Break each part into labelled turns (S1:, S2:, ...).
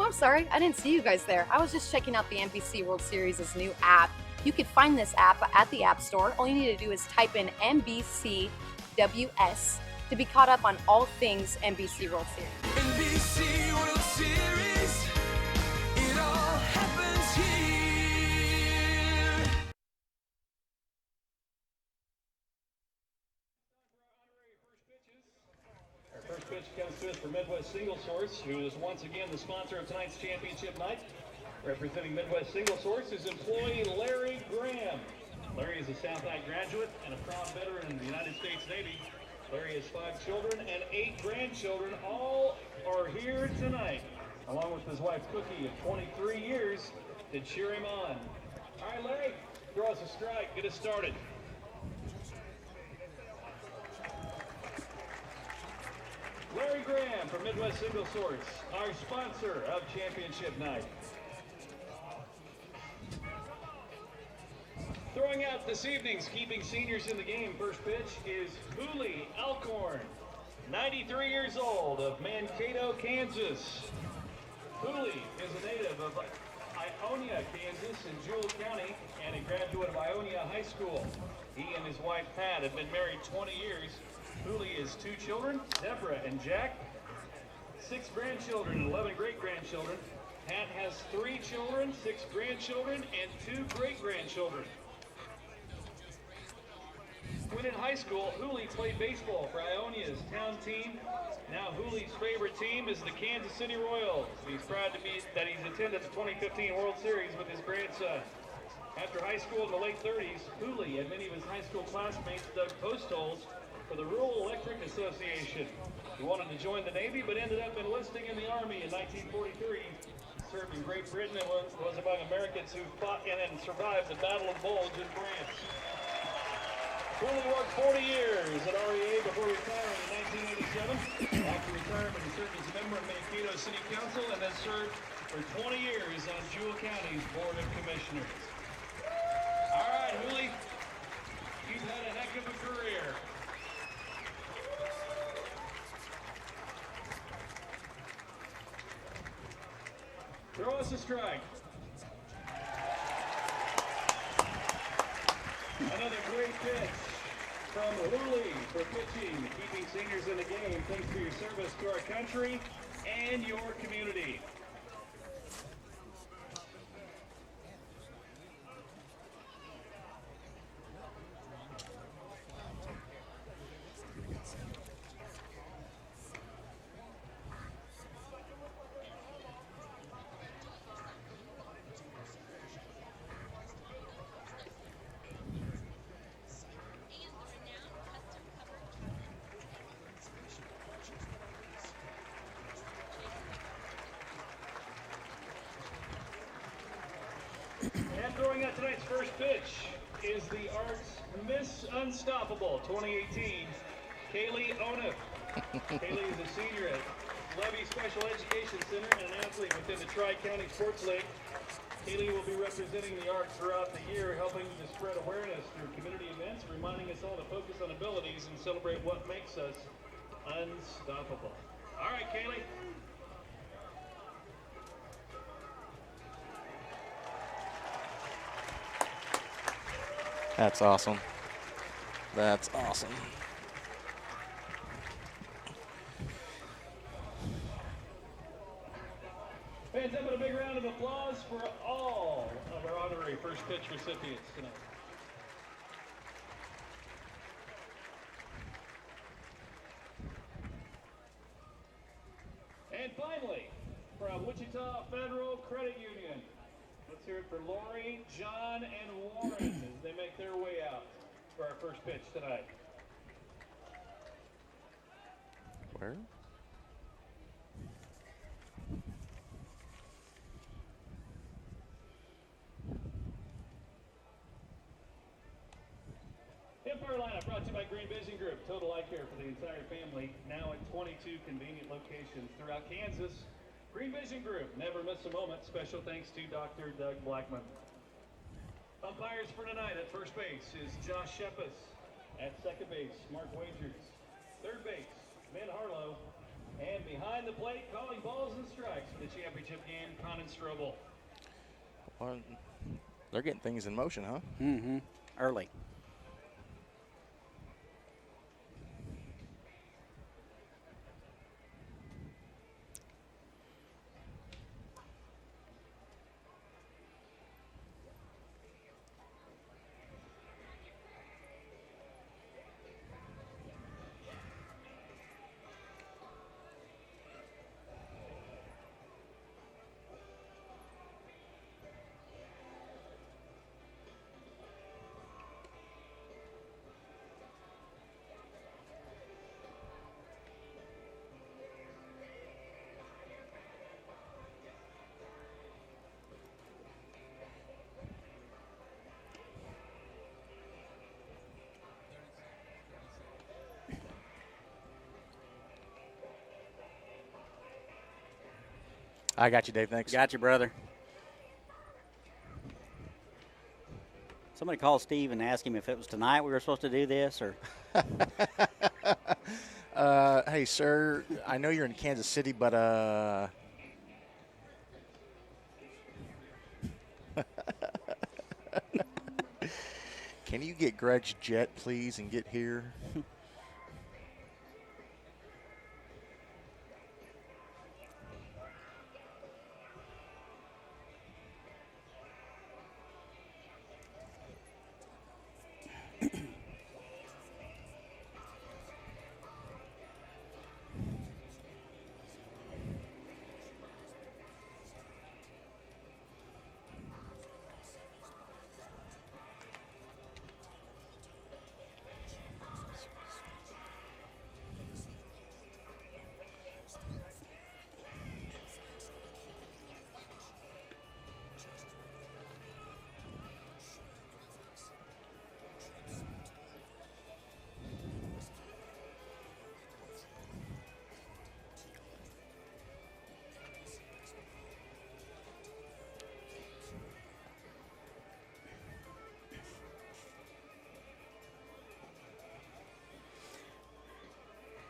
S1: I'm sorry. I didn't see you guys there. I was just checking out the NBC World Series' new app. You can find this app at the App Store. All you need to do is type in NBCWS to be caught up on all things NBC World Series.
S2: NBC World Series, it all happens here.
S3: Our first pitch comes to us from Midwest Single Source, who is once again the sponsor of tonight's championship night. Representing Midwest Single Source is employee Larry Graham. Larry is a Southside graduate and a proud veteran in the United States Navy. Larry has 5 children and 8 grandchildren. All are here tonight, along with his wife Cookie of 23 years, to cheer him on. All right, Larry, throw us a strike. Get us started. Larry Graham from Midwest Single Source, our sponsor of championship night. Throwing out this evening's keeping seniors in the game, first pitch is Hooley Alcorn, 93 years old, of Mankato, Kansas. Hooley is a native of Ionia, Kansas in Jewell County and a graduate of Ionia High School. He and his wife Pat have been married 20 years. Hooley has 2 children, Deborah and Jack, 6 grandchildren and 11 great-grandchildren. Pat has 3 children, 6 grandchildren, and 2 great-grandchildren. When in high school, Hooley played baseball for Ionia's town team. Now Hooley's favorite team is the Kansas City Royals. He's proud to be that he's attended the 2015 World Series with his grandson. After high school in the late 30s, Hooley and many of his high school classmates dug post holes for the Rural Electric Association. He wanted to join the Navy, but ended up enlisting in the Army in 1943. He served in Great Britain and was among Americans who fought in and survived the Battle of Bulge in France. Hooley worked 40 years at REA before retiring in 1987. After retirement, he served as a member of Mankato City Council and has served for 20 years on Jewell County's Board of Commissioners. All right, Hooley, you've had a heck of a career. Throw us a strike. Another great pitch from Hooley for pitching, keeping seniors in the game. Thanks for your service to our country and your community. And throwing out tonight's first pitch is the Arts Miss Unstoppable 2018, Kaylee Oniff. Kaylee is a senior at Levy Special Education Center and an athlete within the Tri-County Sports League. Kaylee will be representing the arts throughout the year, helping to spread awareness through community events, reminding us all to focus on abilities and celebrate what makes us unstoppable. All right, Kaylee.
S4: That's awesome. That's awesome.
S3: Fans, have a big round of applause for all of our honorary first pitch recipients tonight. And finally, from Wichita Federal Credit Union, let's hear it for Lori, John, and Warren as they make their way out for our first pitch tonight.
S4: Where? Empire lineup brought to you by Green Vision Group. Total eye care for the entire family. Now at 22 convenient locations throughout Kansas. Green Vision Group, never miss a moment. Special thanks to Dr. Doug Blackman. Umpires for tonight at first base is Josh Shepis. At second base, Mark Wagers. Third base, Ben Harlow.
S3: And behind the plate, calling balls and strikes for the championship game, Conan Strobel.
S5: Well, they're getting things in motion, huh?
S6: Mm-hmm. Early.
S5: I got you, Dave. Thanks.
S6: Got you, brother. Somebody call Steve and ask him if it was tonight we were supposed to do this, or
S5: Hey, sir, I know you're in Kansas City, but can you get Greg's jet, please, and get here?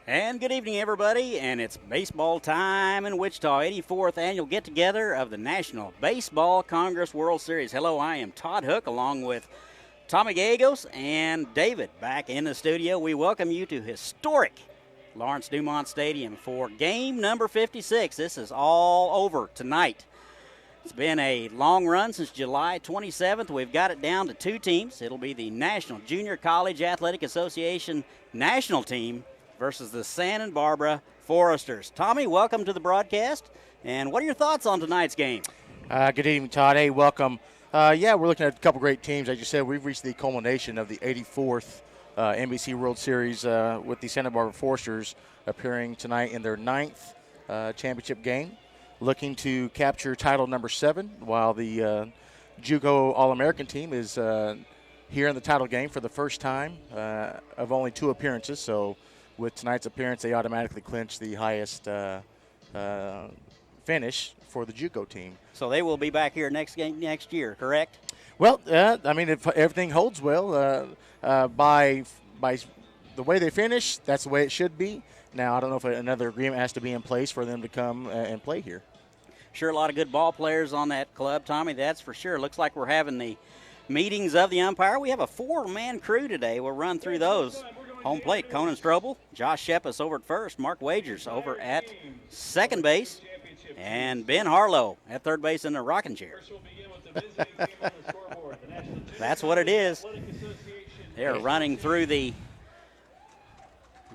S6: And good evening, everybody, and it's baseball time in Wichita, 84th annual get-together of the National Baseball Congress World Series. Hello, I am Todd Hook, along with Tommy Gallegos and David back in the studio. We welcome you to historic Lawrence Dumont Stadium for game number 56. This is all over tonight. It's been a long run since July 27th. We've got it down to two teams. It'll be the National Junior College Athletic Association national team versus the Santa Barbara Foresters. Tommy, welcome to the broadcast. And what are your thoughts on tonight's game?
S5: Good evening, Todd. Hey, welcome. Yeah, we're looking at a couple great teams. As you said, we've reached the culmination of the 84th NBC World Series with the Santa Barbara Foresters appearing tonight in their 9th championship game, looking to capture title number 7, while the JUCO All-American team is here in the title game for the first time of only 2 appearances. So with tonight's appearance, they automatically clinch the highest finish for the JUCO team.
S6: So they will be back here next year, correct?
S5: Well, I mean, if everything holds well, by the way they finish, that's the way it should be. Now, I don't know if another agreement has to be in place for them to come and play here.
S6: Sure, a lot of good ball players on that club, Tommy, that's for sure. Looks like we're having the meetings of the umpire. We have a 4-man crew today. We'll run through those. Home plate, Conan Strobel, Josh Shepis over at first, Mark Wagers over at second base, and Ben Harlow at third base in the rocking chair. That's what it is. They're running through the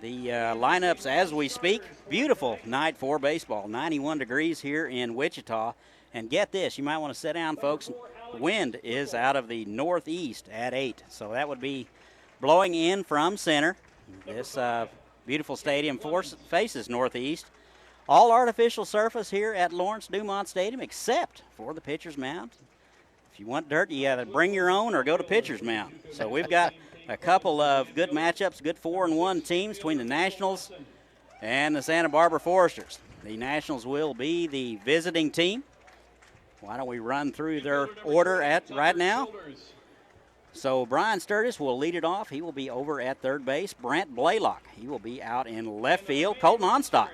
S6: lineups as we speak. Beautiful night for baseball, 91 degrees here in Wichita. And get this, you might want to sit down, folks. Wind is out of the northeast at 8, so that would be blowing in from center. This beautiful stadium faces northeast. All artificial surface here at Lawrence Dumont Stadium except for the pitcher's mound. If you want dirt, you either bring your own or go to pitcher's mound. So we've got a couple of good matchups, good 4-1 teams between the Nationals and the Santa Barbara Foresters. The Nationals will be the visiting team. Why don't we run through their order right now? So Brian Sturgis will lead it off. He will be over at third base. Brent Blaylock, he will be out in left field. Colton Onstock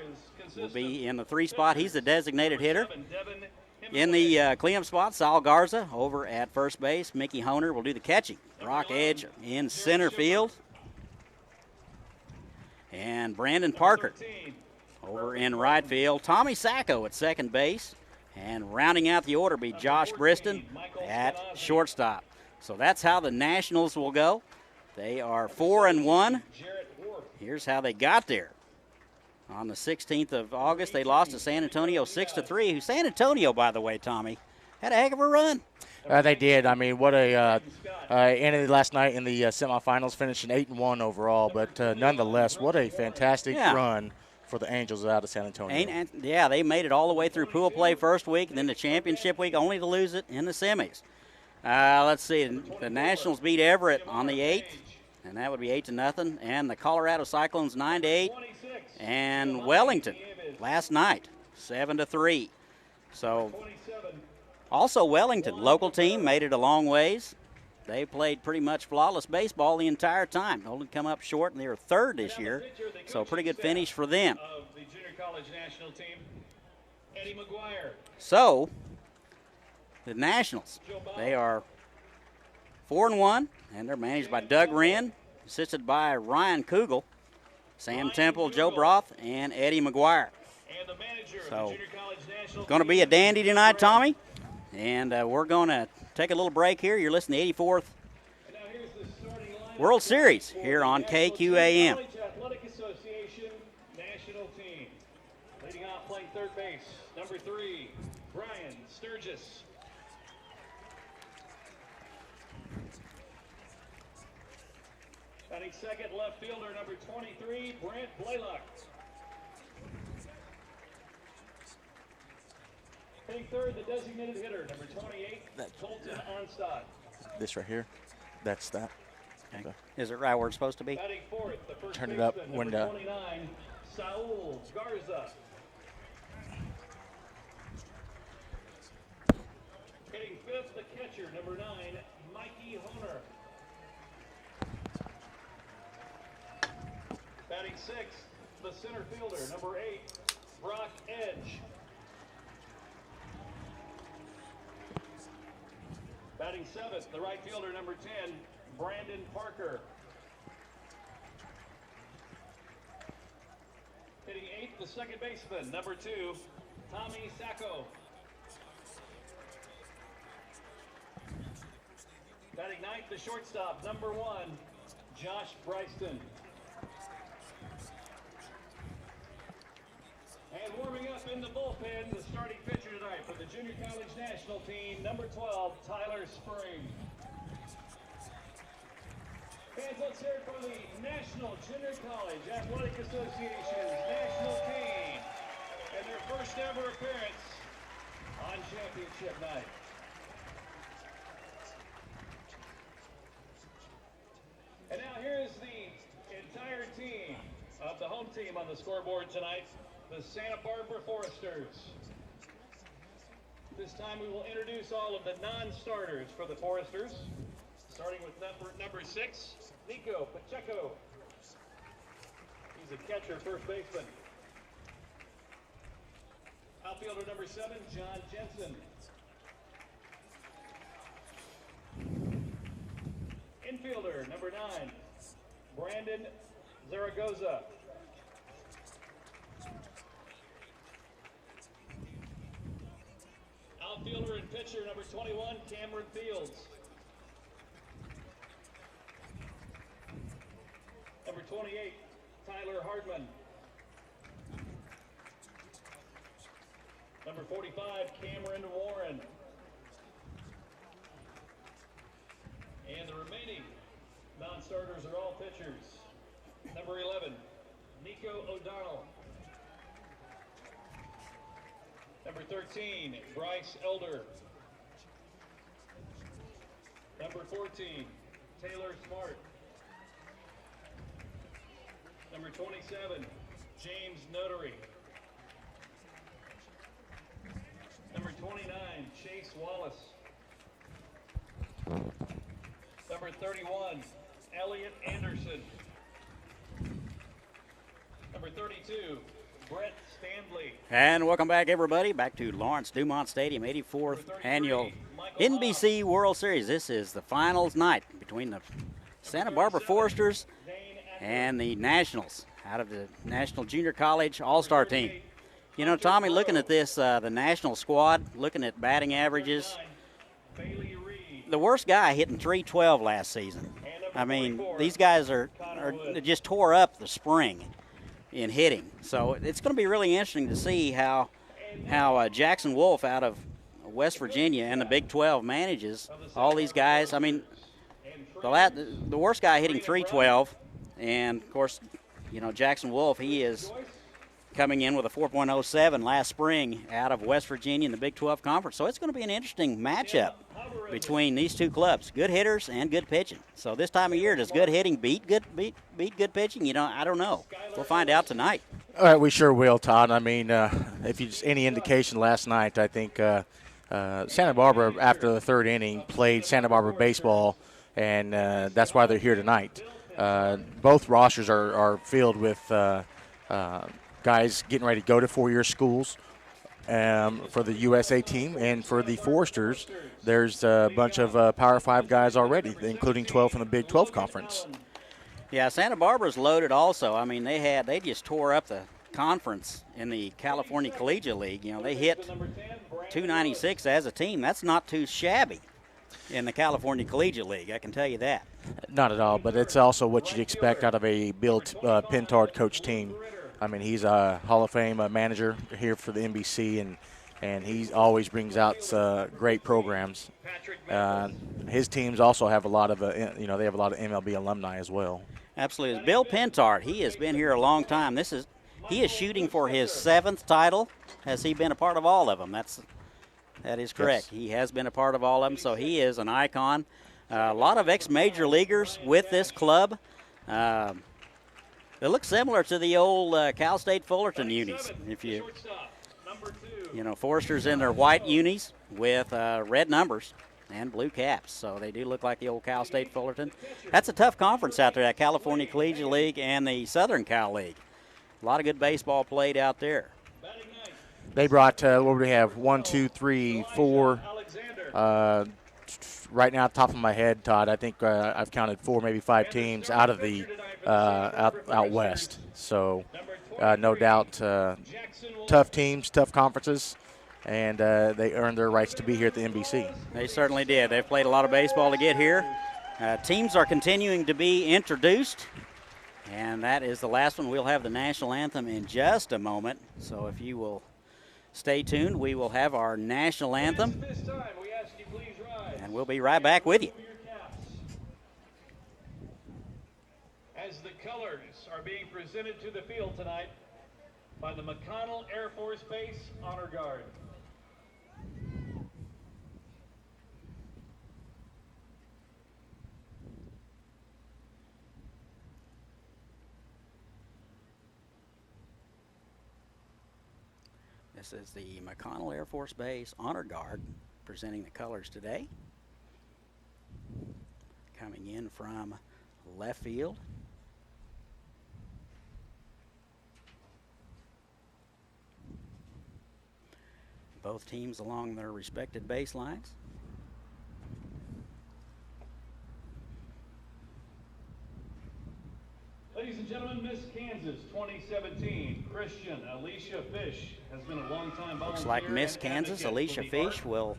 S6: will be in the 3 spot. He's the designated hitter. In the cleanup spot, Sal Garza over at first base. Mickey Honer will do the catching. Brock Edge in center field. And Brandon Parker over in right field. Tommy Sacco at second base. And rounding out the order be Josh Briston at shortstop. So that's how the Nationals will go. They are 4-1. Here's how they got there. On the 16th of August, they lost to San Antonio 6-3. Who San Antonio, by the way, Tommy, had a heck of a run.
S5: They did. I mean, what a ended last night in the semifinals, finishing 8-1 overall. But nonetheless, what a fantastic run for the Angels out of San Antonio.
S6: Yeah, they made it all the way through pool play first week, and then the championship week, only to lose it in the semis. Let's see. The Nationals beat Everett on the 8th, and that would be 8-0. And the Colorado Cyclones 9-8. And Wellington last night, 7-3. So also Wellington, local team, made it a long ways. They played pretty much flawless baseball the entire time. Only come up short, and they were 3rd this year. So pretty good finish for them.
S3: The junior college national team, Eddie McGuire.
S6: So the Nationals, they are 4-1, and they're managed by Doug Wren, assisted by Ryan Kugel, Sam Temple, Joe Broth, and Eddie McGuire. So, going to be a dandy tonight, Tommy. And we're going to take a little break here. You're listening to the 84th World Series here on KQAM.
S3: Athletic Association national team. Leading off, playing third base, number 3, Brian Sturgis. Batting second, left fielder, number 23, Brent Blaylock. Hitting third, the designated hitter, number 28, Colton Onstad.
S5: This right here, that's that.
S6: Okay. Is it right where it's supposed to be?
S3: Batting fourth, the first
S5: Turn it up,
S3: baseman,
S5: window.
S3: number 29, Saul Garza. Hitting fifth, the catcher, number 9, Mikey Honer. Batting sixth, the center fielder, number 8, Brock Edge. Batting seventh, the right fielder, number 10, Brandon Parker. Hitting eighth, the second baseman, number 2, Tommy Sacco. Batting ninth, the shortstop, number 1, Josh Bryston. And warming up in the bullpen, the starting pitcher tonight for the junior college national team, number 12, Tyler Spring. Fans, let's hear it for the National Junior College Athletic Association's national team and their first ever appearance on championship night. And now here's the entire team of the home team on the scoreboard tonight, the Santa Barbara Foresters. This time we will introduce all of the non-starters for the Foresters, starting with number 6, Nico Pacheco. He's a catcher, first baseman. Outfielder number 7, John Jensen. Infielder number 9, Brandon Zaragoza. Outfielder and pitcher number 21, Cameron Fields. Number 28, Tyler Hardman. Number 45, Cameron Warren. And the remaining non-starters are all pitchers. Number 11, Nico O'Donnell. Number 13, Bryce Elder. Number 14, Taylor Smart. Number 27, James Notary. Number 29, Chase Wallace. Number 31, Elliot Anderson. Number 32, Brett Stanley.
S6: And welcome back, everybody, back to Lawrence Dumont Stadium, 84th Annual NBC World Series. This is the finals night between the Santa Barbara Foresters and the Nationals out of the National Junior College All-Star Team. You know, Tommy, looking at this, the National squad, looking at batting averages, the worst guy hitting .312 last season. I mean, these guys are just tore up the spring in hitting. So it's going to be really interesting to see how Jackson Wolf out of West Virginia and the Big 12 manages all these guys. I mean, the worst guy hitting .312, and of course, you know, Jackson Wolf, he is coming in with a 4.07 last spring out of West Virginia in the Big 12 Conference. So it's going to be an interesting matchup between these two clubs, good hitters and good pitching. So this time of year, does good hitting beat good pitching? You know, I don't know. We'll find out tonight.
S5: All right, we sure will, Todd. I mean, if you just any indication last night, I think Santa Barbara, after the third inning, played Santa Barbara baseball, and that's why they're here tonight. Both rosters are filled with guys getting ready to go to four-year schools. For the USA team, and for the Foresters, there's a bunch of Power 5 guys already, including 12 from the Big 12 Conference.
S6: Yeah, Santa Barbara's loaded also. I mean, they just tore up the conference in the California Collegiate League. You know, they hit 296 as a team. That's not too shabby in the California Collegiate League, I can tell you that.
S5: Not at all, but it's also what you'd expect out of a Bill Pintard coach team. I mean, he's a Hall of Fame manager here for the NBC, and he always brings out great programs. His teams also have a lot of, they have a lot of MLB alumni as well.
S6: Absolutely. Bill Pintard, he has been here a long time. He is shooting for his 7th title. Has he been a part of all of them? That is correct. Yes. He has been a part of all of them, so he is an icon. A lot of ex-major leaguers with this club. They look similar to the old Cal State Fullerton unis. If you Foresters in their white unis with red numbers and blue caps. So they do look like the old Cal State Fullerton. That's a tough conference out there, that California Collegiate League and the Southern Cal League. A lot of good baseball played out there.
S5: They brought, what do we have, 1, 2, 3, 4. Right now, top of my head, Todd, I think I've counted 4, maybe 5 teams out of the out west. So, no doubt, tough teams, tough conferences, and they earned their rights to be here at the NBC.
S6: They certainly did. They've played a lot of baseball to get here. Teams are continuing to be introduced, and that is the last one. We'll have the national anthem in just a moment. So if you will stay tuned, we will have our national anthem. And we'll be right back with you.
S3: As the colors are being presented to the field tonight by the McConnell Air Force Base Honor Guard.
S6: This is the McConnell Air Force Base Honor Guard presenting the colors today. Coming in from left field. Both teams along their respected baselines.
S3: Ladies and gentlemen, Miss Kansas 2017, Christian Alicia Fish has been a long-time volunteer.
S6: Looks like Miss Kansas Alicia Fish will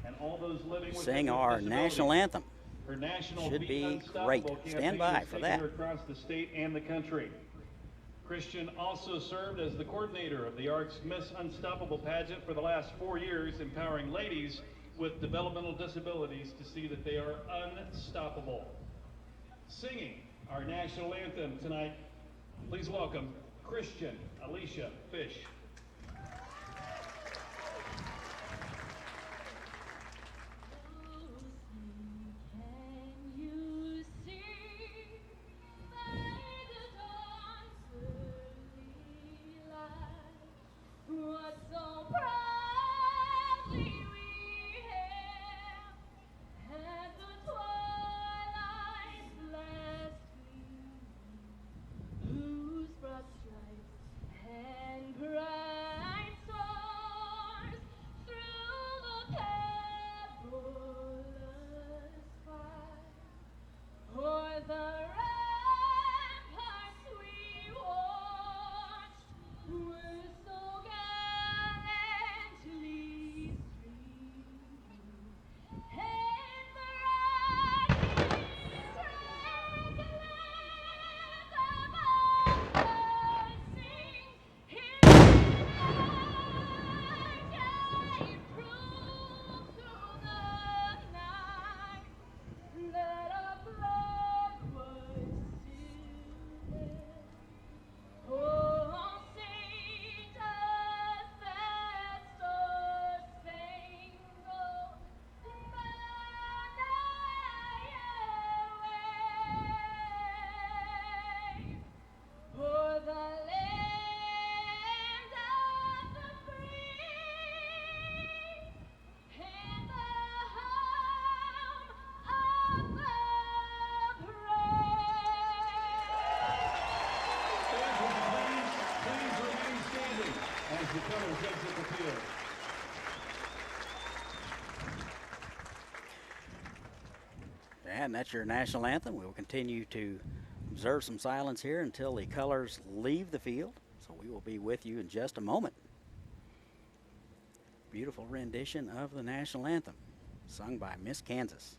S6: sing our national anthem.
S3: Her national
S6: should be great. Stand by for that.
S3: Across the state and the country. Christian also served as the coordinator of the ARC's Miss Unstoppable pageant for the last 4 years, empowering ladies with developmental disabilities to see that they are unstoppable. Singing our national anthem tonight, please welcome Christian Alicia Fish.
S7: Whose broad stripes and bright
S4: as the colors exit the field.
S6: And that's your national anthem. We'll continue to observe some silence here until the colors leave the field. So we will be with you in just a moment. Beautiful rendition of the national anthem, sung by Miss Kansas.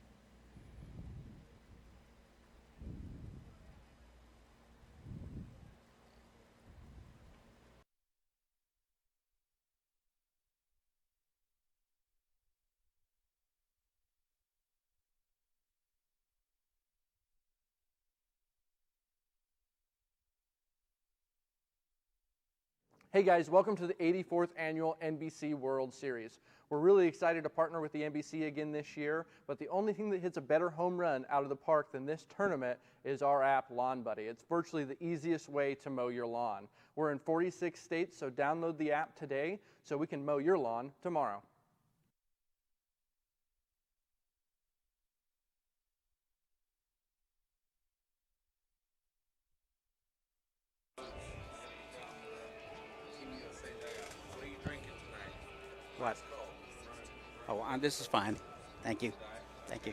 S7: Hey guys, welcome to the 84th Annual NBC World Series. We're really excited to partner with the NBC again this year, but the only thing that hits a better home run out of the park than this tournament is our app, Lawn Buddy. It's virtually the easiest way to mow your lawn. We're in 46 states, so download the app today so we can mow your lawn tomorrow.
S6: What? Oh, this is fine. Thank you. Thank you.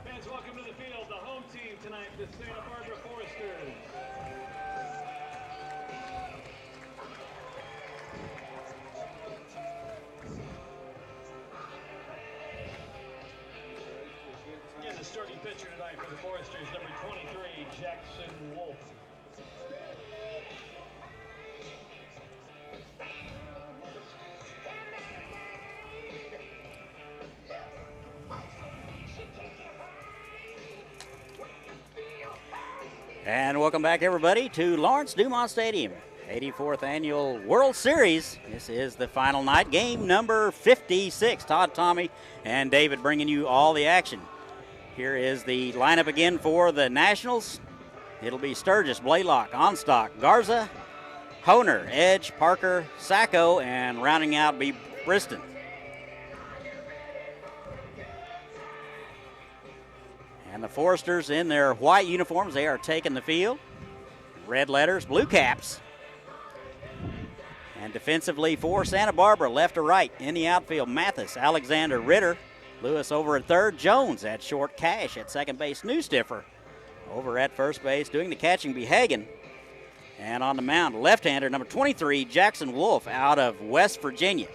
S4: Fans, welcome to the field. The home team tonight, the Santa Barbara Foresters. The starting pitcher tonight for the Foresters, number 23, Jackson Wolf.
S6: And welcome back, everybody, to Lawrence Dumont Stadium, 84th Annual World Series. This is the final night, game number 56. Todd, Tommy, and David bringing you all the action. Here is the lineup again for the Nationals. It'll be Sturgis, Blaylock, Onstock, Garza, Honer, Edge, Parker, Sacco, and rounding out be Briston. And the Foresters in their white uniforms, they are taking the field. Red letters, blue caps. And defensively for Santa Barbara, left to right in the outfield, Mathis, Alexander, Ritter, Lewis over at third, Jones at short, Cash at second base, Newstiffer over at first base, doing the catching be Hagan. And on the mound, left-hander, number 23, Jackson Wolf out of West Virginia.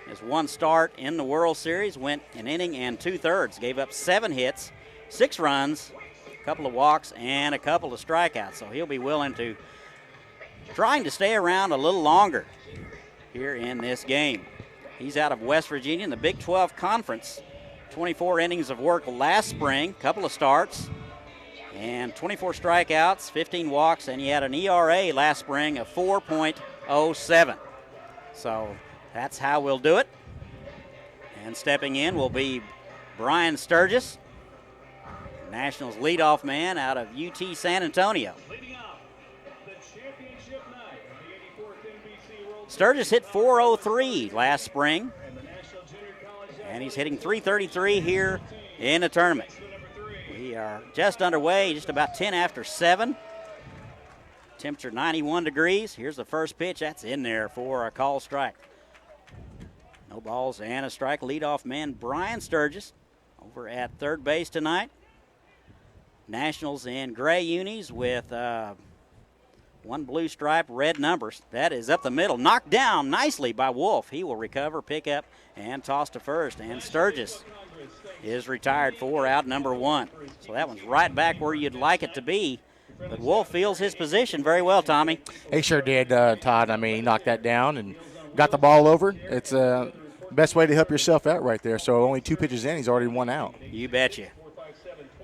S6: His one start in the World Series, went an inning and 2/3, gave up 7 hits, 6 runs, a couple of walks, and a couple of strikeouts. So he'll be willing to trying to stay around a little longer here in this game. He's out of West Virginia in the Big 12 Conference. 24 innings of work last spring, couple of starts, and 24 strikeouts, 15 walks, and he had an ERA last spring of 4.07. So that's how we'll do it. And stepping in will be Brian Sturgis, Nationals leadoff man out of UT San Antonio. Sturgis hit .403 last spring, and he's hitting .333 here in the tournament. We are just underway, just about 10 after 7. Temperature 91 degrees. Here's the first pitch. That's in there for a call strike. No balls and a strike. Leadoff man Brian Sturgis over at third base tonight. Nationals in gray unis with one blue stripe, red numbers. That is up the middle. Knocked down nicely by Wolf. He will recover, pick up, and toss to first. And Sturgis is retired for out number 1. So that one's right back where you'd like it to be. But Wolf feels his position very well, Tommy.
S5: He sure did, Todd. I mean, he knocked that down and got the ball over. It's the best way to help yourself out right there. So only 2 pitches in, he's already 1 out.
S6: You betcha.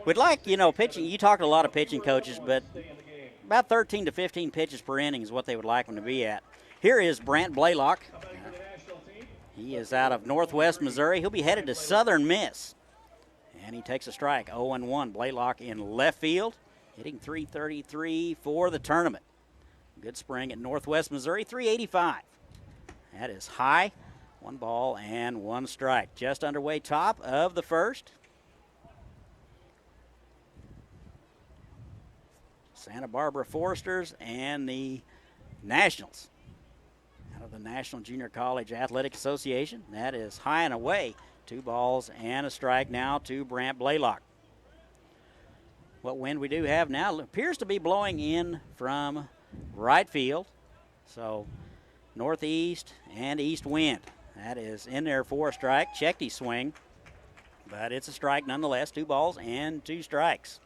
S6: We'd like, pitching. You talk to a lot of pitching coaches, but about 13 to 15 pitches per inning is what they would like him to be at. Here is Brant Blaylock. He is out of Northwest Missouri. He'll be headed to Southern Miss. And he takes a strike, 0-1. Blaylock in left field, hitting .333 for the tournament. Good spring at Northwest Missouri, .385. That is high. 1 ball and 1 strike. Just underway, top of the first. Santa Barbara Foresters and the Nationals out of the National Junior College Athletic Association. That is high and away. 2 balls and a strike now to Brant Blaylock. What wind we do have now appears to be blowing in from right field. So northeast and east wind. That is in there for a strike. Checked his swing, but it's a strike nonetheless. 2 balls and 2 strikes.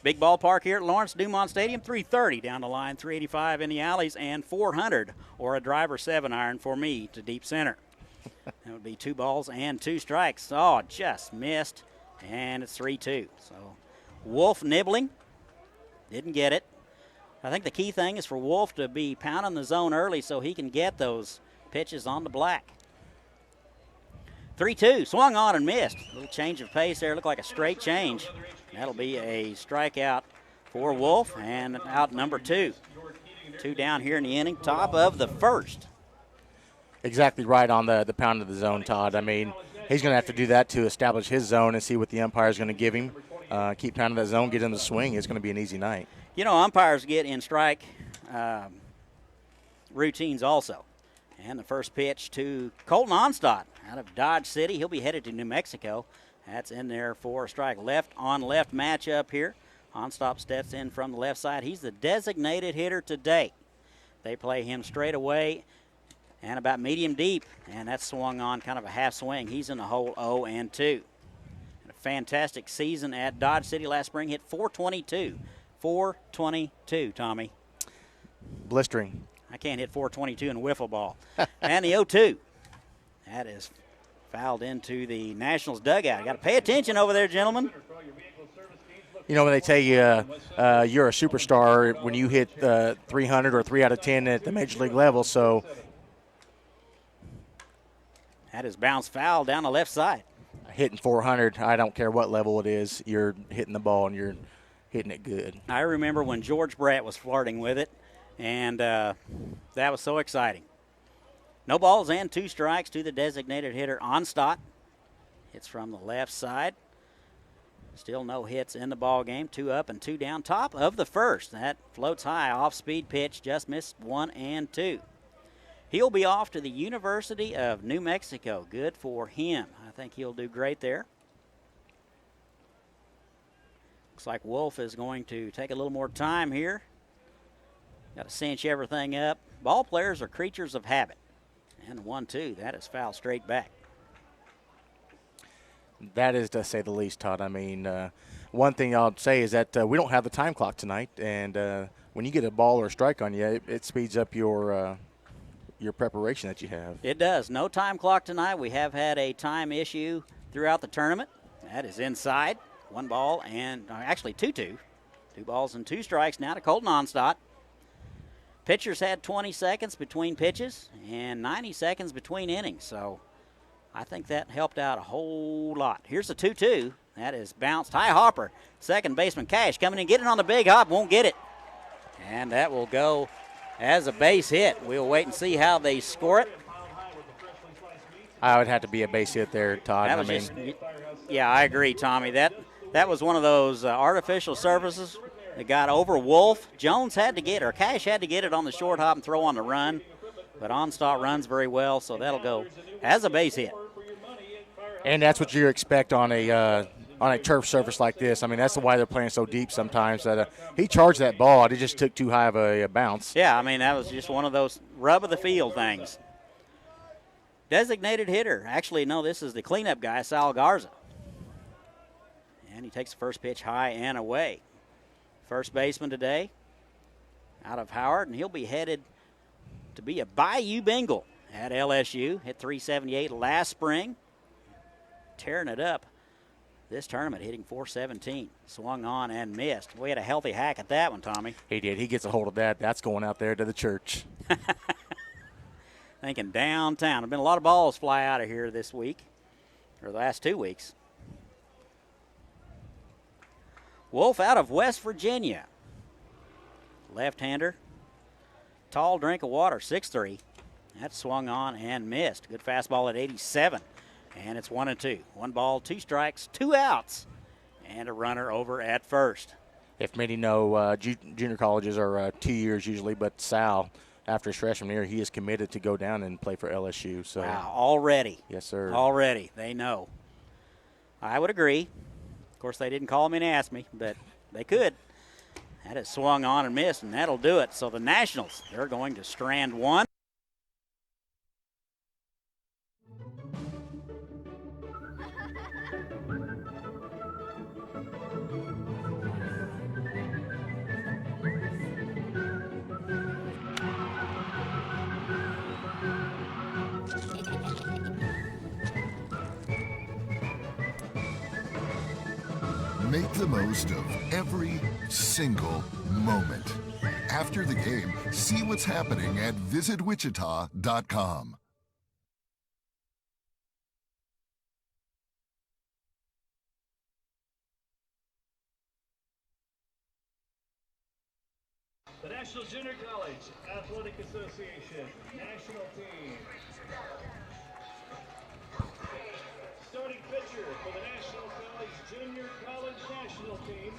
S6: Big ballpark here at Lawrence Dumont Stadium. 330 down the line, 385 in the alleys, and 400 or a driver 7-iron for me to deep center. That would be 2 balls and 2 strikes. Oh, just missed, and it's 3-2. So Wolf nibbling, didn't get it. I think the key thing is for Wolf to be pounding the zone early so he can get those pitches on the black. 3-2, swung on and missed. A little change of pace there, looked like a straight change. That'll be a strikeout for Wolf, and out number 2. 2 down here in the inning, top of the first.
S5: Exactly right on the pound of the zone, Todd. I mean, he's going to have to do that to establish his zone and see what the umpire is going to give him. Keep pounding that zone, get him the swing. It's going to be an easy night.
S6: You know, umpires get in strike routines also. And the first pitch to Colton Onstadt out of Dodge City. He'll be headed to New Mexico. That's in there for a strike. Left on left matchup here. Onstadt steps in from the left side. He's the designated hitter today. They play him straight away and about medium deep. And that's swung on kind of a half swing. He's in the hole 0-2. A fantastic season at Dodge City last spring. Hit 422. 422, Tommy.
S5: Blistering.
S6: I can't hit 422 in wiffle ball. And the 0-2. That is fouled into the Nationals dugout. You got to pay attention over there, gentlemen.
S5: You know, when they tell you you're a superstar when you hit 300 or 3 out of 10 at the major league level, so.
S6: That is bounced foul down the left side.
S5: Hitting 400, I don't care what level it is, you're hitting the ball and you're hitting it good.
S6: I remember when George Brett was flirting with it, and that was so exciting. No balls and 2 strikes to the designated hitter, Onstadt. Hits from the left side. Still no hits in the ball game. 2 up and 2 down. Top of the first. That floats high. Off-speed pitch. Just missed 1 and 2. He'll be off to the University of New Mexico. Good for him. I think he'll do great there. Looks like Wolf is going to take a little more time here. Got to cinch everything up. Ball players are creatures of habit. And 1-2. That is foul straight back.
S5: That is to say the least, Todd. I mean, one thing I'll say is that we don't have the time clock tonight, and when you get a ball or a strike on you, it speeds up your preparation that you have.
S6: It does. No time clock tonight. We have had a time issue throughout the tournament. That is inside. 1 ball and actually 2-2. 2 balls and 2 strikes now to Colton Onstadt. Pitchers had 20 seconds between pitches and 90 seconds between innings, so I think that helped out a whole lot. Here's the 2-2. That is bounced. High hopper. Second baseman Cash coming in, getting on the big hop, won't get it. And that will go as a base hit. We'll wait and see how they score it.
S5: I would have to be a base hit there, Todd.
S6: That was yeah, I agree, Tommy. That was one of those artificial surfaces that got over Wolf. Jones had to get, or Cash had to get it on the short hop and throw on the run. But Onstadt runs very well, so that'll go as a base hit.
S5: And that's what you expect on a turf surface like this. I mean, that's why they're playing so deep sometimes. That he charged that ball. It just took too high of a bounce.
S6: Yeah, I mean, that was just one of those rub of the field things. Designated hitter. Actually, no, this is the cleanup guy, Sal Garza. And he takes the first pitch high and away. First baseman today out of Howard, and he'll be headed to be a Bayou Bengal at LSU. Hit 378 last spring. Tearing it up this tournament, hitting 417. Swung on and missed. We had a healthy hack at that one, Tommy.
S5: He did. He gets a hold of that. That's going out there to the church.
S6: Thinking downtown. There have been a lot of balls fly out of here this week, or the last 2 weeks. Wolf out of West Virginia. Left-hander. Tall drink of water, 6'3". That swung on and missed. Good fastball at 87. And it's 1-2. 1 ball, 2 strikes, 2 outs, and a runner over at first.
S5: If many know, junior colleges are 2 years usually, but Sal, after his freshman year, he is committed to go down and play for LSU. So.
S6: Wow, already.
S5: Yes, sir.
S6: Already. They know. I would agree. Of course, they didn't call me and ask me, but they could. That is swung on and missed, and that'll do it. So the Nationals, they're going to strand 1.
S8: Make the most of every single moment. After the game, see what's happening at visitwichita.com.
S4: The National Junior College Athletic Association National Team. Starting pitcher for the National College Junior College National Team.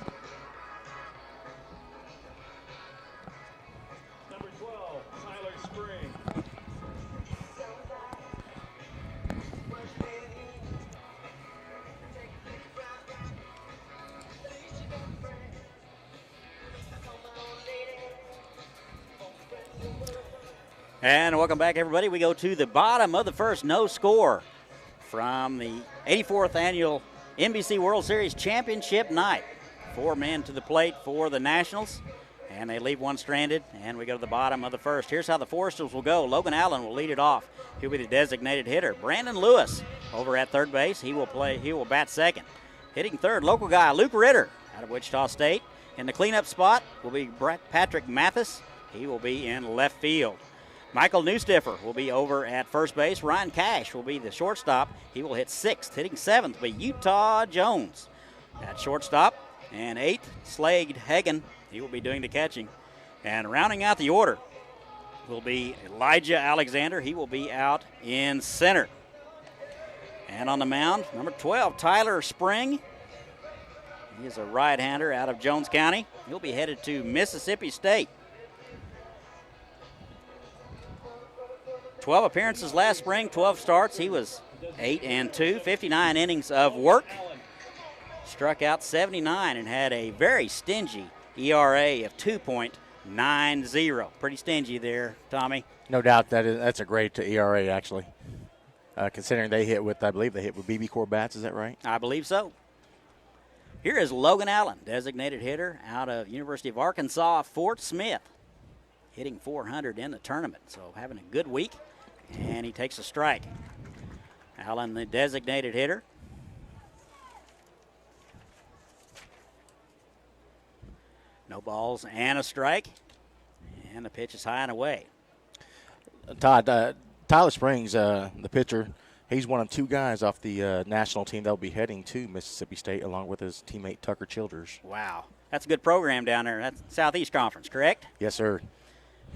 S4: Number 12, Tyler Spring.
S6: And welcome back, everybody. We go to the bottom of the first, no score from the 84th annual NBC World Series Championship night. 4 men to the plate for the Nationals, and they leave 1 stranded, and we go to the bottom of the first. Here's how the Foresters will go. Logan Allen will lead it off. He'll be the designated hitter. Brandon Lewis over at third base. He will bat second. Hitting third, local guy Luke Ritter out of Wichita State. In the cleanup spot will be Patrick Mathis. He will be in left field. Michael Newstiffer will be over at first base. Ryan Cash will be the shortstop. He will hit 6th. Hitting 7th will be Utah Jones at shortstop. And 8th, Slade Hagan. He will be doing the catching. And rounding out the order will be Elijah Alexander. He will be out in center. And on the mound, number 12, Tyler Spring. He is a right-hander out of Jones County. He'll be headed to Mississippi State. 12 appearances last spring, 12 starts. He was 8-2, 59 innings of work. Struck out 79 and had a very stingy ERA of 2.90. Pretty stingy there, Tommy.
S5: No doubt that's a great ERA, actually. Considering they hit with, I believe they hit with BB Core bats, is that right?
S6: I believe so. Here is Logan Allen, designated hitter out of University of Arkansas, Fort Smith. Hitting 400 in the tournament, so having a good week. And he takes a strike. Allen, the designated hitter. No balls and a strike. And the pitch is high and away.
S5: Todd, Tyler Springs, the pitcher, he's one of 2 guys off the national team that will be heading to Mississippi State along with his teammate Tucker Childers.
S6: Wow. That's a good program down there. That's Southeast Conference, correct?
S5: Yes, sir.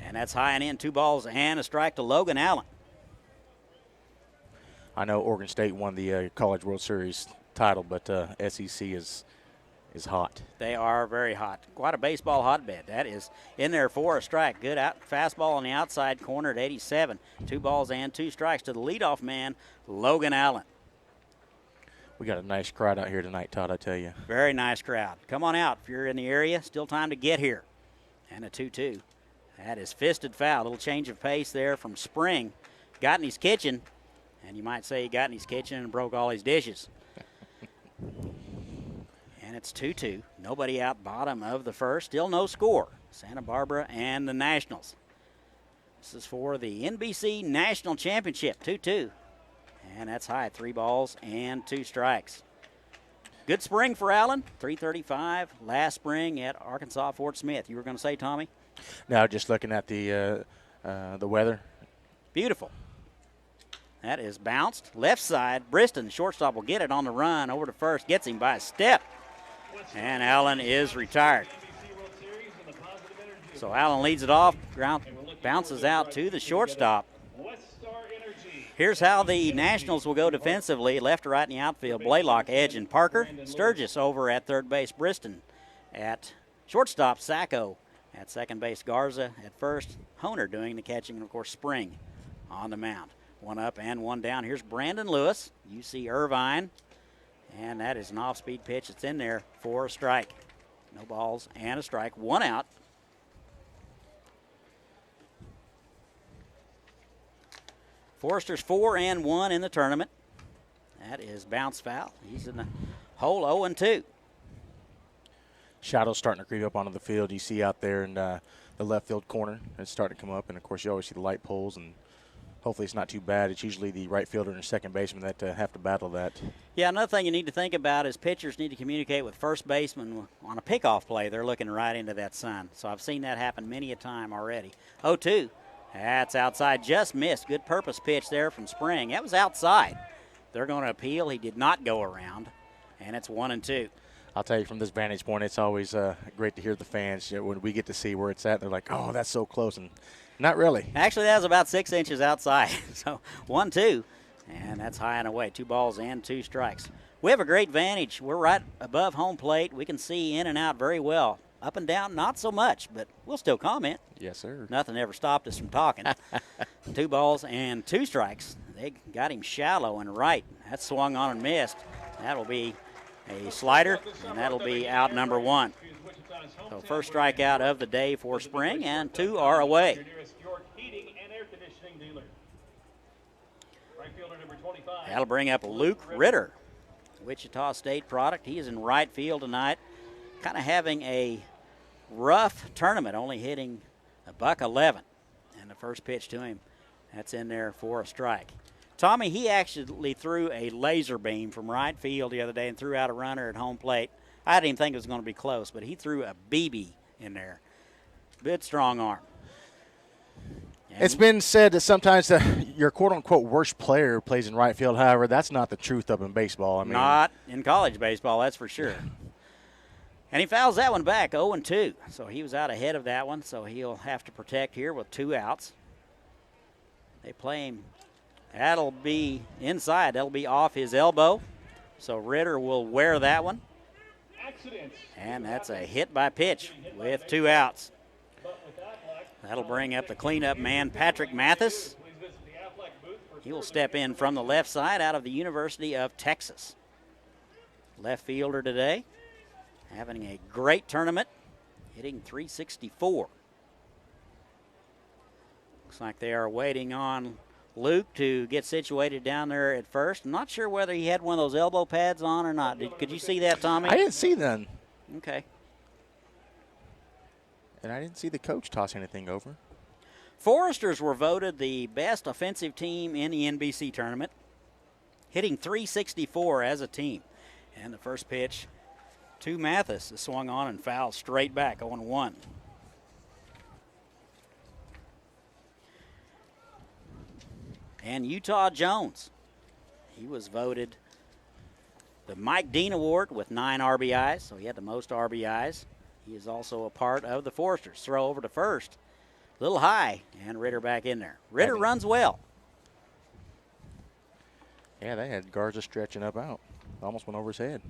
S6: And that's high and in, 2 balls and a strike to Logan Allen.
S5: I know Oregon State won the College World Series title, but SEC is hot.
S6: They are very hot. Quite a baseball hotbed. That is in there for a strike. Good fastball on the outside corner at 87. 2 balls and 2 strikes to the leadoff man, Logan Allen.
S5: We got a nice crowd out here tonight, Todd, I tell you.
S6: Very nice crowd. Come on out if you're in the area. Still time to get here. And a 2-2. That is fisted foul. A little change of pace there from Spring. Got in his kitchen. And you might say he got in his kitchen and broke all his dishes. And it's 2-2. Nobody out bottom of the first. Still no score. Santa Barbara and the Nationals. This is for the NBC National Championship. 2-2. And that's high. 3 balls and 2 strikes. Good spring for Allen. 335 last spring at Arkansas Fort Smith. You were going to say, Tommy?
S5: Now, just looking at the weather.
S6: Beautiful. That is bounced. Left side. Briston, shortstop, will get it on the run. Over to first. Gets him by a step. And Allen is retired. So Allen leads it off. Ground bounces out to the shortstop. Here's how the Nationals will go defensively. Left to right in the outfield, Blaylock, Edge, and Parker. Sturgis over at third base, Briston. At shortstop, Sacco. At second base, Garza. At first, Honer doing the catching, and of course, Spring on the mound. One up and one down. Here's Brandon Lewis, UC Irvine. And that is an off-speed pitch. It's in there for a strike. No balls and a strike. One out. Forrester's 4-1 in the tournament. That is bounce foul. He's in the hole 0-2.
S5: Shadows starting to creep up onto the field. You see out there in the left field corner. It's starting to come up, and of course you always see the light poles, and hopefully it's not too bad. It's usually the right fielder and the second baseman that have to battle that.
S6: Yeah, another thing you need to think about is pitchers need to communicate with first baseman on a pickoff play. They're looking right into that sun. So I've seen that happen many a time already. 0-2. That's outside. Just missed. Good purpose pitch there from Spring. That was outside. They're going to appeal. He did not go around. And it's 1-2.
S5: I'll tell you, from this vantage point, it's always great to hear the fans when we get to see where it's at. They're like, oh, that's so close. And not really.
S6: Actually, that was about 6 inches outside. So 1-2. And that's high and away. 2 balls and 2 strikes. We have a great vantage. We're right above home plate. We can see in and out very well. Up and down, not so much, but we'll still comment.
S5: Yes, sir.
S6: Nothing ever stopped us from talking. 2 balls and 2 strikes. They got him shallow and right. That swung on and missed. That'll be a slider, and that'll be out number 1. So first strikeout of the day for Spring, and 2 are away. That'll bring up Luke Ritter, Wichita State product. He is in right field tonight, kind of having a rough tournament, only hitting $111. And the first pitch to him, that's in there for a strike. Tommy, he actually threw a laser beam from right field the other day and threw out a runner at home plate. I didn't even think it was going to be close, but he threw a BB in there. Good strong arm. And
S5: it's been said that sometimes your quote-unquote worst player plays in right field. However, that's not the truth up in baseball. I mean,
S6: not in college baseball, that's for sure. And he fouls that one back, 0-2. So he was out ahead of that one, so he'll have to protect here with 2 outs. They play him. That'll be inside. That'll be off his elbow. So Ritter will wear that one. And that's a hit by pitch with 2 outs. That'll bring up the cleanup man, Patrick Mathis. He will step in from the left side out of the University of Texas. Left fielder today. Having a great tournament, hitting .364. Looks like they are waiting on Luke to get situated down there at first. I'm not sure whether he had one of those elbow pads on or not. Could you see that, Tommy?
S5: I didn't see none.
S6: Okay.
S5: And I didn't see the coach toss anything over.
S6: Foresters were voted the best offensive team in the NBC tournament, hitting .364 as a team. And the first pitch to Mathis is swung on and fouled straight back, 0-1. And Utah Jones, he was voted the Mike Dean Award with 9 RBIs, so he had the most RBIs. He is also a part of the Foresters. Throw over to first. A little high, and Ritter back in there. Ritter runs well.
S5: Yeah, they had Garza stretching up out. Almost went over his head.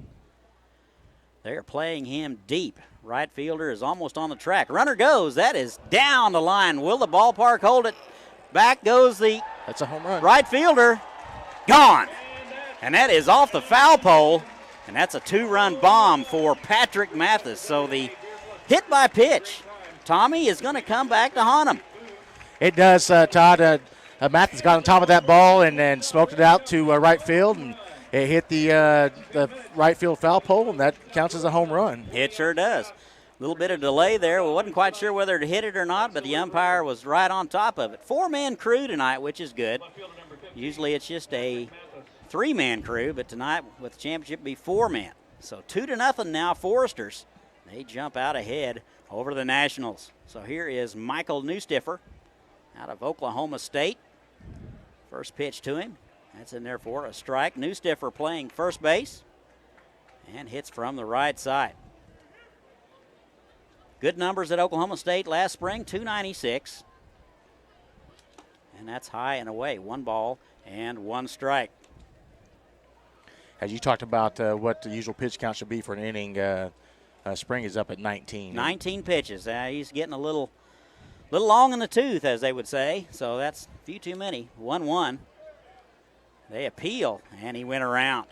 S6: They're playing him deep. Right fielder is almost on the track. Runner goes. That is down the line. Will the ballpark hold it? Back goes the
S5: That's a home run.
S6: Right fielder. Gone. And that is off the foul pole. And that's a 2-run bomb for Patrick Mathis. So the hit by pitch, Tommy, is going to come back to haunt him.
S5: It does, Todd. Mathis got on top of that ball and then smoked it out to right field. And it hit the right field foul pole, and that counts as a home run.
S6: It sure does. A little bit of delay there. We wasn't quite sure whether to hit it or not, but the umpire was right on top of it. 4-man crew tonight, which is good. Usually it's just a 3-man crew, but tonight with the championship be 4-man. So 2-0 now, Foresters. They jump out ahead over the Nationals. So here is Michael Newstiffer out of Oklahoma State. First pitch to him. That's in there for a strike. Newstiffer playing first base and hits from the right side. Good numbers at Oklahoma State last spring, .296. And that's high and away. 1 ball and 1 strike.
S5: As you talked about what the usual pitch count should be for an inning, Spring is up at 19.
S6: 19 pitches. He's getting a little long in the tooth, as they would say, so that's a few too many. 1-1. They appeal, and he went around.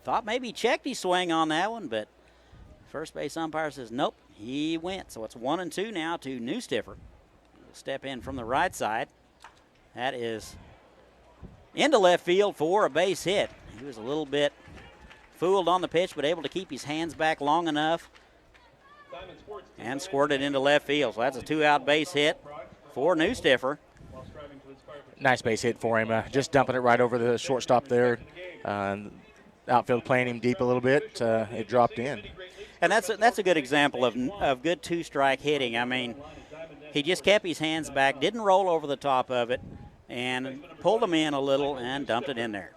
S6: Thought maybe he checked his swing on that one, but first base umpire says nope, he went. So it's 1-2 now to New Stiffer. He'll step in from the right side. That is into left field for a base hit. He was a little bit fooled on the pitch, but able to keep his hands back long enough and squirted into left field. So that's a 2-out base hit for New Stiffer.
S5: Nice base hit for him. Just dumping it right over the shortstop there. Outfield playing him deep a little bit. It dropped in.
S6: And that's a good example of good 2-strike hitting. I mean, he just kept his hands back, didn't roll over the top of it, and pulled him in a little and dumped it in there.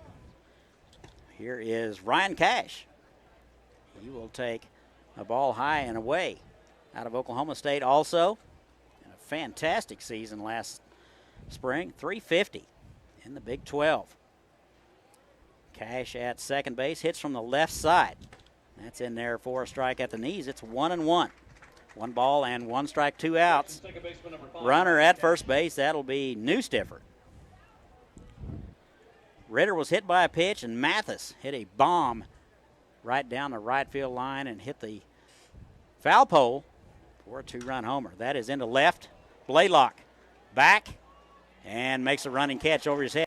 S6: Here is Ryan Cash. He will take a ball high and away out of Oklahoma State also. And a fantastic season last spring, 350 in the Big 12. Cash at second base, hits from the left side. That's in there for a strike at the knees. It's 1-1. 1 ball and 1 strike, 2 outs. Runner at first base, that'll be New Stiffer. Ritter was hit by a pitch, and Mathis hit a bomb right down the right field line and hit the foul pole for a 2-run homer. That is into left. Blaylock back and makes a running catch over his head.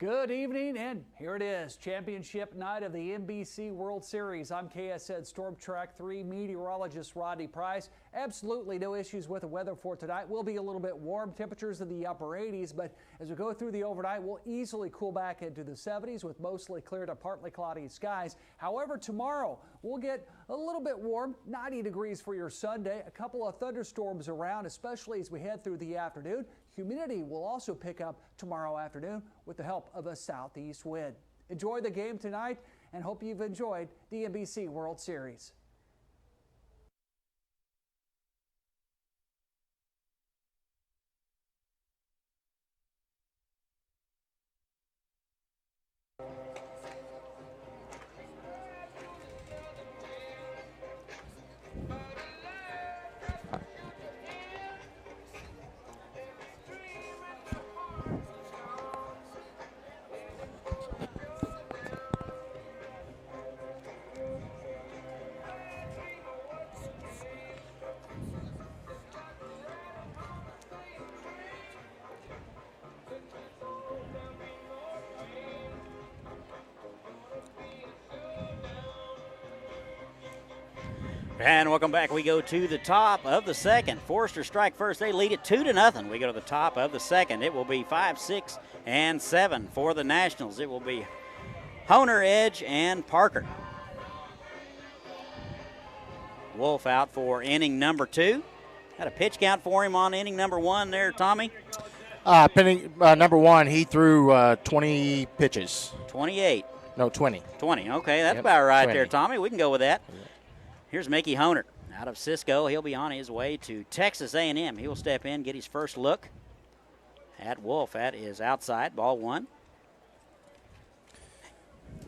S9: Good evening, and here it is, championship night of the NBC World Series. I'm KSN Storm Track 3 meteorologist Rodney Price. Absolutely no issues with the weather for tonight. We'll be a little bit warm, temperatures in the upper 80s, but as we go through the overnight, we'll easily cool back into the 70s with mostly clear to partly cloudy skies. However, tomorrow we'll get a little bit warm, 90 degrees for your Sunday. A couple of thunderstorms around, especially as we head through the afternoon. Humidity will also pick up tomorrow afternoon with the help of a southeast wind. Enjoy the game tonight and hope you've enjoyed the NBC World Series.
S6: And welcome back. We go to the top of the second. Forester strike first. They lead it 2-0. We go to the top of the second. It will be 5, 6, and 7 for the Nationals. It will be Honer, Edge, and Parker. Wolf out for inning number 2. Had a pitch count for him on inning number 1 there, Tommy.
S5: Number 1, he threw 20 pitches.
S6: 28.
S5: No, 20.
S6: 20. Okay, that's about right
S5: 20.
S6: there, Tommy. We can go with that. Here's Mickey Honer out of Cisco. He'll be on his way to Texas A&M. He will step in, get his first look at Wolf. That is outside, ball 1.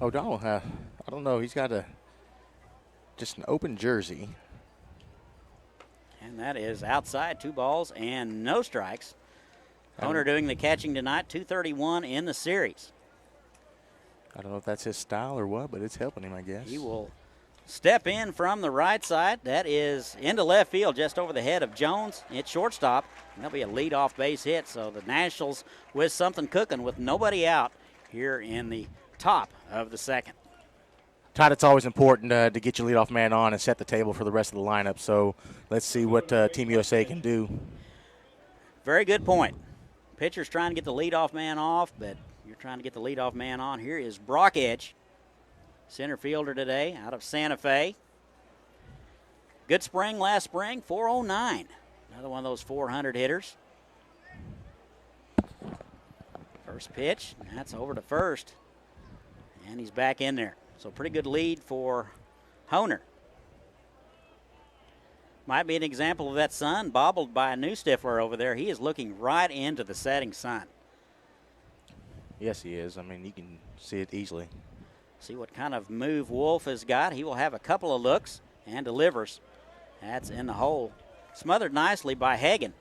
S5: O'Donnell, I don't know. He's got just an open jersey.
S6: And that is outside, 2 balls and no strikes. Honer doing the catching tonight, 231 in the series.
S5: I don't know if that's his style or what, but it's helping him, I guess.
S6: He will step in from the right side. That is into left field, just over the head of Jones. It's shortstop. And that'll be a leadoff base hit. So the Nationals with something cooking with nobody out here in the top of the second.
S5: Todd, it's always important to get your leadoff man on and set the table for the rest of the lineup. So let's see what Team USA can do.
S6: Very good point. Pitcher's trying to get the leadoff man off, but you're trying to get the leadoff man on. Here is Brock Edge, center fielder today out of Santa Fe. Good spring last spring, 409. Another one of those 400 hitters. First pitch, that's over to first. And he's back in there. So pretty good lead for Honer. Might be an example of that sun bobbled by a new stifler over there. He is looking right into the setting sun.
S5: Yes, he is. I mean, you can see it easily.
S6: See what kind of move Wolf has got. He will have a couple of looks and delivers. That's in the hole. Smothered nicely by Hagan.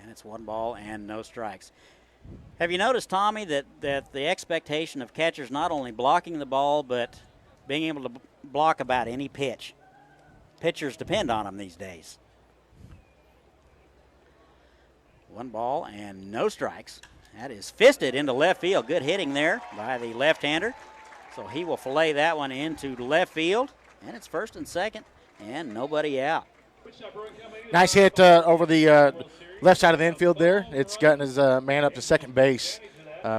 S6: And it's 1 ball and no strikes. Have you noticed, Tommy, that the expectation of catchers not only blocking the ball, but being able to block about any pitch? Pitchers depend on them these days. 1 ball and no strikes. That is fisted into left field. Good hitting there by the left-hander. So he will fillet that one into left field. And it's first and second, and nobody out.
S5: Nice hit over the left side of the infield there. It's gotten his man up to second base.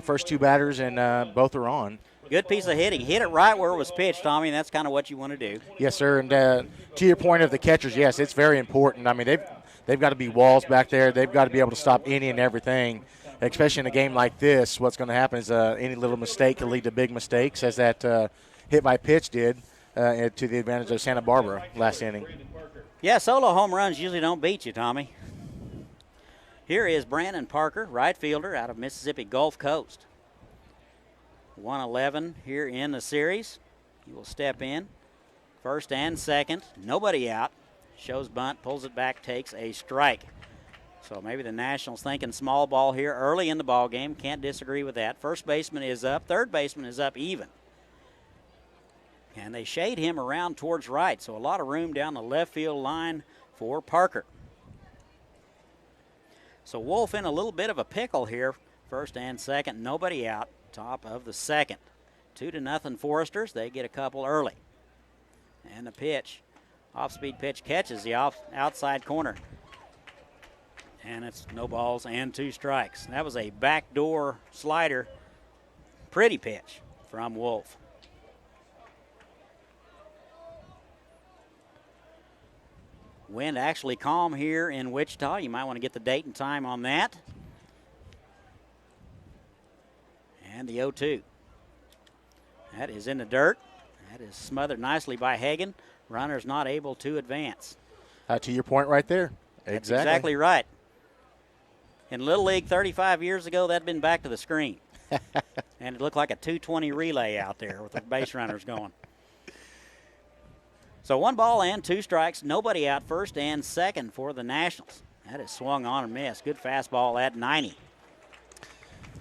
S5: First 2 batters, and both are on.
S6: Good piece of hitting. Hit it right where it was pitched, Tommy, and that's kind of what you want to do.
S5: Yes, sir. And to your point of the catchers, yes, it's very important. I mean, they've got to be walls back there. They've got to be able to stop any and everything, especially in a game like this. What's going to happen is any little mistake can lead to big mistakes, as that hit by pitch did to the advantage of Santa Barbara last inning.
S6: Yeah, solo home runs usually don't beat you, Tommy. Here is Brandon Parker, right fielder out of Mississippi Gulf Coast. 111 here in the series. He will step in. First and second. Nobody out. Shows bunt, pulls it back, takes a strike. So maybe the Nationals thinking small ball here early in the ball game. Can't disagree with that. First baseman is up. Third baseman is up even. And they shade him around towards right, so a lot of room down the left field line for Parker. So Wolf in a little bit of a pickle here. First and second, nobody out. Top of the second. 2-0 Foresters. They get a couple early. And the pitch, off-speed pitch, catches the outside corner. And it's no balls and 2 strikes. That was a backdoor slider. Pretty pitch from Wolf. Wind actually calm here in Wichita. You might want to get the date and time on that. And the 0-2. That is in the dirt. That is smothered nicely by Hagan. Runner's not able to advance.
S5: To your point right there.
S6: That's exactly right. In Little League 35 years ago, that'd been back to the screen. And it looked like a 220 relay out there with the base runners going. So 1 ball and 2 strikes. Nobody out. First and second for the Nationals. That is swung on and missed. Good fastball at 90.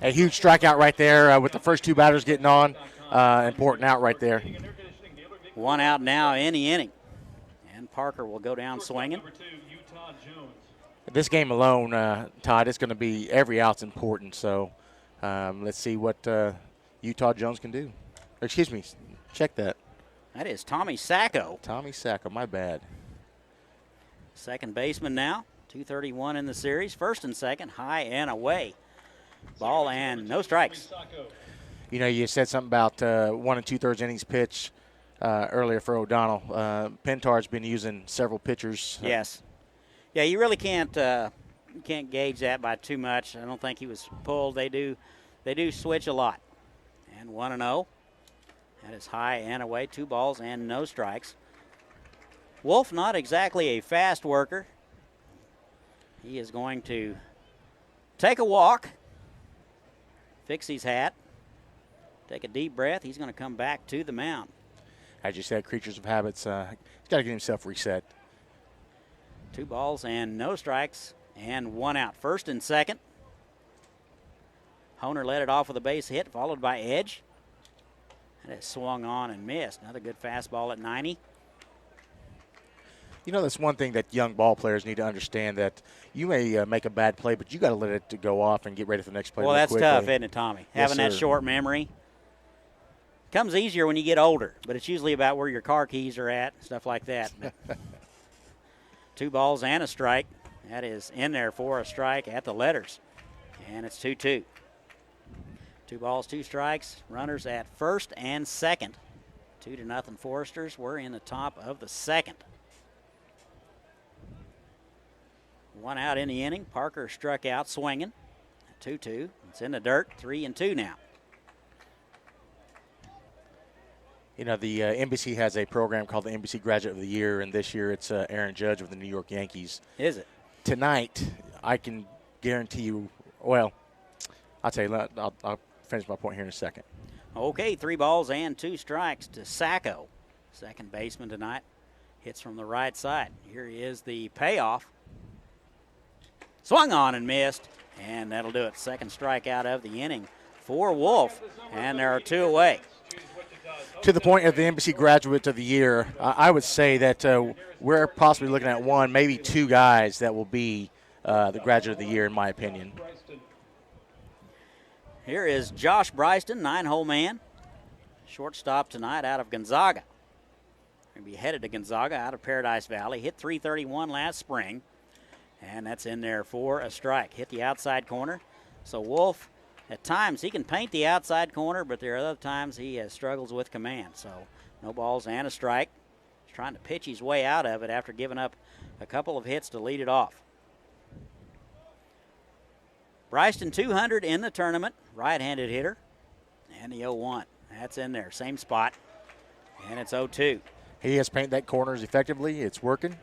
S5: A huge strikeout right there with the first 2 batters getting on. Important out right there.
S6: 1 out now in the inning. And Parker will go down swinging.
S5: This game alone, Todd, it's going to be every out's important. So let's see what Utah Jones can do. Excuse me, check that.
S6: That is Tommy Sacco.
S5: Tommy Sacco, my bad.
S6: Second baseman now. 2:31 in the series. First and second, high and away. Ball and no strikes.
S5: You know, you said something about 1 2/3 innings pitch earlier for O'Donnell. Pintar's been using several pitchers.
S6: Yes. Yeah, you really can't gauge that by too much. I don't think he was pulled. They do switch a lot. And 1-0. That is high and away. 2 balls and no strikes. Wolf not exactly a fast worker. He is going to take a walk, fix his hat, take a deep breath. He's going to come back to the mound.
S5: As you said, creatures of habits. He's got to get himself reset.
S6: 2 balls and no strikes and 1 out. First and second. Honer led it off with a base hit, followed by Edge. And it swung on and missed. Another good fastball at 90.
S5: You know, that's one thing that young ball players need to understand, that you may make a bad play, but you got to let it go off and get ready for the next play.
S6: Well, that's
S5: quickly.
S6: tough, isn't it, Tommy?
S5: Yes,
S6: Having that
S5: sir.
S6: short memory. Comes easier when you get older, but it's usually about where your car keys are at, stuff like that. 2 balls and a strike. That is in there for a strike at the letters. And it's 2-2. 2 balls, 2 strikes. Runners at first and second. 2-0 Foresters. We're in the top of the second. 1 out in the inning. Parker struck out swinging. 2-2. It's in the dirt. 3-2 now.
S5: You know, the NBC has a program called the NBC Graduate of the Year, and this year it's Aaron Judge of the New York Yankees.
S6: Is it?
S5: Tonight, I can guarantee you, well, I'll tell you, I'll finish my point here in a second.
S6: Okay, 3 balls and 2 strikes to Sacco, second baseman tonight. Hits from the right side. Here is the payoff. Swung on and missed, and that'll do it. Second strikeout of the inning for Wolf, and there are 2 away.
S5: To the point of the NBC Graduate of the Year, I would say that we're possibly looking at 1, maybe 2 guys that will be the Graduate of the Year, in my opinion.
S6: Here is Josh Bryston, 9-hole man. Shortstop tonight out of Gonzaga. He'll be headed to Gonzaga out of Paradise Valley. Hit .331 last spring, and that's in there for a strike. Hit the outside corner. So Wolf, at times, he can paint the outside corner, but there are other times he struggles with command. So no balls and a strike. He's trying to pitch his way out of it after giving up a couple of hits to lead it off. Bryston 200 in the tournament, right-handed hitter, and the 0-1. That's in there, same spot, and it's 0-2.
S5: He has painted that corners effectively. It's working,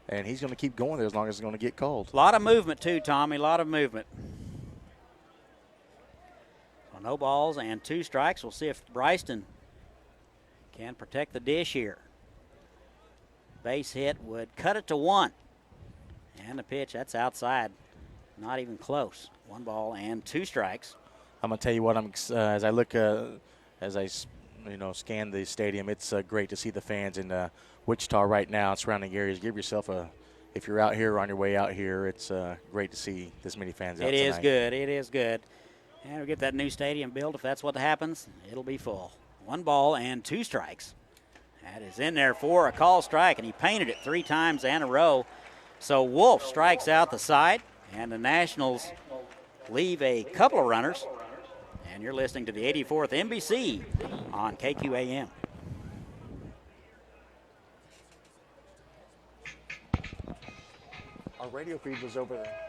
S5: and he's going to keep going there as long as it's going to get called.
S6: A lot of movement, too, Tommy, a lot of movement. So no balls and 2 strikes. We'll see if Bryston can protect the dish here. Base hit would cut it to 1. And the pitch, that's outside, not even close. 1 ball and 2 strikes.
S5: I'm going to tell you what, as I look, as I scan the stadium, it's great to see the fans in Wichita right now and surrounding areas. Give yourself if you're out here or on your way out here, it's great to see this many fans out tonight.
S6: It is good. It is good. And we'll get that new stadium built. If that's what happens, it'll be full. 1 ball and 2 strikes. That is in there for a call strike, and he painted it 3 times in a row. So Wolf strikes out the side, and the Nationals leave a couple of runners. And you're listening to the 84th NBC on KQAM.
S5: Our radio feed was over there.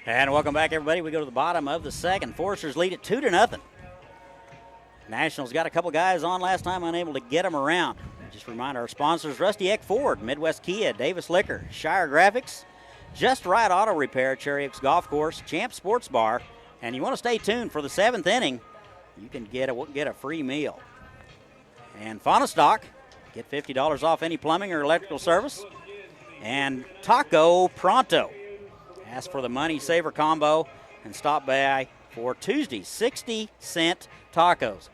S6: And welcome back, everybody. We go to the bottom of the second. Foresters lead it 2-0. Nationals got a couple guys on last time, unable to get them around. Just remind our sponsors, Rusty Eck Ford, Midwest Kia, Davis Liquor, Shire Graphics, Just Right Auto Repair, Cherry Oaks Golf Course, Champ Sports Bar. And you want to stay tuned for the 7th inning, you can get a free meal. And Faunastock, get $50 off any plumbing or electrical service. And Taco Pronto. Ask for the Money Saver combo and stop by for Tuesday's 60-cent tacos.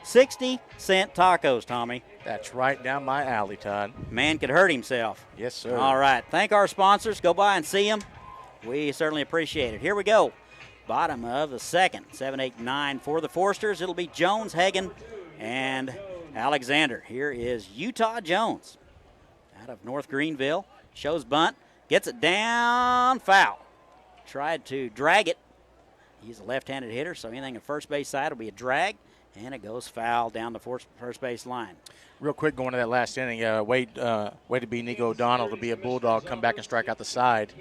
S6: 60-cent tacos, Tommy.
S5: That's right down my alley, Todd.
S6: Man could hurt himself.
S5: Yes, sir.
S6: All right. Thank our sponsors. Go by and see them. We certainly appreciate it. Here we go. Bottom of the second. 7, 8, 9 for the Foresters. It'll be Jones, Hagan, and Alexander. Here is Utah Jones out of North Greenville. Shows bunt. Gets it down, foul. Tried to drag it. He's a left-handed hitter, so anything at first base side will be a drag, and it goes foul down the first base line.
S5: Real quick, going to that last inning, way to be Nico O'Donnell to be a Bulldog, come back and strike out the side.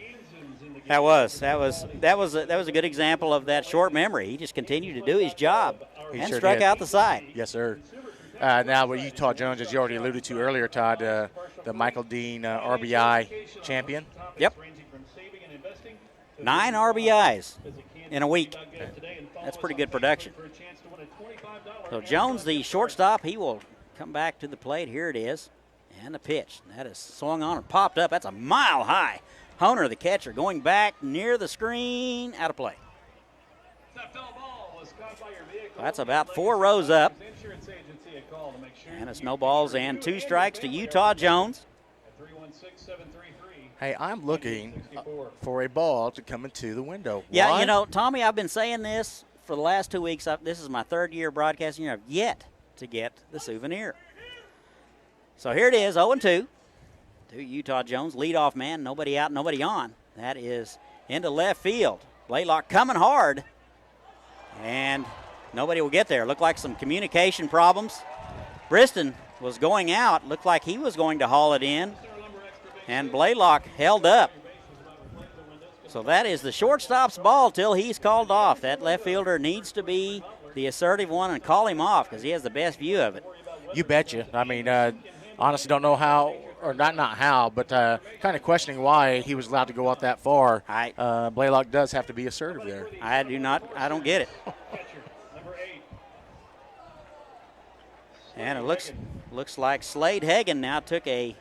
S6: That was a good example of that short memory. He just continued to do his job and
S5: sure
S6: struck
S5: did.
S6: out the side.
S5: Yes, sir. Now, with Utah Jones, as you already alluded to earlier, Todd, the Michael Dean RBI champion.
S6: Yep. 9 RBIs in a week. That's pretty good production. So Jones, the shortstop, he will come back to the plate. Here it is. And the pitch. That is swung on and popped up. That's a mile high. Honer, the catcher, going back near the screen. Out of play. That's about 4 rows up. And it's no balls and 2 strikes to Utah Jones.
S5: Hey, I'm looking for a ball to come into the window.
S6: Yeah,
S5: Why?
S6: you know, Tommy, I've been saying this for the last 2 weeks. This is my 3rd year broadcasting year. I've yet to get the souvenir. So here it is, 0-2 to Utah Jones. Leadoff man, nobody out, nobody on. That is into left field. Blaylock coming hard, and nobody will get there. Looked like some communication problems. Briston was going out. Looked like he was going to haul it in, and Blaylock held up. So that is the shortstop's ball till he's called off. That left fielder needs to be the assertive one and call him off because he has the best view of it.
S5: You betcha. I mean, honestly don't know how, or not how, but kind of questioning why he was allowed to go out that far. Blaylock does have to be assertive there.
S6: I don't get it. And it looks like Slade Hagan now took a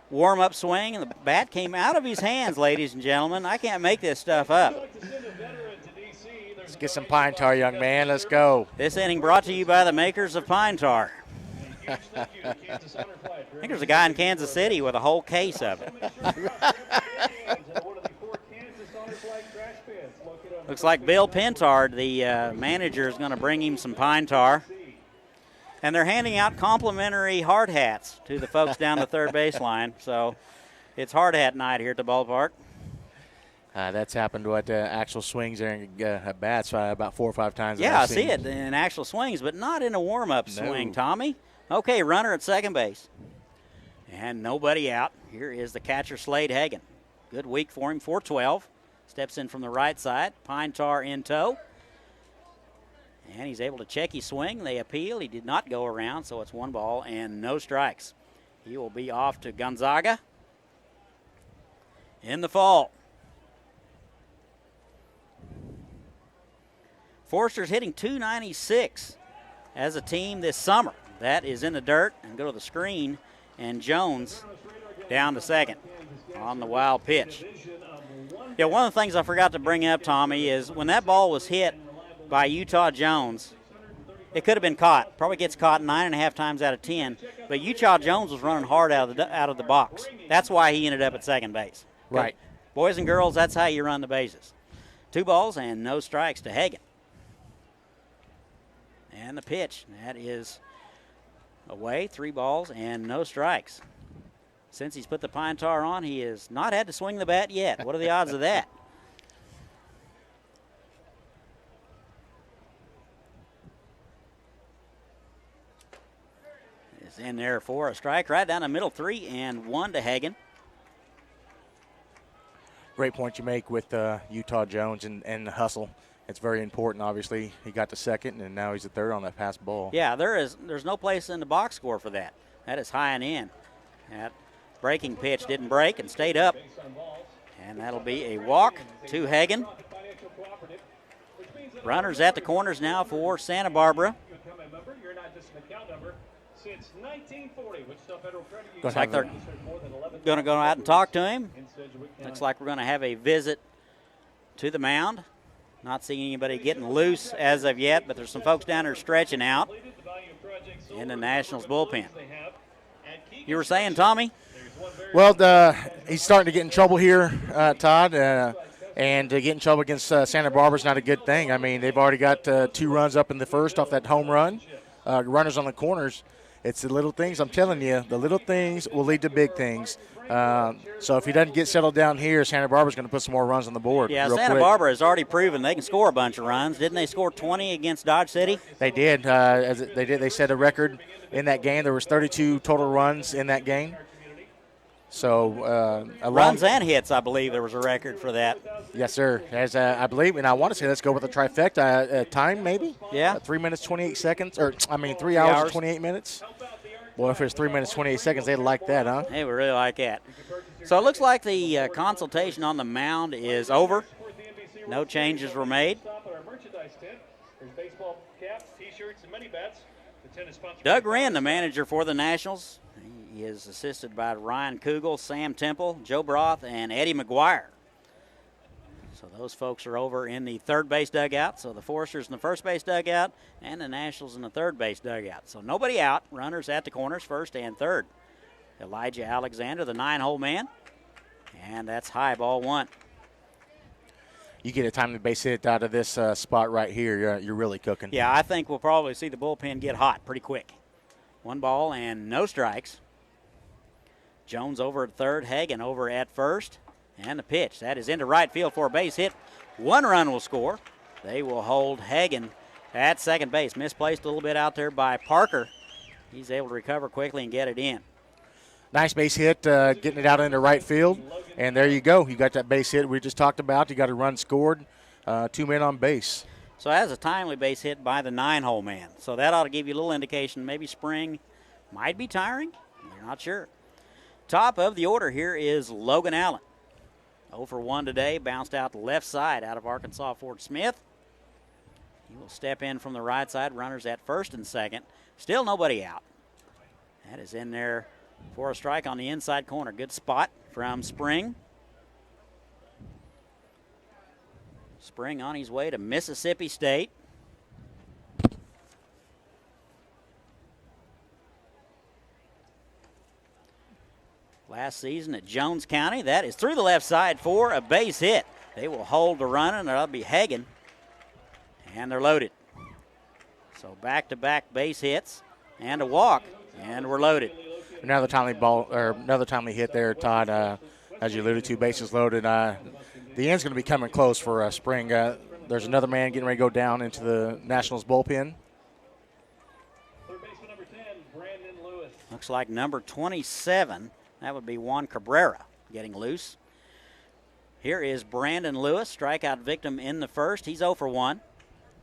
S6: warm-up swing, and the bat came out of his hands, ladies and gentlemen. I can't make this stuff up.
S5: Let's get some pine tar, young man. Let's go.
S6: This inning brought to you by the makers of pine tar. I think there's a guy in Kansas City with a whole case of it. Looks like Bill Pentard, the manager, is going to bring him some pine tar. And they're handing out complimentary hard hats to the folks down the third baseline. So it's hard hat night here at the ballpark.
S5: That's happened with actual swings there at bats about 4 or 5 times.
S6: Yeah, I see it in actual swings, but not in a warm-up swing, Tommy. Okay, runner at second base. And nobody out. Here is the catcher, Slade Hagan. Good week for him, 4-12. Steps in from the right side. Pine tar in tow. And he's able to check his swing. They appeal. He did not go around, so it's 1 ball and no strikes. He will be off to Gonzaga in the fall. Forster's hitting .296 as a team this summer. That is in the dirt, and go to the screen, and Jones down to second on the wild pitch. Yeah, one of the things I forgot to bring up, Tommy, is when that ball was hit by Utah Jones, it could have been caught. Probably gets caught 9.5 times out of 10, but Utah Jones was running hard out of the box. That's why he ended up at second base.
S5: Right.
S6: Boys and girls, that's how you run the bases. 2 balls and no strikes to Hagan. And the pitch, that is away, 3 balls and no strikes. Since he's put the pine tar on, he has not had to swing the bat yet. What are the odds of that? It's in there for a strike, right down the middle, 3-1 to Hagan.
S5: Great point you make with Utah Jones and the hustle. It's very important, obviously. He got to second, and now he's at third on that pass ball.
S6: Yeah, there's no place in the box score for that. That is high and in. That breaking pitch didn't break and stayed up. And that'll be a walk to Hagan. Runners at the corners now for Santa Barbara.
S4: Since 1940, Wichita Federal Credit Union.
S6: Looks like they're going to go out and talk to him. Looks like we're going to have a visit to the mound. Not seeing anybody getting loose as of yet, but there's some folks down there stretching out in the Nationals bullpen. You were saying, Tommy?
S5: Well, he's starting to get in trouble here, Todd, and to get in trouble against Santa Barbara is not a good thing. I mean, they've already got 2 runs up in the first off that home run. Runners on the corners. It's the little things, I'm telling you, the little things will lead to big things. So if he doesn't get settled down here, Santa Barbara's going to put some more runs on the board.
S6: Yeah, Santa Barbara has already proven they can score a bunch of runs. Didn't they score 20 against Dodge City?
S5: They did. They set a record in that game. There was 32 total runs in that game. So
S6: runs and hits, I believe there was a record for that.
S5: Yes, sir. As I believe, and I want to say, let's go with the trifecta time, maybe.
S6: Yeah.
S5: 3 minutes 28 seconds, 3 hours and 28 minutes. Boy, if it's 3 minutes 28 seconds, they'd like that, huh?
S6: They would really like that. So it looks like the consultation on the mound is over. No changes were made. Doug Wren, the manager for the Nationals. He is assisted by Ryan Kugel, Sam Temple, Joe Broth, and Eddie McGuire. So those folks are over in the third base dugout. So the Foresters in the first base dugout and the Nationals in the third base dugout. So nobody out. Runners at the corners, first and third. Elijah Alexander, the 9-hole man. And that's high, ball one.
S5: You get a timely base hit out of this spot right here, you're really cooking.
S6: Yeah, I think we'll probably see the bullpen get hot pretty quick. 1 ball and no strikes. Jones over at third, Hagan over at first. And the pitch, that is into right field for a base hit. 1 run will score. They will hold Hagan at second base. Misplaced a little bit out there by Parker. He's able to recover quickly and get it in.
S5: Nice base hit, getting it out into right field. And there you go. You got that base hit we just talked about. You got a run scored, 2 men on base.
S6: So that's a timely base hit by the 9-hole man. So that ought to give you a little indication. Maybe spring might be tiring. They're not sure. Top of the order here is Logan Allen. 0 for 1 today, bounced out the left side out of Arkansas Ford Smith. He will step in from the right side, runners at first and second. Still nobody out. That is in there for a strike on the inside corner. Good spot from Spring. Spring on his way to Mississippi State. Last season at Jones County. That is through the left side for a base hit. They will hold the run, and that'll be Hagan. And they're loaded. So back-to-back base hits and a walk, and we're loaded.
S5: Another timely hit there, Todd. As you alluded to, bases loaded. The end's going to be coming close for Spring. There's another man getting ready to go down into the Nationals bullpen.
S3: Third baseman number 10, Brandon Lewis.
S6: Looks like number 27. That would be Juan Cabrera getting loose. Here is Brandon Lewis, strikeout victim in the first. He's 0 for 1.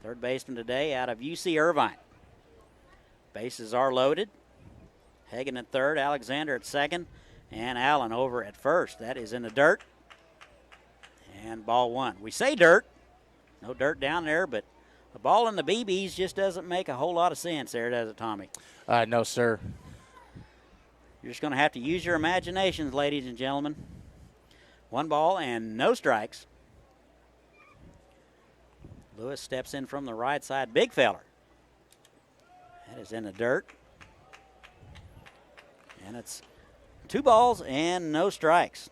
S6: Third baseman today out of UC Irvine. Bases are loaded. Hagan at third, Alexander at second, and Allen over at first. That is in the dirt. And ball one. We say dirt. No dirt down there, but the ball in the BBs just doesn't make a whole lot of sense there, does it, Tommy?
S5: No, sir.
S6: You're just going to have to use your imaginations, ladies and gentlemen. 1 ball and no strikes. Lewis steps in from the right side. Big feller. That is in the dirt. And it's 2 balls and no strikes.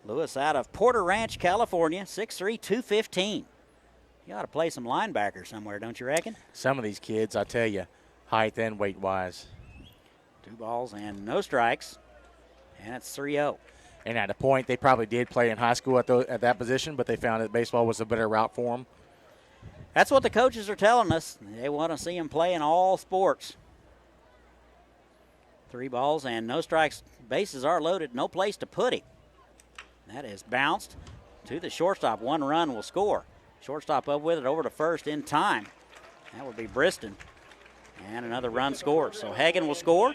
S6: Lewis out of Porter Ranch, California, 6'3", 215. You ought to play some linebacker somewhere, don't you reckon?
S5: Some of these kids, I tell you, height and weight-wise.
S6: 2 balls and no strikes, and it's 3-0.
S5: And at a point, they probably did play in high school at that position, but they found that baseball was a better route for them.
S6: That's what the coaches are telling us. They want to see them play in all sports. 3 balls and no strikes. Bases are loaded. No place to put him. That is bounced to the shortstop. 1 run will score. Shortstop up with it over to first in time. That would be Briston. And another run scores. So Hagan will score.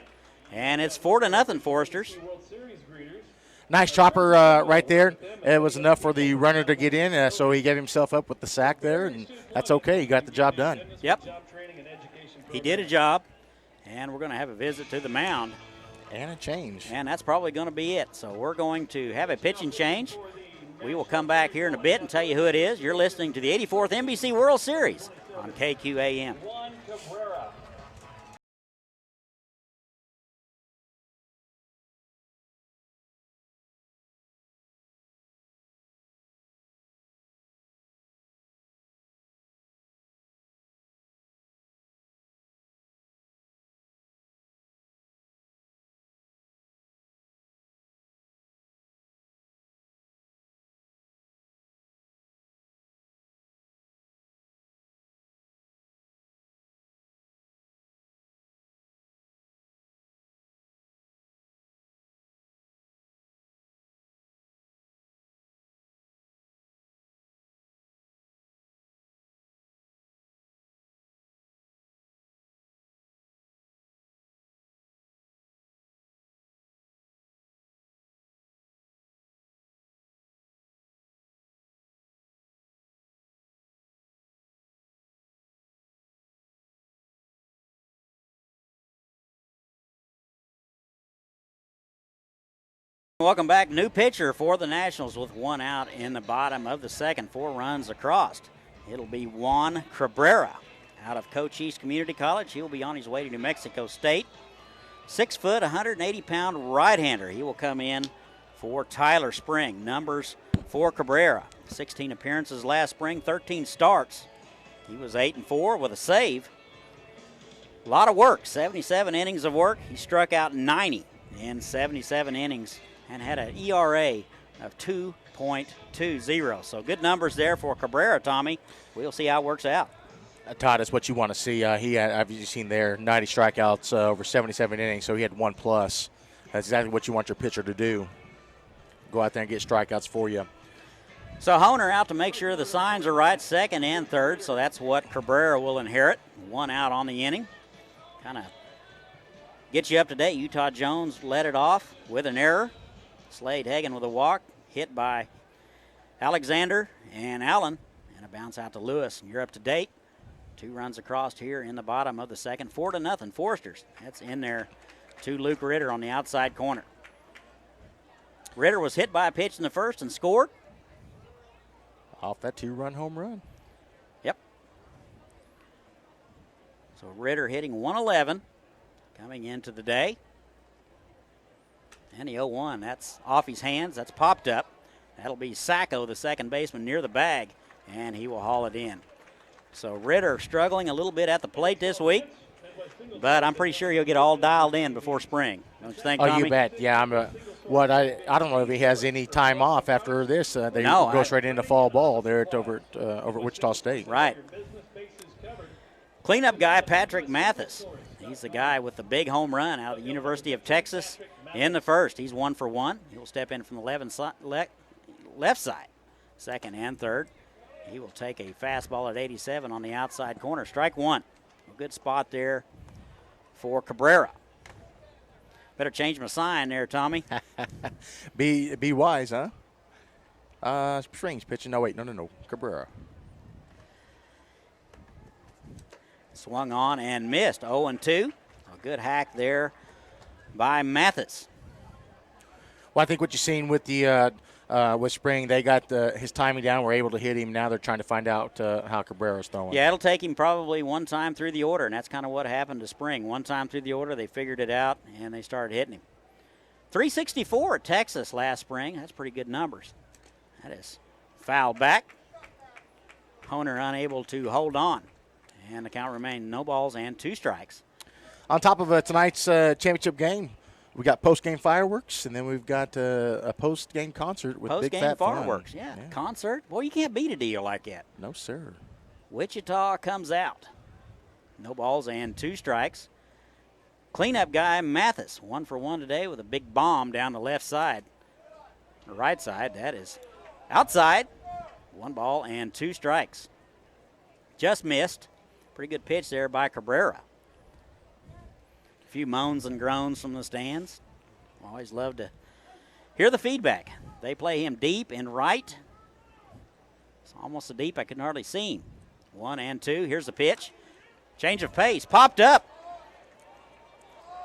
S6: And it's 4-0 Foresters.
S5: Nice chopper right there. It was enough for the runner to get in, so he gave himself up with the sack there, and that's okay. He got the job done.
S6: Yep. He did a job, and we're going to have a visit to the mound.
S5: And a change.
S6: And that's probably going to be it. So we're going to have a pitching change. We will come back here in a bit and tell you who it is. You're listening to the 84th NBC World Series on KQAM. Welcome back. New pitcher for the Nationals with one out in the bottom of the second. 4 runs across. It'll be Juan Cabrera out of Cochise Community College. He'll be on his way to New Mexico State. 6 foot, 180-pound right-hander. He will come in for Tyler Spring. Numbers for Cabrera: 16 appearances last spring, 13 starts. He was 8-4 with a save. A lot of work, 77 innings of work. He struck out 90 in 77 innings and had an ERA of 2.20. So good numbers there for Cabrera, Tommy. We'll see how it works out.
S5: Todd, that's what you want to see. He had, I've seen there, 90 strikeouts over 77 innings, so he had 1+. That's exactly what you want your pitcher to do. Go out there and get strikeouts for you.
S6: So Honer out to make sure the signs are right, second and third, so that's what Cabrera will inherit. 1 out on the inning. Kind of get you up to date. Utah Jones led it off with an error. Slade Hagan with a walk, hit by Alexander and Allen, and a bounce out to Lewis. You're up to date. 2 runs across here in the bottom of the second. 4-0 Foresters. That's in there to Luke Ritter on the outside corner. Ritter was hit by a pitch in the first and scored.
S5: Off that 2-run home run.
S6: Yep. So Ritter hitting 111 coming into the day. And the 0-1, that's off his hands. That's popped up. That'll be Sacco, the second baseman, near the bag, and he will haul it in. So Ritter struggling a little bit at the plate this week, but I'm pretty sure he'll get all dialed in before spring. Don't you think, Tommy?
S5: Oh, you bet. Yeah, I don't know if he has any time off after this. They go straight into fall ball there over at Wichita State.
S6: Right. Cleanup guy, Patrick Mathis. He's the guy with the big home run out of the University of Texas in the first. He's 1 for 1. He'll step in from the left side, second and third. He will take a fastball at 87 on the outside corner. Strike 1. A good spot there for Cabrera. Better change my sign there, Tommy.
S5: Be wise, huh? Springs pitching. No, wait. No. Cabrera.
S6: Swung on and missed. 0-2. A good hack there by Mathis.
S5: Well, I think what you've seen with the with Spring, they got his timing down, were able to hit him. Now they're trying to find out how Cabrera's throwing.
S6: Yeah, it'll take him probably one time through the order, and that's kind of what happened to Spring. One time through the order, they figured it out, and they started hitting him. 364 at Texas last spring. That's pretty good numbers. That is foul back. Honer unable to hold on. And the count remained no balls and 2 strikes.
S5: On top of tonight's championship game, we got post-game fireworks, and then we've got a post-game concert with Big Fat
S6: fireworks,
S5: Fun.
S6: yeah. Concert. Boy, you can't beat a deal like that.
S5: No, sir.
S6: Wichita comes out. No balls and 2 strikes. Cleanup guy Mathis, 1 for 1 today with a big bomb down the left side. The right side, that is outside. 1 ball and 2 strikes. Just missed. Pretty good pitch there by Cabrera. A few moans and groans from the stands. Always love to hear the feedback. They play him deep and right. It's almost so deep I can hardly see him. 1-2. Here's the pitch. Change of pace. Popped up.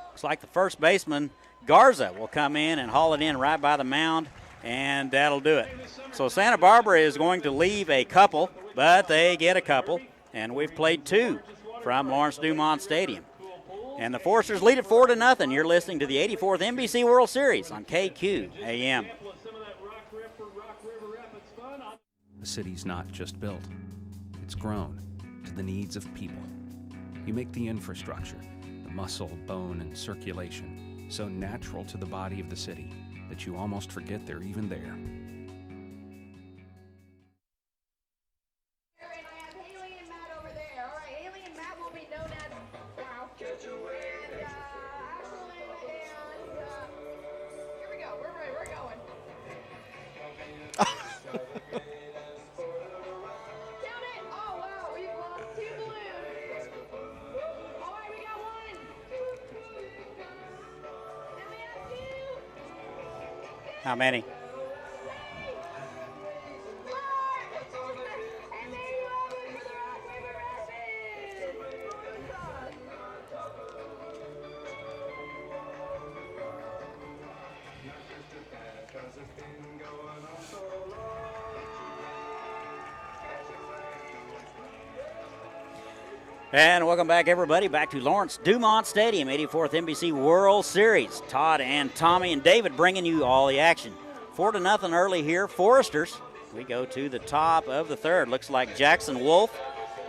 S6: Looks like the first baseman, Garza, will come in and haul it in right by the mound, and that'll do it. So Santa Barbara is going to leave a couple, but they get a couple. And we've played 2 from Lawrence Dumont Stadium. And the Foresters lead it 4-0. You're listening to the 84th NBC World Series on KQAM.
S10: The city's not just built. It's grown to the needs of people. You make the infrastructure, the muscle, bone, and circulation, so natural to the body of the city that you almost forget they're even there.
S6: How many? And welcome back, everybody, back to Lawrence Dumont Stadium, 84th NBC World Series. Todd and Tommy and David bringing you all the action. 4-0 early here. Foresters. We go to the top of the third. Looks like Jackson Wolf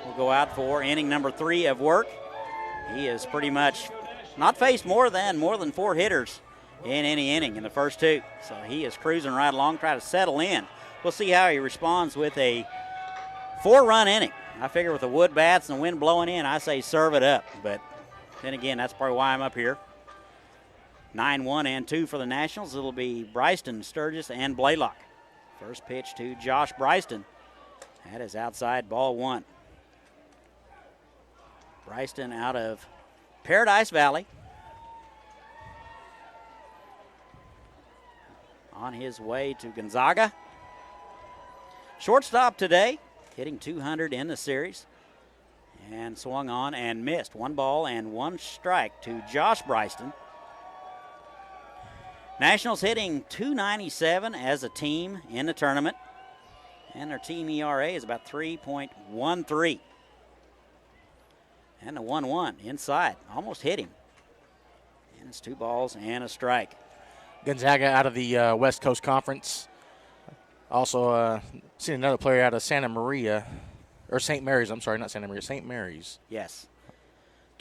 S6: will go out for inning number 3 of work. He has pretty much not faced more than 4 hitters in any inning in the first 2. So he is cruising right along, trying to settle in. We'll see how he responds with a 4-run inning. I figure with the wood bats and the wind blowing in, I say serve it up. But then again, that's probably why I'm up here. 9-1 and 2 for the Nationals. It'll be Bryston, Sturgis, and Blaylock. First pitch to Josh Bryston. That is outside, ball 1. Bryston out of Paradise Valley. On his way to Gonzaga. Shortstop today. Hitting 200 in the series. And swung on and missed. 1 ball and 1 strike to Josh Bryston. Nationals hitting .297 as a team in the tournament. And their team ERA is about 3.13. And the 1-1 inside. Almost hit him. And it's 2 balls and a strike.
S5: Gonzaga out of the West Coast Conference. Also, seen another player out of Santa Maria, or St. Mary's. I'm sorry, not Santa Maria, St. Mary's.
S6: Yes.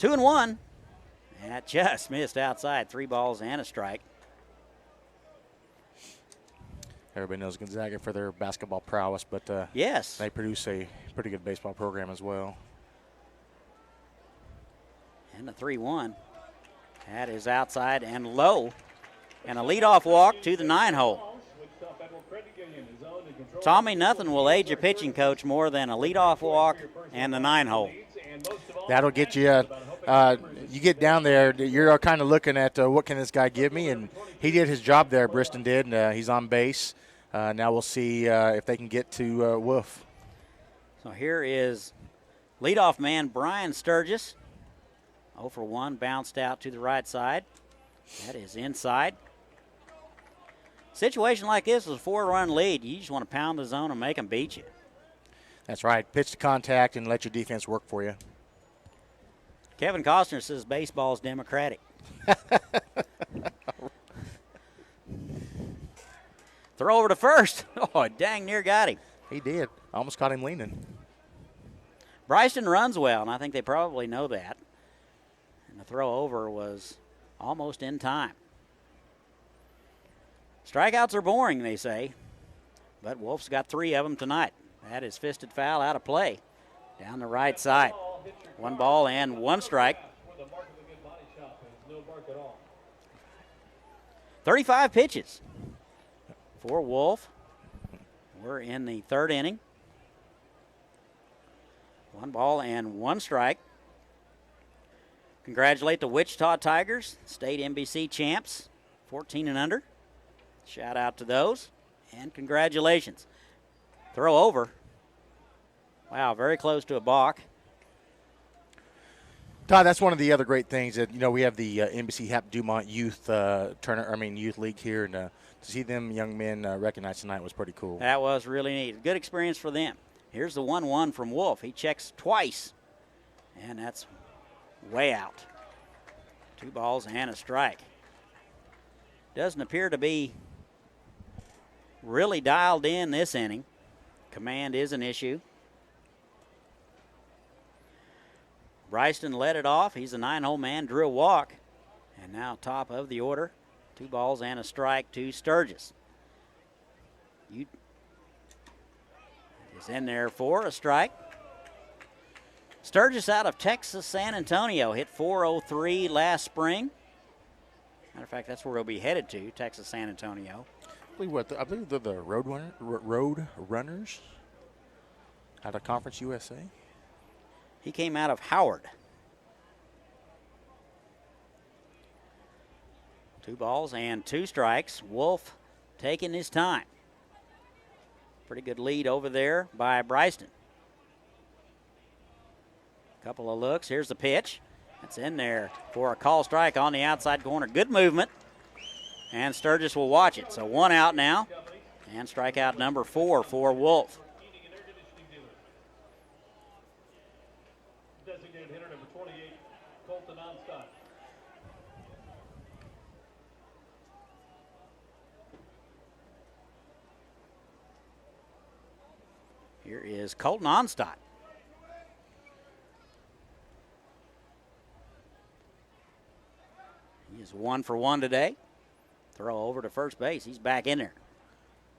S6: 2-1. And that just missed outside. 3 balls and a strike.
S5: Everybody knows Gonzaga for their basketball prowess, but
S6: yes,
S5: they produce a pretty good baseball program as well.
S6: And the 3-1. That is outside and low. And a leadoff walk to the 9-hole. Tommy, nothing will age a pitching coach more than a leadoff walk and the 9-hole.
S5: That'll get you. You get down there, you're kind of looking at what can this guy give me, and he did his job there. Briston did. He's on base. Now we'll see if they can get to Wolf.
S6: So here is leadoff man Brian Sturgis. 0 for 1, bounced out to the right side. That is inside. Situation like this is a 4-run lead. You just want to pound the zone and make them beat you.
S5: That's right. Pitch to contact and let your defense work for you.
S6: Kevin Costner says baseball is democratic. Throw over to first. Oh, dang near got him.
S5: He did. Almost caught him leaning.
S6: Bryston runs well, and I think they probably know that. And the throw over was almost in time. Strikeouts are boring, they say, but Wolf's got 3 of them tonight. That is fisted foul out of play down the right side. 1 ball and 1 strike. 35 pitches for Wolf. We're in the 3rd inning. 1 ball and 1 strike. Congratulate the Wichita Tigers, state NBC champs, 14 and under. Shout out to those, and congratulations. Throw over. Wow, very close to a balk.
S5: Todd, that's one of the other great things that, we have the NBC Hap Dumont Youth Youth League here, and to see them young men recognized tonight was pretty cool.
S6: That was really neat. Good experience for them. Here's the 1-1 from Wolf. He checks twice, and that's way out. 2 balls and a strike. Doesn't appear to be really dialed in this inning. Command is an issue. Bryston led it off. He's a 9-hole man, drew a walk. And now top of the order. 2 balls and a strike to Sturgis. Is in there for a strike. Sturgis out of Texas San Antonio. Hit .403 last spring. Matter of fact, that's where he'll be headed to, Texas San Antonio.
S5: I believe they're the Road Runners out of Conference USA.
S6: He came out of Howard. 2 balls and 2 strikes. Wolf taking his time. Pretty good lead over there by Bryston. Couple of looks. Here's the pitch. It's in there for a call strike on the outside corner. Good movement. And Sturgis will watch it. So 1 out now. And strikeout number 4 for Wolf.
S4: Designated hitter Colton Onstadt.
S6: Here is Colton Onstadt. He is 1 for 1 today. Throw over to first base. He's back in there.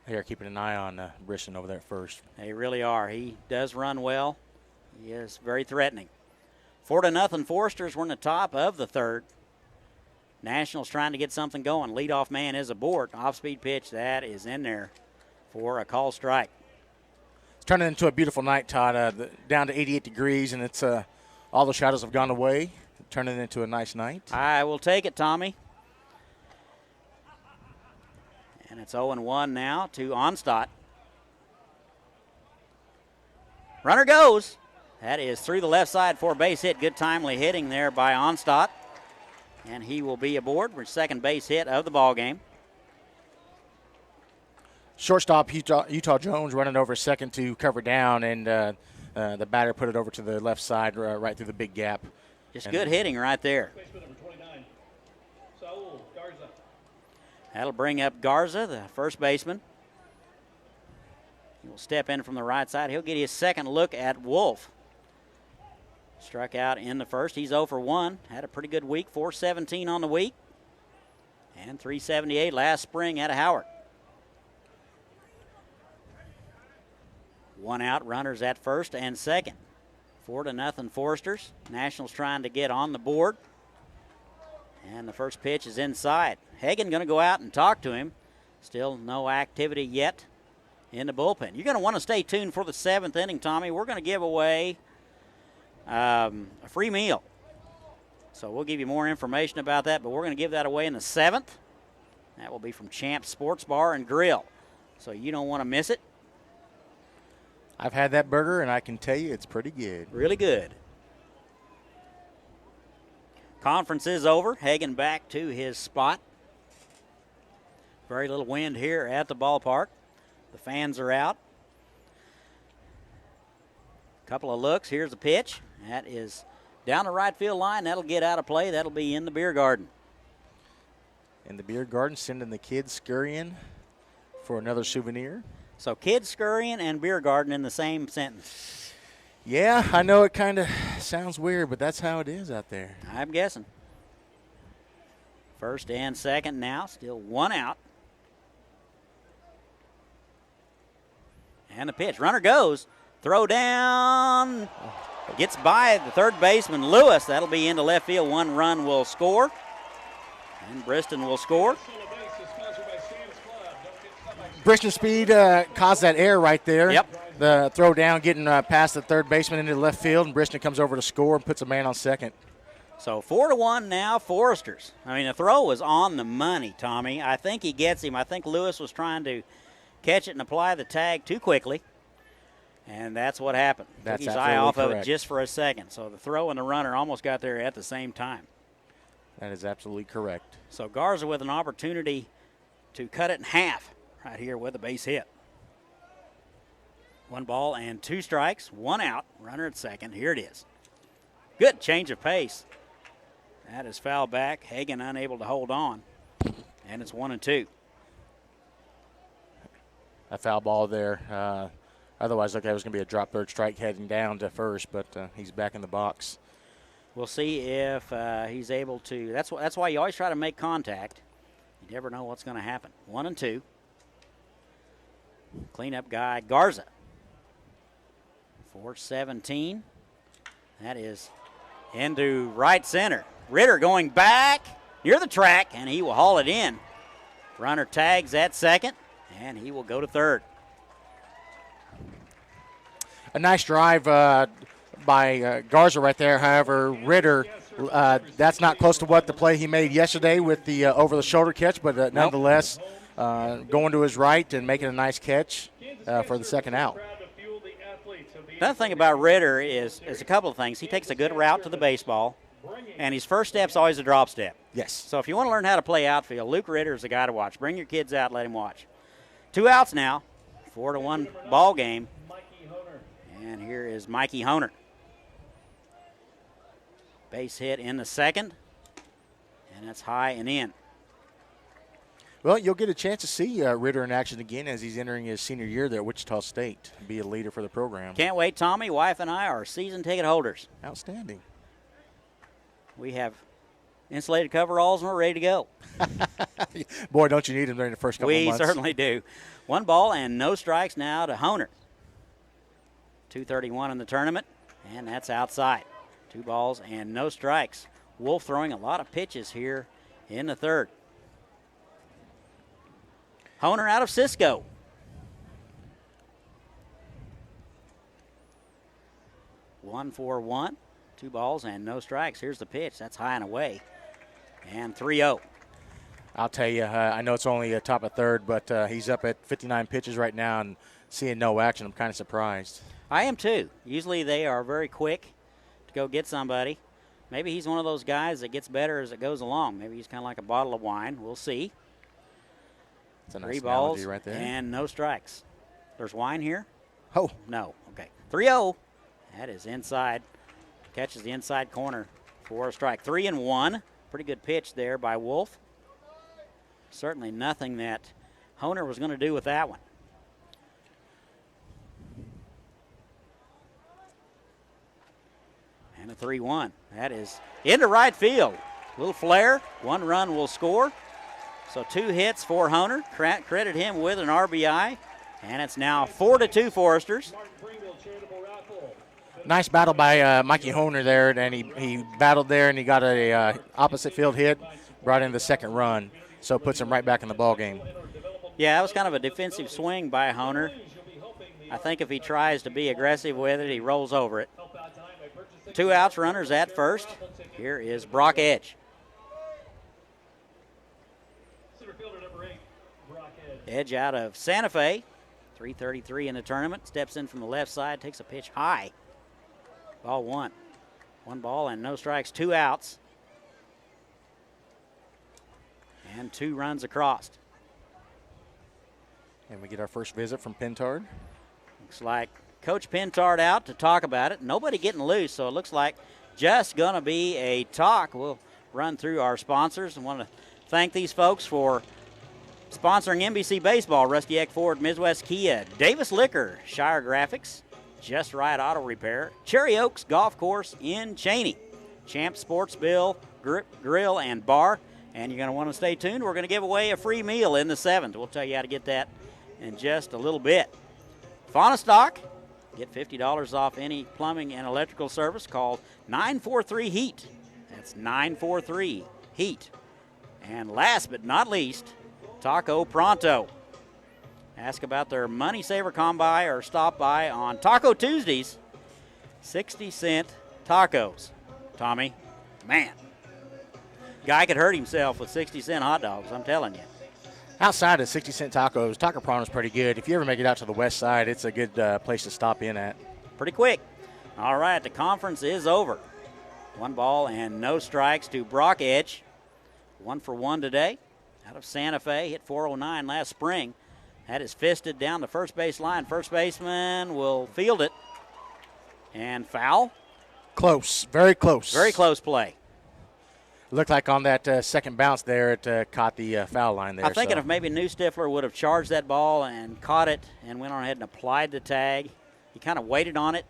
S5: They are keeping an eye on Briston over there at first.
S6: They really are. He does run well. He is very threatening. 4-0 Foresters. We're in the top of the third. Nationals trying to get something going. Leadoff man is aboard. Off-speed pitch. That is in there for a call strike.
S5: It's turning into a beautiful night, Todd. Down to 88 degrees, and it's all the shadows have gone away. Turning into a nice night.
S6: I will take it, Tommy. And it's 0-1 now to Onstadt. Runner goes. That is through the left side for a base hit. Good timely hitting there by Onstadt. And he will be aboard for second base hit of the ball game.
S5: Shortstop Utah Jones running over second to cover down, and the batter put it over to the left side right through the big gap.
S6: Just good hitting right there.
S4: Baseman number 29, Saul Garza.
S6: That'll bring up Garza, the first baseman. He will step in from the right side. He'll get his second look at Wolf. Struck out in the first. He's 0 for 1. Had a pretty good week. 417 on the week. And 378 last spring at Howard. One out, runners at first and second. 4-0 Foresters. Nationals trying to get on the board. And the first pitch is inside. Hagan going to go out and talk to him. Still no activity yet in the bullpen. You're going to want to stay tuned for the 7th inning, Tommy. We're going to give away a free meal. So we'll give you more information about that, but we're going to give that away in the 7th. That will be from Champ Sports Bar and Grill. So you don't want to miss it.
S5: I've had that burger, and I can tell you it's pretty good.
S6: Really good. Conference is over. Hagan back to his spot. Very little wind here at the ballpark. The fans are out. Couple of looks. Here's the pitch. That is down the right field line. That'll get out of play. That'll be in the beer garden.
S5: In the beer garden, sending the kids scurrying for another souvenir.
S6: So kids scurrying and beer garden in the same sentence.
S5: Yeah, I know it kind of sounds weird, but that's how it is out there.
S6: I'm guessing. First and second now. Still one out. And the pitch. Runner goes. Throw down. Gets by the third baseman, Lewis. That'll be into left field. One run will score. And Briston will score.
S5: Briston speed caused that error right there.
S6: Yep.
S5: The throw down getting past the third baseman into the left field, and Briston comes over to score and puts a man on second.
S6: So 4-1 now, Foresters. I mean, the throw was on the money, Tommy. I think he gets him. I think Lewis was trying to catch it and apply the tag too quickly, and that's what happened.
S5: That's
S6: took his eye off
S5: correct.
S6: of it just for a second. So the throw and the runner almost got there at the same time.
S5: That is absolutely correct.
S6: So Garza with an opportunity to cut it in half right here with a base hit. 1 ball and 2 strikes, 1 out, runner at second. Here it is. Good change of pace. That is foul back. Hagan unable to hold on. And it's 1-2.
S5: A foul ball there. Otherwise, looked like it was going to be a drop third strike heading down to first, but he's back in the box.
S6: We'll see if he's able to. That's why you always try to make contact. You never know what's going to happen. 1-2. Cleanup guy, Garza. 4-17. That is into right center. Ritter going back near the track, and he will haul it in. Runner tags at second, and he will go to third.
S5: A nice drive by Garza right there. However, Ritter, that's not close to what the play he made yesterday with the over-the-shoulder catch, but nonetheless, going to his right and making a nice catch for the second out.
S6: Another thing about Ritter is a couple of things. He takes a good route to the baseball, and his first step's always a drop step.
S5: Yes.
S6: So if you want to learn how to play outfield, Luke Ritter is the guy to watch. Bring your kids out, let him watch. 2 outs now, 4-1 ball game. And here is Mikey Honer. Base hit in the second, and that's high and in.
S5: Well, you'll get a chance to see Ritter in action again as he's entering his senior year there at Wichita State, be a leader for the program.
S6: Can't wait, Tommy. Wife and I are season ticket holders.
S5: Outstanding.
S6: We have insulated coveralls and we're ready to go.
S5: Boy, don't you need them during the first couple of months.
S6: We certainly do. 1 ball and no strikes now to Honer. 2:31 in the tournament, and that's outside. 2 balls and no strikes. Wolf throwing a lot of pitches here in the third. Honer out of Cisco. One for 1. 2 balls and no strikes. Here's the pitch. That's high and away. And 3-0.
S5: I'll tell you, I know it's only top of third, but he's up at 59 pitches right now and seeing no action. I'm kind of surprised.
S6: I am too. Usually they are very quick to go get somebody. Maybe he's one of those guys that gets better as it goes along. Maybe he's kind of like a bottle of wine. We'll see.
S5: It's a nice
S6: 3 balls
S5: analogy right there.
S6: and no strikes. There's wine here?
S5: Oh.
S6: No. Okay. 3-0. That is inside. Catches the inside corner for a strike. 3-1. Pretty good pitch there by Wolf. Certainly nothing that Honer was going to do with that one. And a 3-1. That is into right field. Little flare. 1 run will score. So 2 hits for Honer. Credit him with an RBI. And it's now 4-2 Foresters.
S5: Nice battle by Mikey Honer there, and he battled there, and he got a opposite field hit, brought in the second run, so puts him right back in the ball game.
S6: Yeah, that was kind of a defensive swing by Honer. I think if he tries to be aggressive with it, he rolls over it. 2 outs, runners at first. Here is Brock Edge. Edge out of Santa Fe, 3:33 in the tournament. Steps in from the left side, takes a pitch high. Ball 1. 1 ball and no strikes, 2 outs. And 2 runs across.
S5: And we get our first visit from Pintard.
S6: Looks like Coach Pintard out to talk about it. Nobody getting loose, so it looks like just going to be a talk. We'll run through our sponsors. I want to thank these folks for sponsoring NBC Baseball. Rusty Eck Ford, Midwest Kia, Davis Liquor, Shire Graphics, Just Right Auto Repair, Cherry Oaks Golf Course in Cheney, Champ Sports Bill, Grill and Bar. And you're going to want to stay tuned. We're going to give away a free meal in the 7th. We'll tell you how to get that in just a little bit. Fauna Stock, get $50 off any plumbing and electrical service. Call 943-HEAT. That's 943-HEAT. And last but not least, Taco Pronto. Ask about their Money Saver Come By or stop by on Taco Tuesdays. 60-cent tacos. Tommy, man, guy could hurt himself with 60-cent hot dogs, I'm telling you.
S5: Outside of 60-cent tacos, Taco Pronto's pretty good. If you ever make it out to the west side, it's a good place to stop in at.
S6: Pretty quick. All right, the conference is over. 1 ball and no strikes to Brock Edge. 1 for 1 today. Out of Santa Fe, hit .409 last spring. That is fisted down the first base line. First baseman will field it. And foul.
S5: Close, very close.
S6: Very close play.
S5: Looked like on that second bounce there, it caught the foul line there.
S6: I'm thinking if maybe New Stifler would have charged that ball and caught it and went on ahead and applied the tag. He kind of waited on it.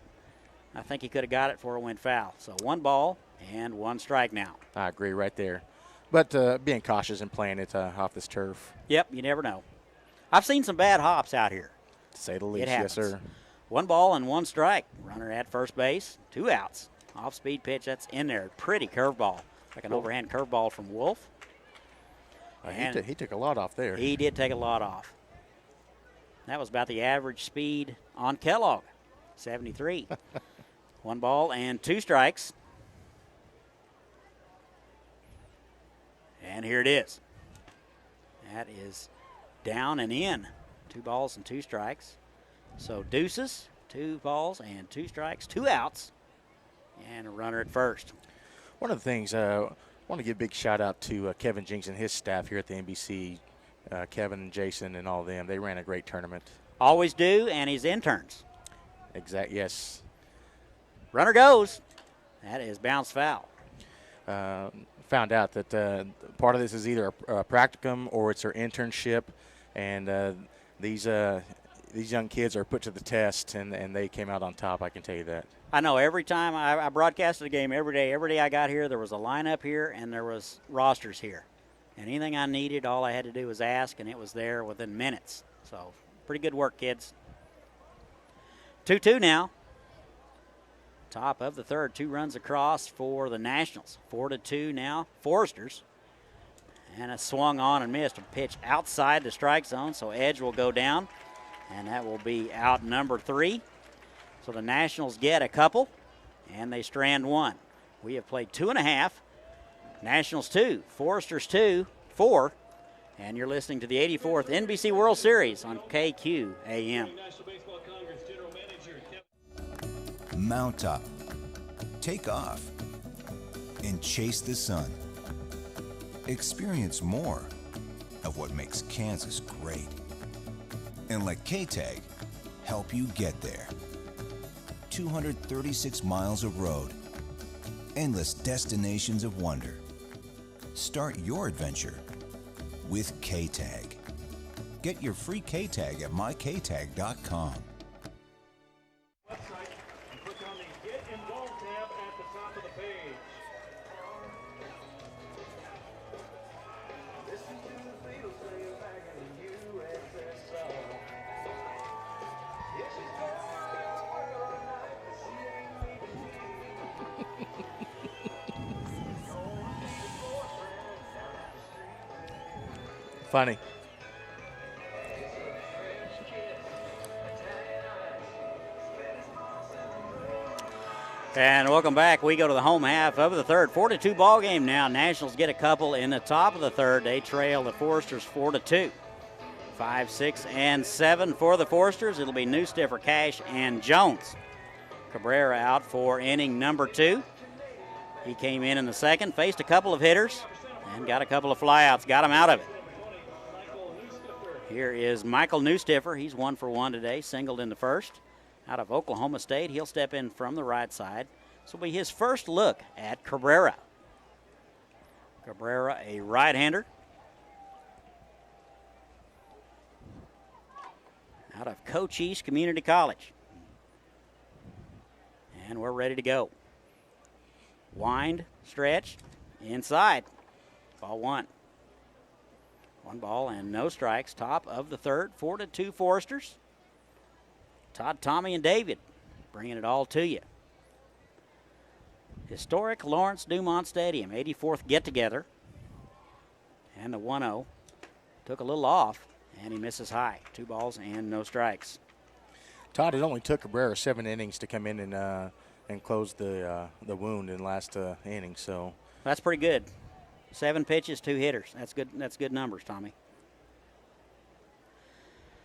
S6: I think he could have got it before it went foul. So 1 ball and 1 strike now.
S5: I agree right there. But being cautious and playing it off this turf.
S6: Yep, you never know. I've seen some bad hops out here.
S5: To say the least,
S6: It happens.
S5: yes, sir.
S6: 1 ball and 1 strike. Runner at first base, 2 outs. Off-speed pitch, that's in there. Pretty curveball. Like an overhand curveball from Wolf.
S5: He took a lot off there.
S6: He did take a lot off. That was about the average speed on Kellogg, 73. 1 ball and 2 strikes. And here it is. That is down and in. 2 balls and 2 strikes. So deuces, 2 balls and 2 strikes, 2 outs, and a runner at first.
S5: One of the things I want to give a big shout out to Kevin Jinks and his staff here at the NBC, Kevin and Jason and all of them. They ran a great tournament.
S6: Always do, and his interns.
S5: Yes.
S6: Runner goes. That is bounce foul.
S5: found out that part of this is either a practicum or it's their internship, and these young kids are put to the test, and they came out on top. I can tell you that.
S6: I know every time I broadcasted a game every day I got here, there was a lineup here and there was rosters here. And anything I needed, all I had to do was ask, and it was there within minutes. So pretty good work, kids. 2-2 now. Top of the third, 2 runs across for the Nationals. 4-2 now, Foresters. And a swung on and missed. A pitch outside the strike zone, so edge will go down. And that will be out number 3. So the Nationals get a couple, and they strand 1. We have played 2.5. Nationals 2, Foresters 2, 4. And you're listening to the 84th NBC World Series on KQAM.
S11: Mount up, take off, and chase the sun. Experience more of what makes Kansas great. And let K-Tag help you get there. 236 miles of road, endless destinations of wonder. Start your adventure with K-Tag. Get your free K-Tag at myktag.com.
S4: Website and click on the Get Involved tab at the top of the page. Listen to the Beatles say back in the USSR. Yeah, she's going work all night, but she ain't leaving me.
S5: Funny.
S6: And welcome back. We go to the home half of the third. 4-2 ball game now. Nationals get a couple in the top of the third. They trail the Foresters 4-2. 5, 6, and 7 for the Foresters. It'll be Newstiffer, Cash, and Jones. Cabrera out for inning number 2. He came in the second, faced a couple of hitters, and got a couple of flyouts. Got him out of it. Here is Michael Newstiffer. He's 1 for 1 today, singled in the first. Out of Oklahoma State, he'll step in from the right side. This will be his first look at Cabrera. Cabrera, a right-hander. Out of Cochise Community College. And we're ready to go. Wind, stretch, inside. Ball 1. 1 ball and no strikes. Top of the third, 4-2 Foresters. Todd, Tommy, and David bringing it all to you. Historic Lawrence Dumont Stadium, 84th get-together. And the 1-0 took a little off, and he misses high. 2 balls and no strikes.
S5: Todd, it only took Cabrera 7 innings to come in and close the wound in last inning. So
S6: that's pretty good. 7 pitches, 2 hitters. That's good. That's good numbers, Tommy.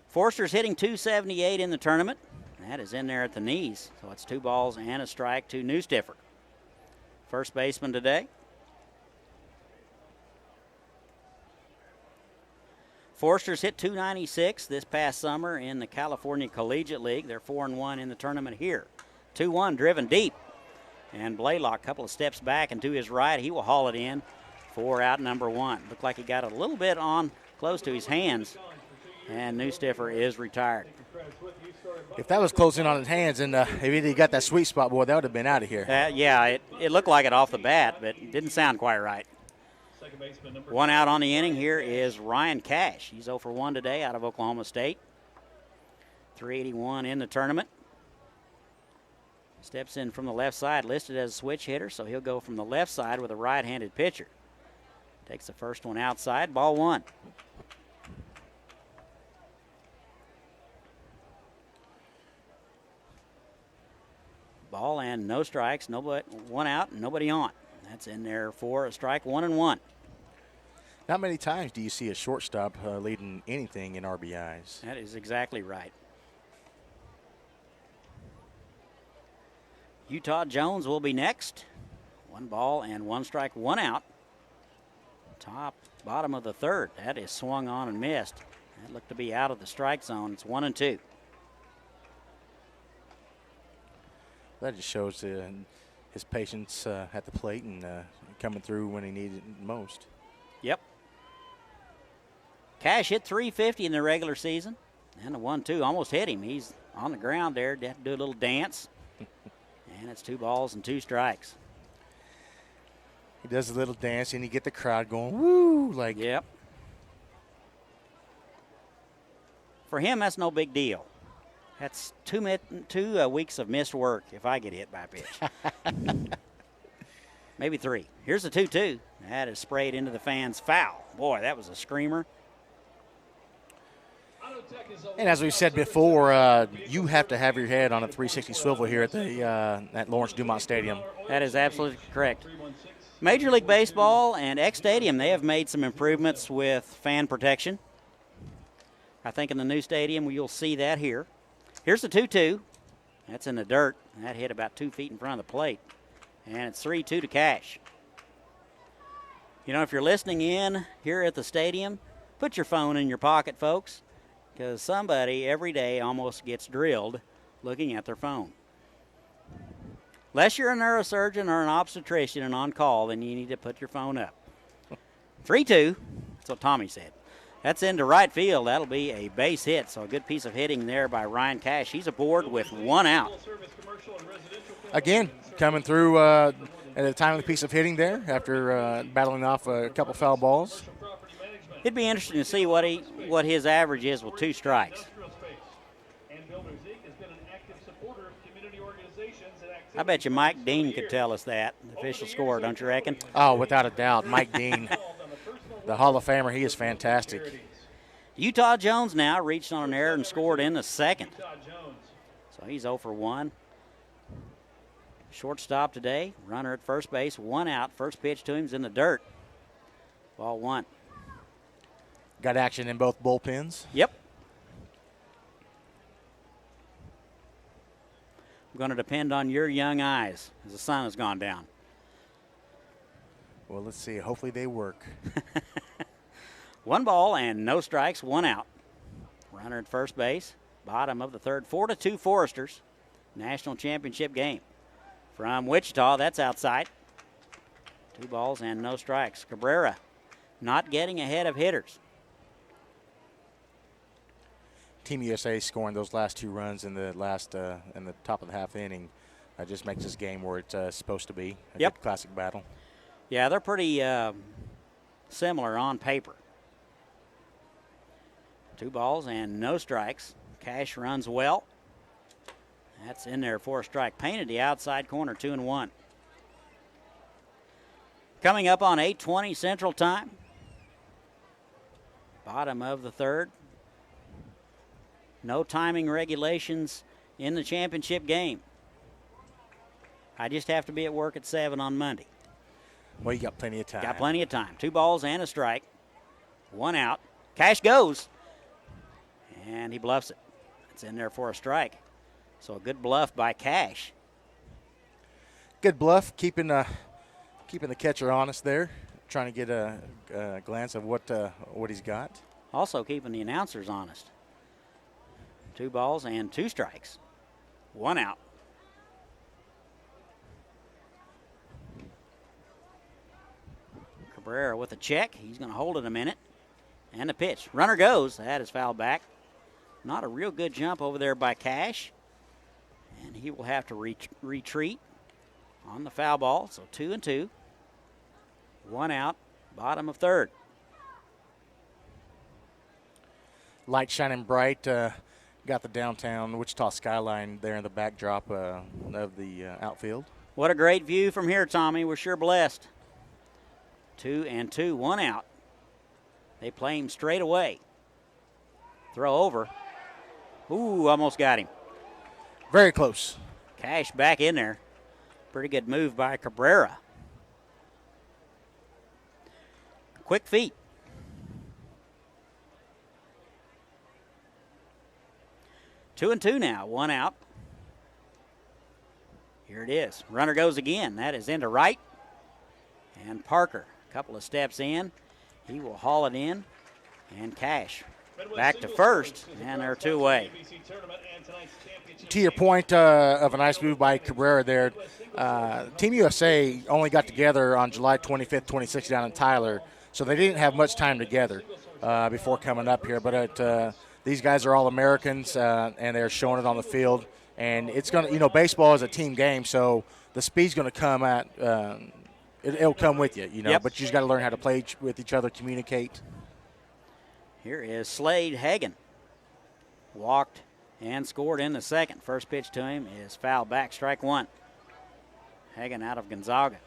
S6: Forster's hitting .278 in the tournament. That is in there at the knees. So it's 2 balls and a strike to Newstiffer. First baseman today. Forster's hit .296 this past summer in the California Collegiate League. They're 4-1 in the tournament here. 2-1 driven deep. And Blaylock, a couple of steps back and to his right. He will haul it in for out number 1. Looked like he got a little bit on close to his hands. And Newstiffer is retired.
S5: If that was close in on his hands and if he got that sweet spot, boy, that would have been out of here.
S6: Yeah, it looked like it off the bat, but it didn't sound quite right. 1 out on the inning here is Ryan Cash. He's 0 for 1 today out of Oklahoma State. .381 in the tournament. Steps in from the left side, listed as a switch hitter, so he'll go from the left side with a right-handed pitcher. Takes the first one outside, ball 1. Ball and no strikes, nobody, 1 out, and nobody on. That's in there for a strike, 1-1.
S5: Not many times do you see a shortstop leading anything in RBIs.
S6: That is exactly right. Utah Jones will be next. 1 ball and 1 strike, 1 out. Bottom of the third. That is swung on and missed. That looked to be out of the strike zone. It's 1-2.
S5: That just shows his patience at the plate and coming through when he needed it most.
S6: Yep. Cash hit 350 in the regular season. And the 1-2 almost hit him. He's on the ground there. They have to do a little dance. And it's 2 balls and 2 strikes.
S5: He does a little dance, and you get the crowd going, woo! Like,
S6: yep. For him, that's no big deal. That's 2 weeks of missed work if I get hit by a pitch. Maybe 3. Here's the 2-2. That is sprayed into the fans. Foul. Boy, that was a screamer.
S5: And as we've said before, you have to have your head on a 360 swivel here at the at Lawrence Dumont Stadium.
S6: That is absolutely correct. Major League Baseball and X Stadium, they have made some improvements with fan protection. I think in the new stadium you'll see that here. Here's the 2-2. That's in the dirt. That hit about 2 feet in front of the plate. And it's 3-2 to Cash. You know, if you're listening in here at the stadium, put your phone in your pocket, folks, because somebody every day almost gets drilled looking at their phone. Unless you're a neurosurgeon or an obstetrician and on call, then you need to put your phone up. 3-2. That's what Tommy said. That's into right field. That'll be a base hit, so a good piece of hitting there by Ryan Cash. He's aboard with 1 out.
S5: Again, coming through at a timely piece of hitting there after battling off a couple foul balls.
S6: It'd be interesting to see what his average is with 2 strikes. I bet you Mike Dean could tell us that, the official score, don't you reckon?
S5: Oh, without a doubt, Mike Dean, the Hall of Famer, he is fantastic.
S6: Utah Jones now reached on an error and scored in the second. So he's 0 for 1. Shortstop today, runner at first base, 1 out. First pitch to him's in the dirt. Ball 1.
S5: Got action in both bullpens.
S6: Yep. I'm going to depend on your young eyes as the sun has gone down.
S5: Well, let's see. Hopefully they work.
S6: 1 ball and no strikes, 1 out. Runner at first base, bottom of the third. 4-2 Foresters, national championship game. From Wichita, that's outside. 2 balls and no strikes. Cabrera not getting ahead of hitters.
S5: Team USA scoring those last 2 runs in the top of the half inning just makes this game where it's supposed to be. A good classic battle.
S6: Yeah, they're pretty similar on paper. 2 balls and no strikes. Cash runs well. That's in there for a strike. Painted the outside corner, 2-1. Coming up on 8:20 Central Time. Bottom of the third. No timing regulations in the championship game. I just have to be at work at 7 on Monday.
S5: Well, you got plenty of time.
S6: Got plenty of time. 2 balls and a strike. 1 out. Cash goes. And he bluffs it. It's in there for a strike. So a good bluff by Cash.
S5: Good bluff, keeping the catcher honest there, trying to get a glance of what he's got.
S6: Also keeping the announcers honest. 2 balls and 2 strikes. 1 out. Cabrera with a check. He's going to hold it a minute. And the pitch. Runner goes. That is fouled back. Not a real good jump over there by Cash. And he will have to retreat on the foul ball. So 2-2. 1 out. Bottom of third.
S5: Light shining bright. Got the downtown Wichita skyline there in the backdrop of the outfield.
S6: What a great view from here, Tommy. We're sure blessed. 2-2, 1 out. They play him straight away. Throw over. Ooh, almost got him.
S5: Very close.
S6: Cash back in there. Pretty good move by Cabrera. Quick feet. Two and two now, 1 out. Here it is. Runner goes again. That is into right. And Parker, a couple of steps in. He will haul it in. And Cash back to first, and they're 2 away.
S5: To your point of a nice move by Cabrera there, Team USA only got together on July 25th, 26th down in Tyler, so they didn't have much time together before coming up here. But these guys are all Americans, and they're showing it on the field. And it's going to, baseball is a team game, so the speed's going to come at it'll come with you,
S6: Yep.
S5: But you just got to learn how to play with each other, communicate.
S6: Here is Slade Hagan. Walked and scored in the second. First pitch to him is foul back, strike one. Hagan out of Gonzaga.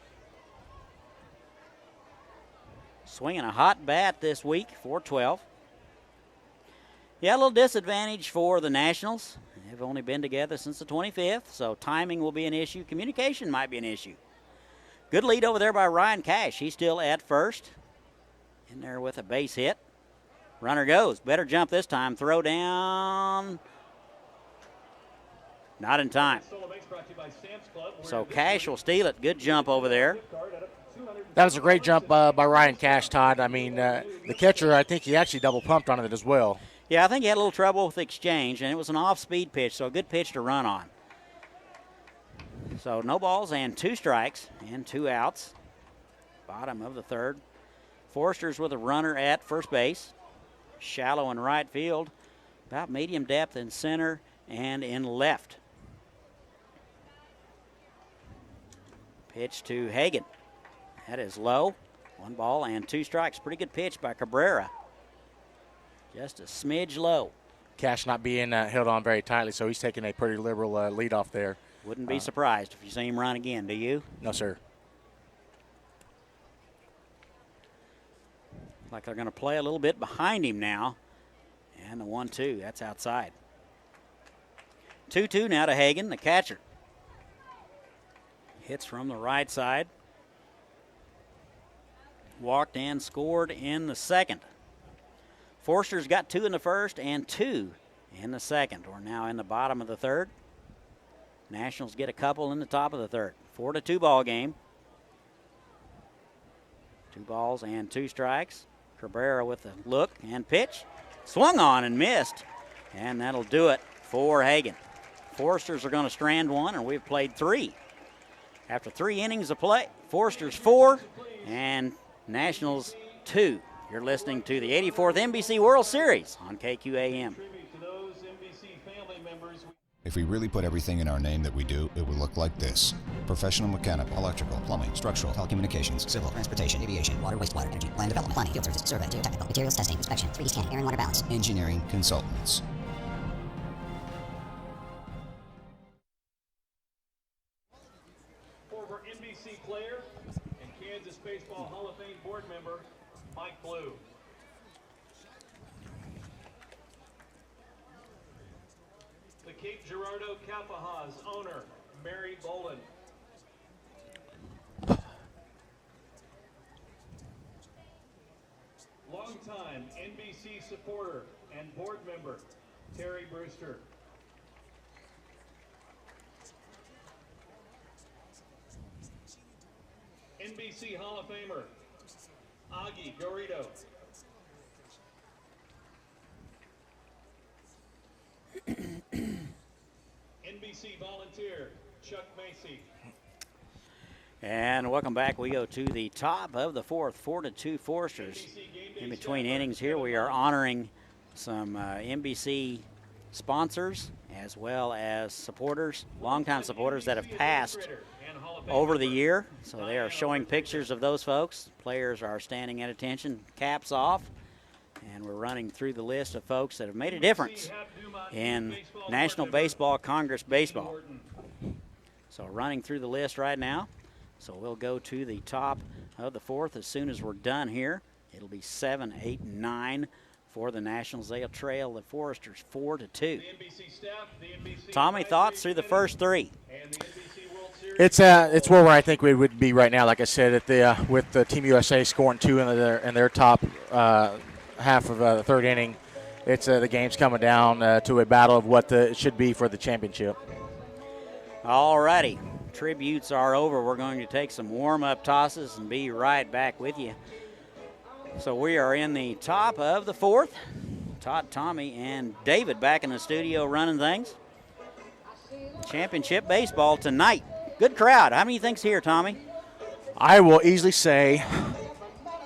S6: Swinging a hot bat this week, 4-12. Yeah, a little disadvantage for the Nationals. They've only been together since the 25th, so timing will be an issue. Communication might be an issue. Good lead over there by Ryan Cash. He's still at first. In there with a base hit. Runner goes. Better jump this time. Throw down. Not in time. So Cash will steal it. Good jump over there.
S5: That was a great jump by Ryan Cash, Todd. I mean, the catcher, I think he actually double pumped on it as well.
S6: Yeah, I think he had a little trouble with the exchange, and it was an off-speed pitch, so a good pitch to run on. So no balls and 2 strikes and 2 outs. Bottom of the third. Forster's with a runner at first base. Shallow in right field. About medium depth in center and in left. Pitch to Hagan. That is low. 1 ball and 2 strikes. Pretty good pitch by Cabrera. Just a smidge low.
S5: Cash not being held on very tightly, so he's taking a pretty liberal lead off there.
S6: Wouldn't be surprised if you see him run again, do you?
S5: No, sir.
S6: Like they're going to play a little bit behind him now. And the 1-2, that's outside. 2-2 now to Hagan, the catcher. Hits from the right side. Walked and scored in the second. Forster's got 2 in the first and 2 in the second. We're now in the bottom of the third. Nationals get a couple in the top of the third. 4-2 ball game. 2 balls and 2 strikes. Cabrera with the look and pitch. Swung on and missed. And that'll do it for Hagan. Foresters are going to strand 1, and we've played 3. After 3 innings of play, Foresters 4 and Nationals 2. You're listening to the 84th NBC World Series on KQAM.
S11: If we really put everything in our name that we do, it would look like this. Professional mechanical, electrical, plumbing, structural, telecommunications, civil, transportation, aviation, water, wastewater, energy, land development, planning, field services, survey, geotechnical, materials testing, inspection, 3D scanning, air and water balance, engineering consultants.
S3: Former NBC player and Kansas Baseball Hall of Fame board member, Mike Blue. The Cape Girardeau Kapahas owner, Mary Boland. Longtime NBC supporter and board member, Terry Brewster. NBC Hall of Famer, Augie Garrido. NBC volunteer, Chuck Macy.
S6: And welcome back. We go to the top of the fourth, 4-2 Foresters. In between innings here, we are honoring some NBC sponsors as well as supporters, longtime supporters that have passed over the year. So they are showing pictures of those folks. Players are standing at attention, caps off. And we're running through the list of folks that have made a difference in National Baseball Congress baseball. So running through the list right now. So we'll go to the top of the fourth as soon as we're done here. It'll be 7, 8, and 9 for the Nationals. They'll trail the Foresters 4-2. Tommy, thoughts through the first 3?
S5: It's where I think we would be right now. Like I said, at the with the Team USA scoring 2 in their top half of the third inning, it's the game's coming down to a battle of what it should be for the championship.
S6: All righty. Tributes are over. We're going to take some warm-up tosses and be right back with you. So we are in the top of the fourth. Todd, Tommy, and David back in the studio running things. Championship baseball tonight. Good crowd. How many you think's here, Tommy?
S5: I will easily say,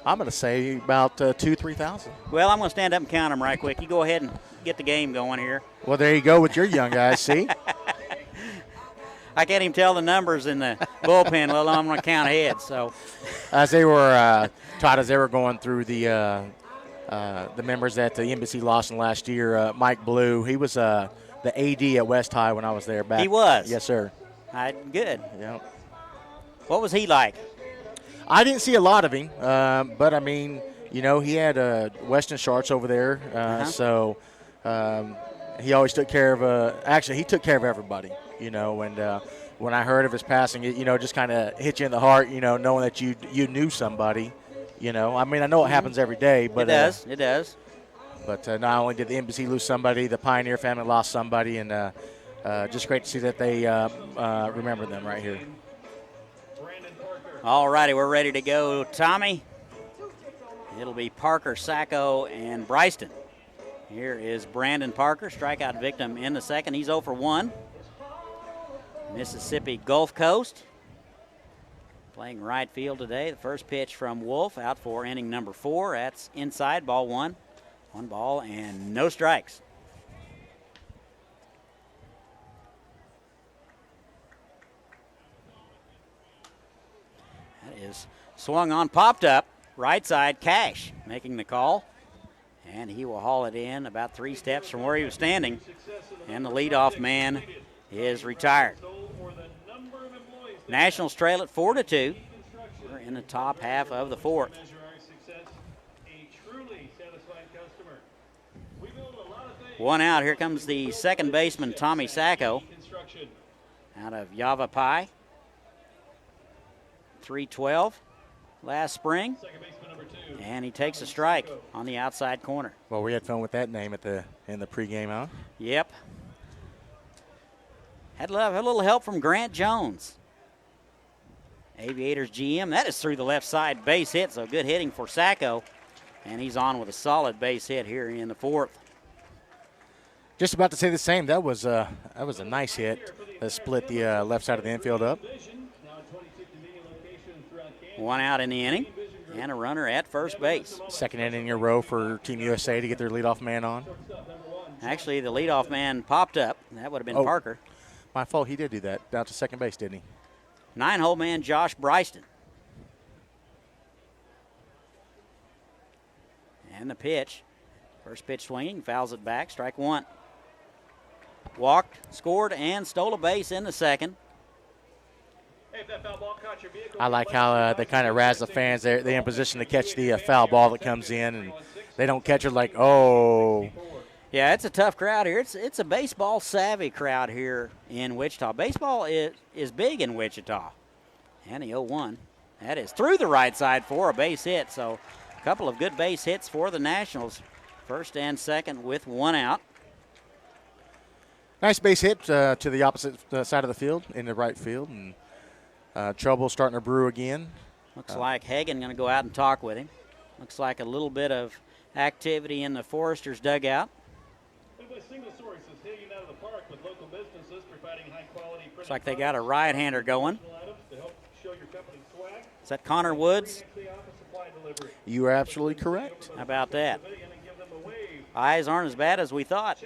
S5: I'm going to say about 2,000 to 3,000.
S6: Well, I'm going to stand up and count them right quick. You go ahead and get the game going here.
S5: Well, there you go with your young guys, see?
S6: I can't even tell the numbers in the bullpen, let alone I'm going to count ahead. So,
S5: as they were, Todd, as they were going through the members that the NBC lost in last year, Mike Blue, he was the AD at West High when I was there back.
S6: He was?
S5: Yes, sir.
S6: Good.
S5: Yeah.
S6: What was he like?
S5: I didn't see a lot of him, but, I mean, you know, he had Weston Sharts over there, so he always took care of actually, he took care of everybody, you know, and when I heard of his passing, it, you know, just kind of hit you in the heart, you know, knowing that you knew somebody, you know. I mean, I know it happens every day, but
S6: it does.
S5: But not only did the NBC lose somebody, the Pioneer family lost somebody, and just great to see that they remember them right here.
S6: All righty, we're ready to go. Tommy, it'll be Parker, Sacco, and Bryston. Here is Brandon Parker, strikeout victim in the second. He's 0 for 1. Mississippi Gulf Coast playing right field today. The first pitch from Wolf out for inning number 4. That's inside, ball 1. 1 ball and no strikes. That is swung on, popped up, right side, Cash making the call. And he will haul it in about 3 steps from where he was standing. And the leadoff man is retired. Nationals trail at 4-2. We're in the top half of the 4th. One out. Here comes the second baseman, Tommy Sacco, out of Yavapai. 312 last spring. And he takes a strike on the outside corner.
S5: Well, we had fun with that name in the pregame, huh?
S6: Yep. Had a little help from Grant Jones. Aviators GM. That is through the left side, base hit, so good hitting for Sacco. And he's on with a solid base hit here in the 4th.
S5: Just about to say the same. That was a nice hit that split the left side of the infield up.
S6: 1 out in the inning and a runner at first base.
S5: Second inning in a row for Team USA to get their leadoff man on.
S6: Actually, the leadoff man popped up. That would have been Parker.
S5: My fault. He did do that. Down to second base, didn't he?
S6: 9-hole man Josh Bryston. And the pitch. First pitch swinging, fouls it back, strike 1. Walked, scored, and stole a base in the second.
S5: I like how they kind of razz the fans. They're in position to catch the foul ball that comes in, and they don't catch it like, oh.
S6: Yeah, it's a tough crowd here. It's a baseball savvy crowd here in Wichita. Baseball is big in Wichita. And the 0-1. That is through the right side for a base hit. So a couple of good base hits for the Nationals. First and second with 1 out.
S5: Nice base hit to the opposite side of the field, in the right field. And trouble starting to brew again.
S6: Looks like Hagan going to go out and talk with him. Looks like a little bit of activity in the Foresters dugout. Looks like they got a right-hander going. Is that Connor Woods?
S5: You are absolutely correct.
S6: How about that? Eyes aren't as bad as we thought.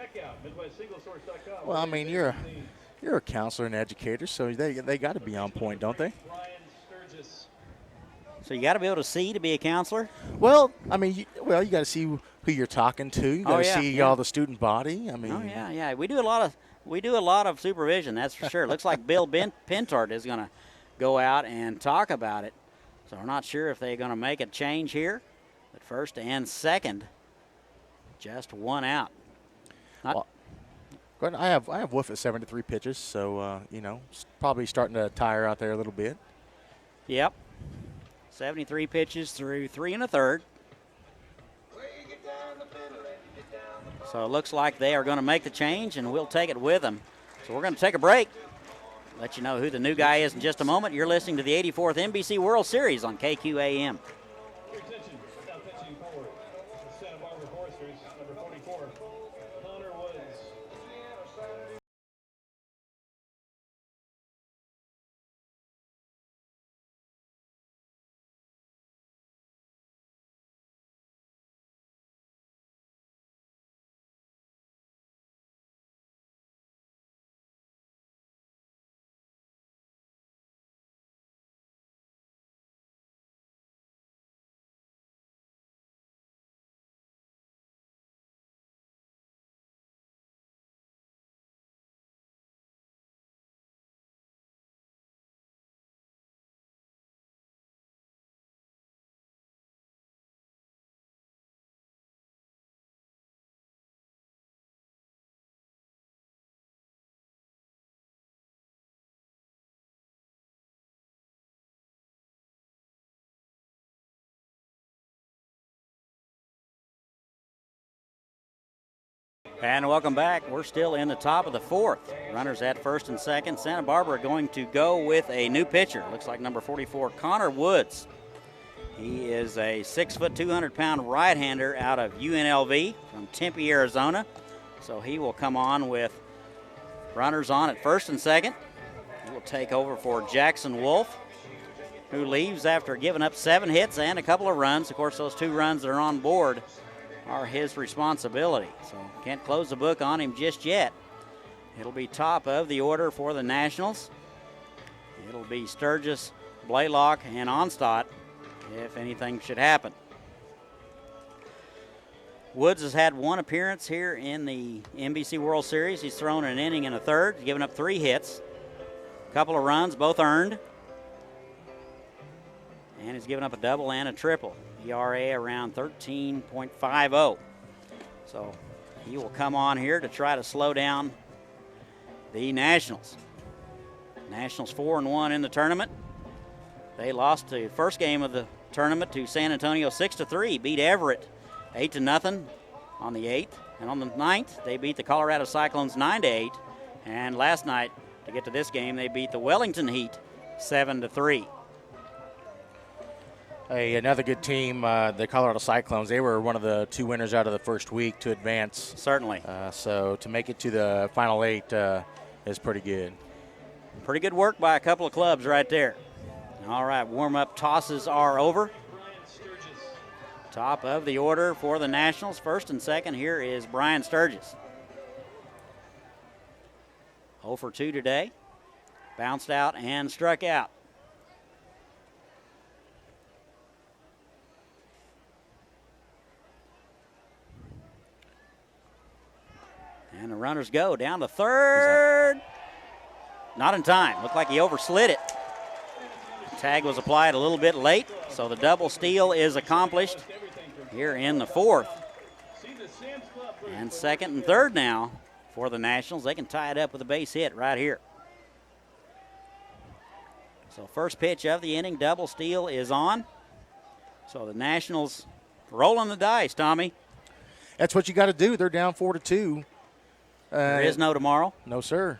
S5: Well, I mean, you're a counselor and educator, so they got to be on point, don't they?
S6: So you got to be able to see to be a counselor?
S5: Well, I mean, you got to see who you're talking to. You got to see all the student body. I mean,
S6: yeah. We do a lot of supervision, that's for sure. Looks like Bill Pintard is going to go out and talk about it. So we're not sure if they're going to make a change here. But first and second, just 1 out.
S5: Well, I have Wolf at 73 pitches, so probably starting to tire out there a little bit.
S6: Yep. 73 pitches through 3 1/3. So it looks like they are going to make the change, and we'll take it with them. So we're going to take a break. Let you know who the new guy is in just a moment. You're listening to the 84th NBC World Series on KQAM.
S4: 44, Connor Woods.
S6: And welcome back. We're still in the top of the fourth. Runners at first and second. Santa Barbara going to go with a new pitcher. Looks like number 44, Connor Woods. He is a 6', 200-pound right-hander out of UNLV from Tempe, Arizona. So he will come on with runners on at first and second. He will take over for Jackson Wolf, who leaves after giving up 7 hits and a couple of runs. Of course, those 2 runs that are on board are his responsibility. So can't close the book on him just yet. It'll be top of the order for the Nationals. It'll be Sturgis, Blaylock, and Onstadt if anything should happen. Woods has had 1 appearance here in the NBC World Series. He's thrown an inning and a third, given up 3 hits, a couple of runs, both earned, and he's given up a double and a triple. ERA around 13.50. So he will come on here to try to slow down the Nationals. Nationals 4-1 in the tournament. They lost the first game of the tournament to San Antonio 6-3, beat Everett 8-0 on the 8th. And on the 9th, they beat the Colorado Cyclones 9-8. And last night, to get to this game, they beat the Wellington Heat 7-3.
S5: Another good team, the Colorado Cyclones. They were one of the 2 winners out of the first week to advance.
S6: Certainly.
S5: So to make it to the final 8 is pretty good.
S6: Pretty good work by a couple of clubs right there. All right, warm-up tosses are over. Top of the order for the Nationals. First and second here is Brian Sturgis. 0 for 2 today. Bounced out and struck out. And the runners go down to third. Not in time. Looked like he overslid it. Tag was applied a little bit late, so the double steal is accomplished here in the fourth. And second and third now for the Nationals. They can tie it up with a base hit right here. So first pitch of the inning, double steal is on. So the Nationals rolling the dice, Tommy.
S5: That's what you got to do. They're down 4-2.
S6: There is no tomorrow.
S5: No, sir.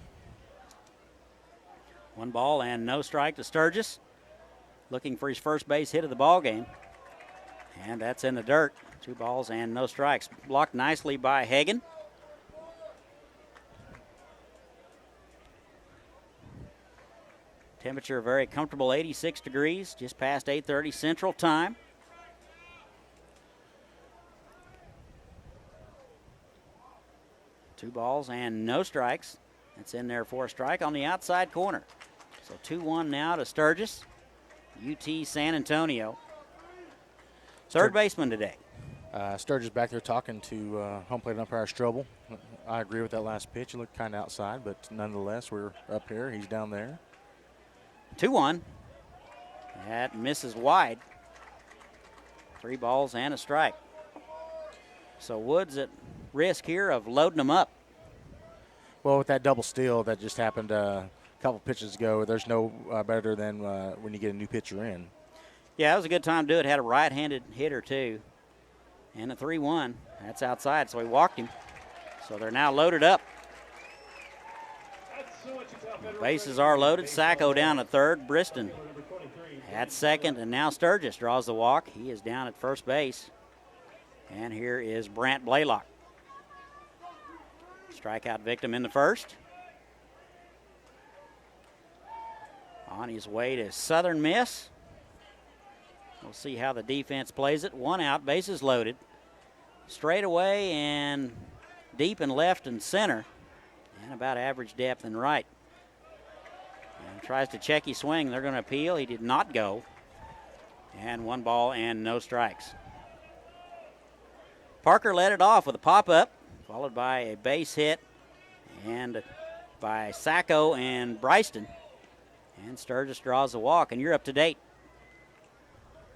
S6: 1 ball and no strike to Sturgis. Looking for his first base hit of the ball game. And that's in the dirt. 2 balls and no strikes. Blocked nicely by Hagen. Temperature very comfortable, 86 degrees, just past 8:30 Central Time. Two balls and no strikes. That's in there for a strike on the outside corner. So 2-1 now to Sturgis. UT San Antonio. Third baseman today.
S5: Sturgis back there talking to home plate umpire Strobel. I agree with that last pitch. It looked kind of outside, but nonetheless, we're up here. He's down there.
S6: 2-1. That misses wide. 3 balls and a strike. So Woods at risk here of loading them up.
S5: Well, with that double steal that just happened a couple pitches ago, there's no better than when you get a new pitcher in.
S6: Yeah, it was a good time to do it. Had a right-handed hitter, too. And a 3-1. That's outside, so he walked him. So they're now loaded up. Bases are loaded. Sacco down at third. Briston at second. And now Sturgis draws the walk. He is down at first base. And here is Brant Blaylock. Strikeout victim in the first. On his way to Southern Miss. We'll see how the defense plays it. 1 out, bases loaded. Straight away and deep in left and center. And about average depth in right. And tries to check his swing. They're going to appeal. He did not go. And 1 ball and no strikes. Parker led it off with a pop-up, followed by a base hit and by Sacco and Bryston. And Sturgis draws a walk, and you're up to date.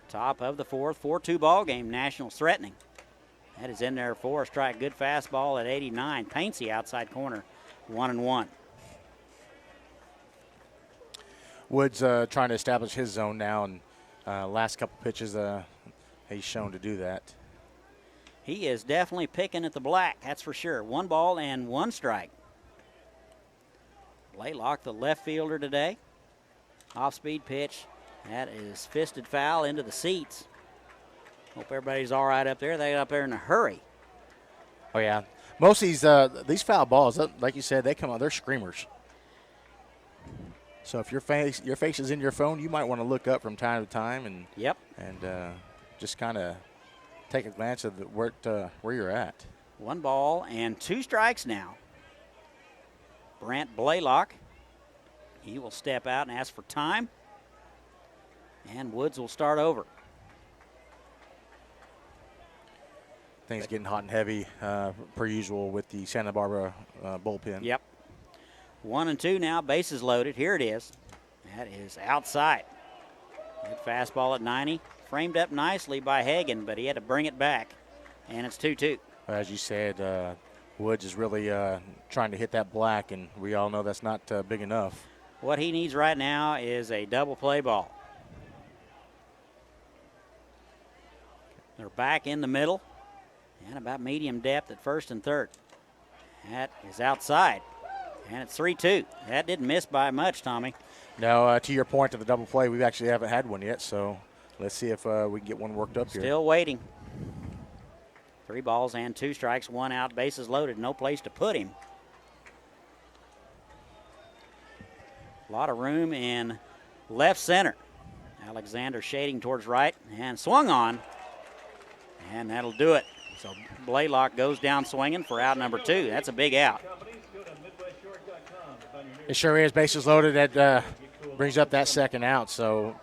S6: Top of the 4th, 4-2 ball game. Nationals threatening. That is in there for a strike. Good fastball at 89. Paints the outside corner. 1-1.
S5: Woods trying to establish his zone now, and last couple pitches he's shown to do that.
S6: He is definitely picking at the black, that's for sure. 1 ball and 1 strike. Blaylock, the left fielder today. Off-speed pitch. That is fisted foul into the seats. Hope everybody's all right up there. They got up there in a hurry.
S5: Oh, yeah. Most of these foul balls, like you said, they come out, they're screamers. So if your face is in your phone, you might want to look up from time to time and just kind of take a glance at where you're at.
S6: 1 ball and 2 strikes now. Brant Blaylock. He will step out and ask for time. And Woods will start over.
S5: Things getting hot and heavy, per usual, with the Santa Barbara bullpen.
S6: Yep. 1-2 now, bases loaded. Here it is. That is outside. Good fastball at 90. Framed up nicely by Hagan, but he had to bring it back. And it's 2-2.
S5: As you said, Woods is really trying to hit that black, and we all know that's not big enough.
S6: What he needs right now is a double play ball. They're back in the middle and about medium depth at first and third. That is outside, and it's 3-2. That didn't miss by much, Tommy.
S5: No, to your point of the double play, we actually haven't had one yet, so let's see if we can get one worked up here.
S6: Still waiting. 3 balls and 2 strikes, 1 out, bases loaded, no place to put him. A lot of room in left center. Alexander shading towards right and swung on, and that'll do it. So Blaylock goes down swinging for out number 2. That's a big out.
S5: It sure is. Bases loaded. That brings up that second out. So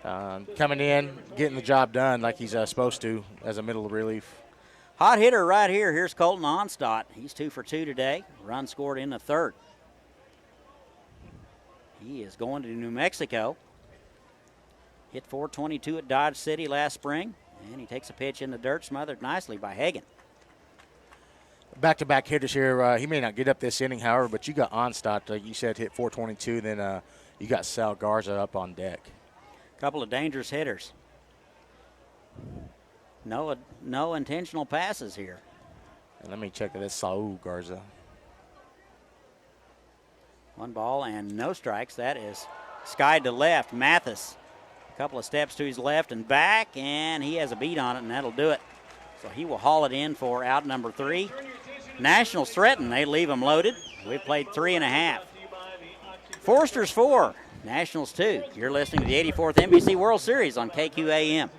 S5: coming in, getting the job done like he's supposed to as a middle relief.
S6: Hot hitter right here. Here's Colton Onstadt. He's 2 for 2 today. Run scored in the third. He is going to New Mexico. Hit .422 at Dodge City last spring. And he takes a pitch in the dirt, smothered nicely by Hagan.
S5: Back-to-back hitters here. He may not get up this inning, however, but you got Onstadt, like you said, hit .422. Then you got Sal Garza up on deck.
S6: Couple of dangerous hitters. No intentional passes here.
S5: And let me check this Saul Garza.
S6: 1 ball and no strikes. That is skied to left. Mathis. A couple of steps to his left and back, and he has a beat on it, and that'll do it. So he will haul it in for out number 3. Nationals threaten. They leave him loaded. We've played 3.5. Forsters 4, Nationals 2. You're listening to the 84th NBC World Series on KQAM.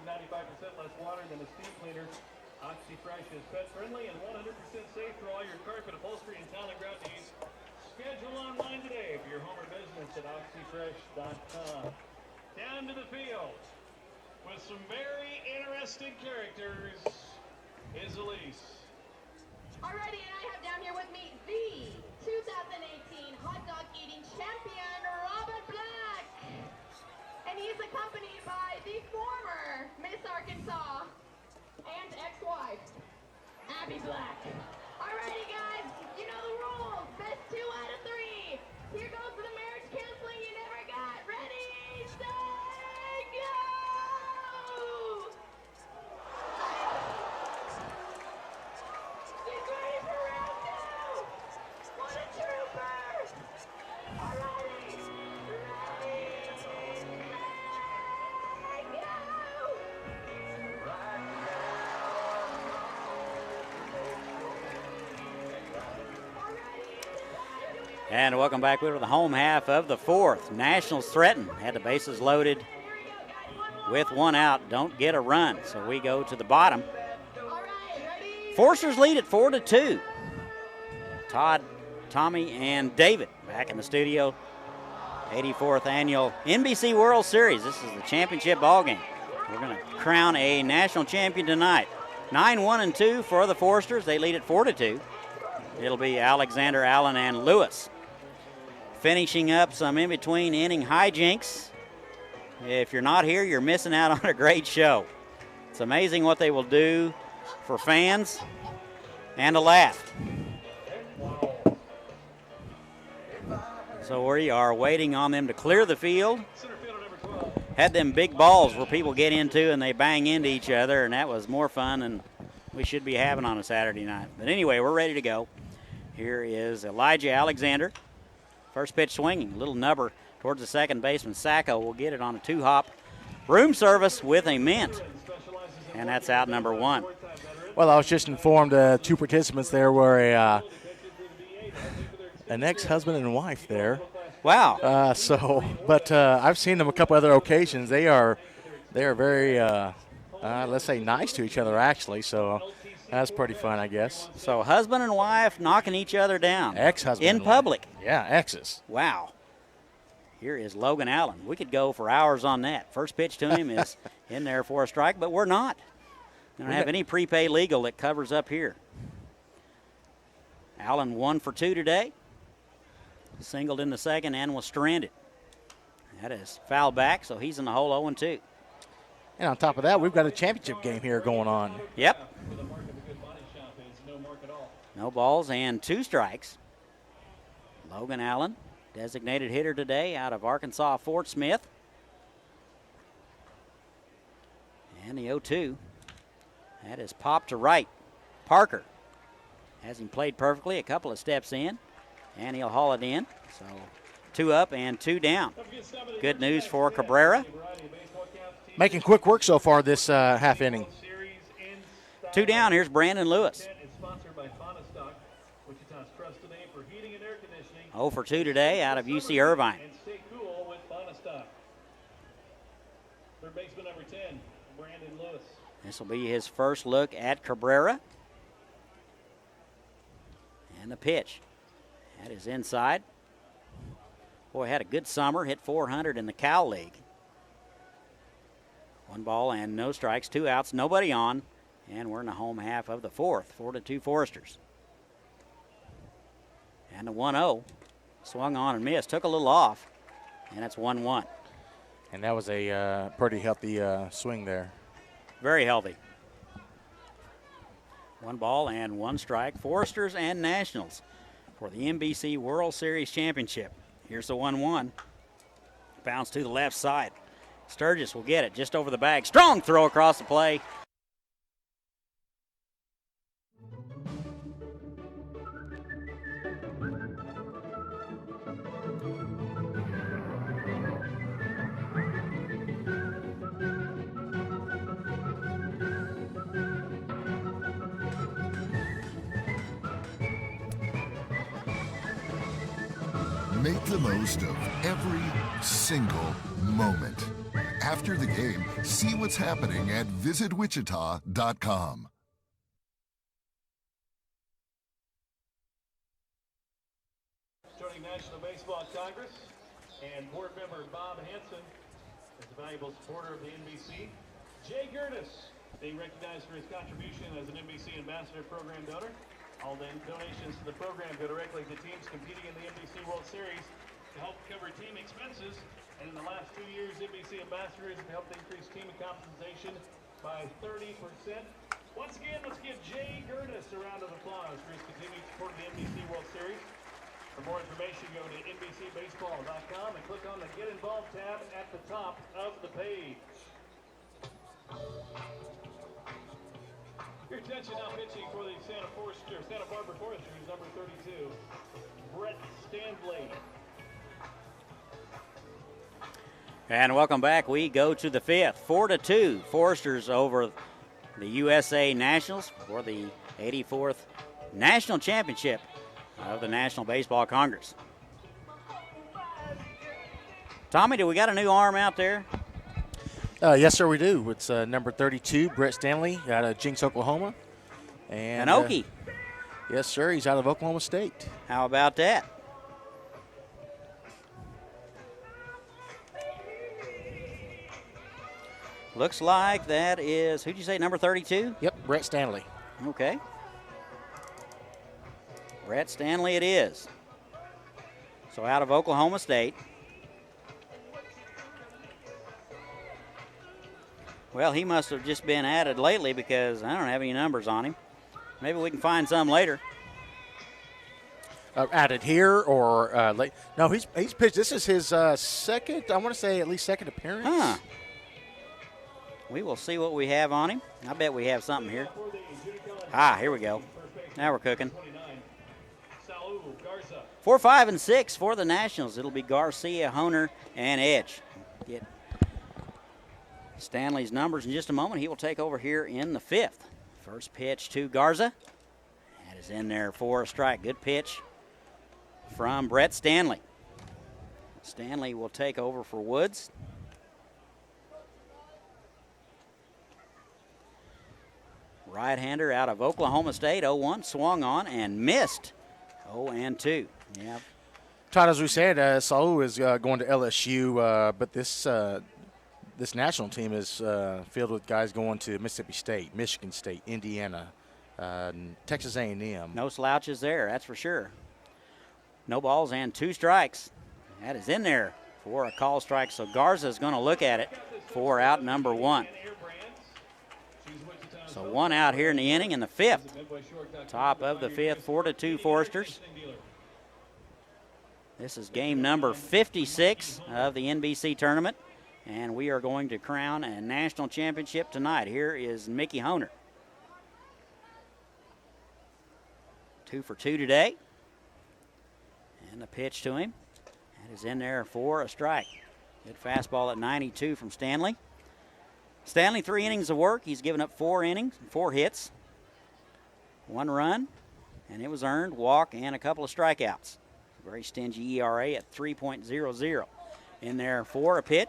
S3: Down to the field with some very interesting characters is Elise.
S12: Alrighty, and I have down here with me the 2018 hot dog eating champion, Robert Black. And he's accompanied by the former Miss Arkansas and ex-wife, Abby Black. Alrighty, guys, you know the rules. Best 2 out of 3. Here goes to the marriage counseling you never got. Ready, set, go! Get ready for round 2! What a trooper! Alrighty, ready, set, go!
S6: And welcome back. We're to the home half of the fourth. Nationals threaten. Had the bases loaded with one out. Don't get a run. So we go to the bottom. Forsters lead at 4-2. Todd, Tommy, and David back in the studio. 84th annual NBC World Series. This is the championship ball game. We're going to crown a national champion tonight. 9-1-2 for the Forsters. They lead at 4-2. It'll be Alexander, Allen, and Lewis. Finishing up some in-between inning hijinks. If you're not here, you're missing out on a great show. It's amazing what they will do for fans and a laugh. So we are waiting on them to clear the field. Had them big balls where people get into and they bang into each other, and that was more fun than we should be having on a Saturday night. But anyway, we're ready to go. Here is Elijah Alexander. First pitch swinging, a little nubber towards the second baseman. Sacco will get it on a two-hop room service with a mint. And that's out number one.
S5: Well, I was just informed two participants there were an ex-husband and wife there.
S6: Wow.
S5: But I've seen them a couple other occasions. They are very, let's say, nice to each other, actually. So that's pretty fun, I guess.
S6: So husband and wife knocking each other down.
S5: Ex-husband
S6: in public.
S5: Yeah, exes.
S6: Wow. Here is Logan Allen. We could go for hours on that. First pitch to him is in there for a strike, but we're not. We don't have any prepay legal that covers up here. Allen 1 for 2 today. Singled in the second and was stranded. That is foul back, so he's in the hole 0-2.
S5: And on top of that, we've got a championship game here going on.
S6: Yep. No balls and 2 strikes. Logan Allen, designated hitter today out of Arkansas Fort Smith. And the 0-2. That is popped to right. Parker has him played perfectly, a couple of steps in, and he'll haul it in. So 2 up and 2 down. Good news for Cabrera.
S5: Making quick work so far this half inning.
S6: 2 down. Here's Brandon Lewis. 0 for 2 today out of UC Irvine.
S4: Third baseman number 10, Brandon Lewis.
S6: This will be his first look at Cabrera. And the pitch. That is inside. Boy, had a good summer. Hit 400 in the Cal League. 1 ball and no strikes. 2 outs. Nobody on. And we're in the home half of the fourth. 4-2 Foresters. And the 1-0. Swung on and missed. Took a little off. And it's 1-1.
S5: And that was a pretty healthy swing there.
S6: Very healthy. 1 ball and 1 strike. Foresters and Nationals for the NBC World Series Championship. Here's the 1-1. Bounce to the left side. Sturgis will get it just over the bag. Strong throw across the play.
S8: Make the most of every single moment. After the game, see what's happening at visitwichita.com.
S4: Joining National Baseball Congress and board member Bob Hanson is a valuable supporter of the NBC. Jay Gertis being recognized for his contribution as an NBC Ambassador Program donor. All donations to the program go directly to teams competing in the NBC World Series to help cover team expenses. And in the last 2 years, NBC ambassadors have helped increase team compensation by 30%. Once again, let's give Jay Gertis a round of applause for his continued support of the NBC World Series. For more information, go to NBCBaseball.com and click on the Get Involved tab at the top of the page. Your attention now pitching for the Santa Barbara Foresters, number 32, Brett Stanley.
S6: And welcome back. We go to the fifth. 4-2. Foresters over the USA Nationals for the 84th National Championship of the National Baseball Congress. Tommy, do we got a new arm out there?
S5: Yes, sir, we do. It's number 32, Brett Stanley, out of Jinx, Oklahoma. And
S6: An Okie.
S5: Yes, sir. He's out of Oklahoma State.
S6: How about that? Looks like that is, who'd you say, number 32?
S5: Yep, Brett Stanley.
S6: Okay. Brett Stanley it is. So out of Oklahoma State. Well, he must have just been added lately because I don't have any numbers on him. Maybe we can find some later.
S5: Added here or late? No, he's pitched. This is his second, I want to say at least second appearance.
S6: Huh. We will see what we have on him. I bet we have something here. Ah, here we go. Now we're cooking. 4, 5, and 6 for the Nationals. It'll be Garcia, Honer, and Edge. Get Stanley's numbers in just a moment. He will take over here in the 5th. First pitch to Garza. That is in there for a strike. Good pitch from Brett Stanley. Stanley will take over for Woods. Right-hander out of Oklahoma State, 0-1, swung on and missed. 0-2. Yeah.
S5: Todd, as we said, Saul is going to LSU, but this national team is filled with guys going to Mississippi State, Michigan State, Indiana, Texas A&M.
S6: No slouches there, that's for sure. No balls and 2 strikes. That is in there for a call strike, so Garza is going to look at it for out number 1. So 1 out here in the inning in the 5th. Top of the 5th, 4-2 Foresters. This is game number 56 of the NBC tournament, and we are going to crown a national championship tonight. Here is Mickey Honer. 2 for 2 today. And the pitch to him. That is in there for a strike. Good fastball at 92 from Stanley. Stanley, 3 innings of work. He's given up 4 innings, 4 hits, 1 run, and it was earned, walk, and a couple of strikeouts. Very stingy ERA at 3.00. In there for a pitch.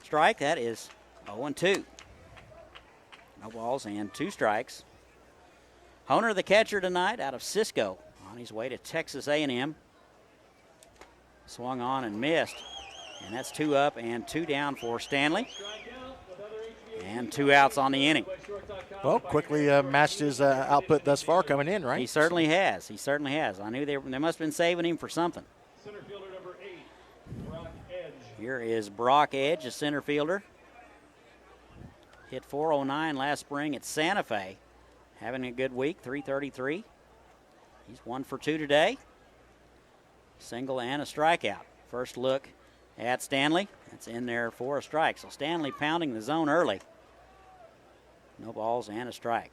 S6: Strike, that is 0-2. No balls and 2 strikes. Honer, the catcher tonight, out of Cisco, on his way to Texas A&M. Swung on and missed. And that's 2 up and 2 down for Stanley. And 2 outs on the inning.
S5: Well, quickly matched his output thus far coming in, right?
S6: He certainly has. He certainly has. I knew they must have been saving him for something.
S4: Center fielder number 8, Brock Edge.
S6: Here is Brock Edge, a center fielder. Hit 409 last spring at Santa Fe. Having a good week, 333. He's 1 for 2 today. Single and a strikeout. First look at Stanley. That's in there for a strike. So Stanley pounding the zone early. No balls and a strike.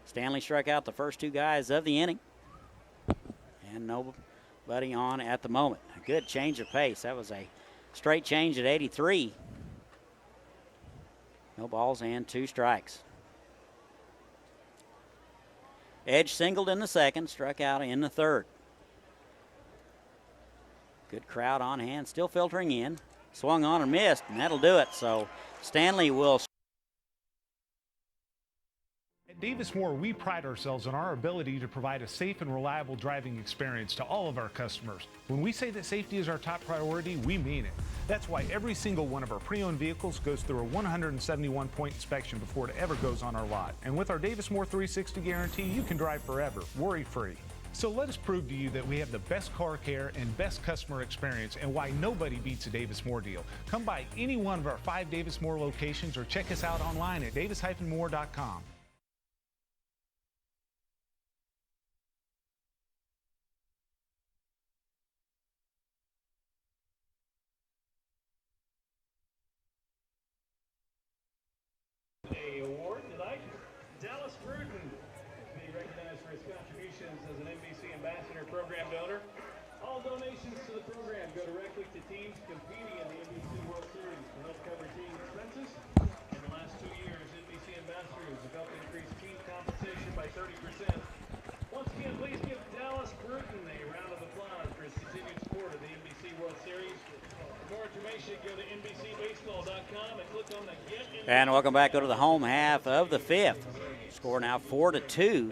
S6: Stanley struck out the first 2 guys of the inning. And nobody on at the moment. A good change of pace. That was a straight change at 83. No balls and 2 strikes. Edge singled in the 2nd, struck out in the 3rd. Good crowd on hand, still filtering in. Swung on and missed, and that'll do it. So Stanley will.
S13: At Davis Moore, we pride ourselves on our ability to provide a safe and reliable driving experience to all of our customers. When we say that safety is our top priority, we mean it. That's why every single one of our pre-owned vehicles goes through a 171-point inspection before it ever goes on our lot. And with our Davis Moore 360 guarantee, you can drive forever, worry-free. So let us prove to you that we have the best car care and best customer experience and why nobody beats a Davis Moore deal. Come by any one of our 5 Davis Moore locations or check us out online at davis-moore.com.
S4: Award tonight, Dallas Bruton, being recognized for his contributions as an NBC Ambassador Program donor. All donations to the program go directly to teams competing in the NBC World Series to help cover team expenses. In the last 2 years, NBC Ambassadors have helped increase team compensation by 30%. Once again, please give Dallas Bruton a round of applause for his continued support of the NBC World Series. For
S3: more information, go to NBCBaseball.com and click on the Get In.
S6: And welcome back. Go to the home half of the fifth. Score now 4-2.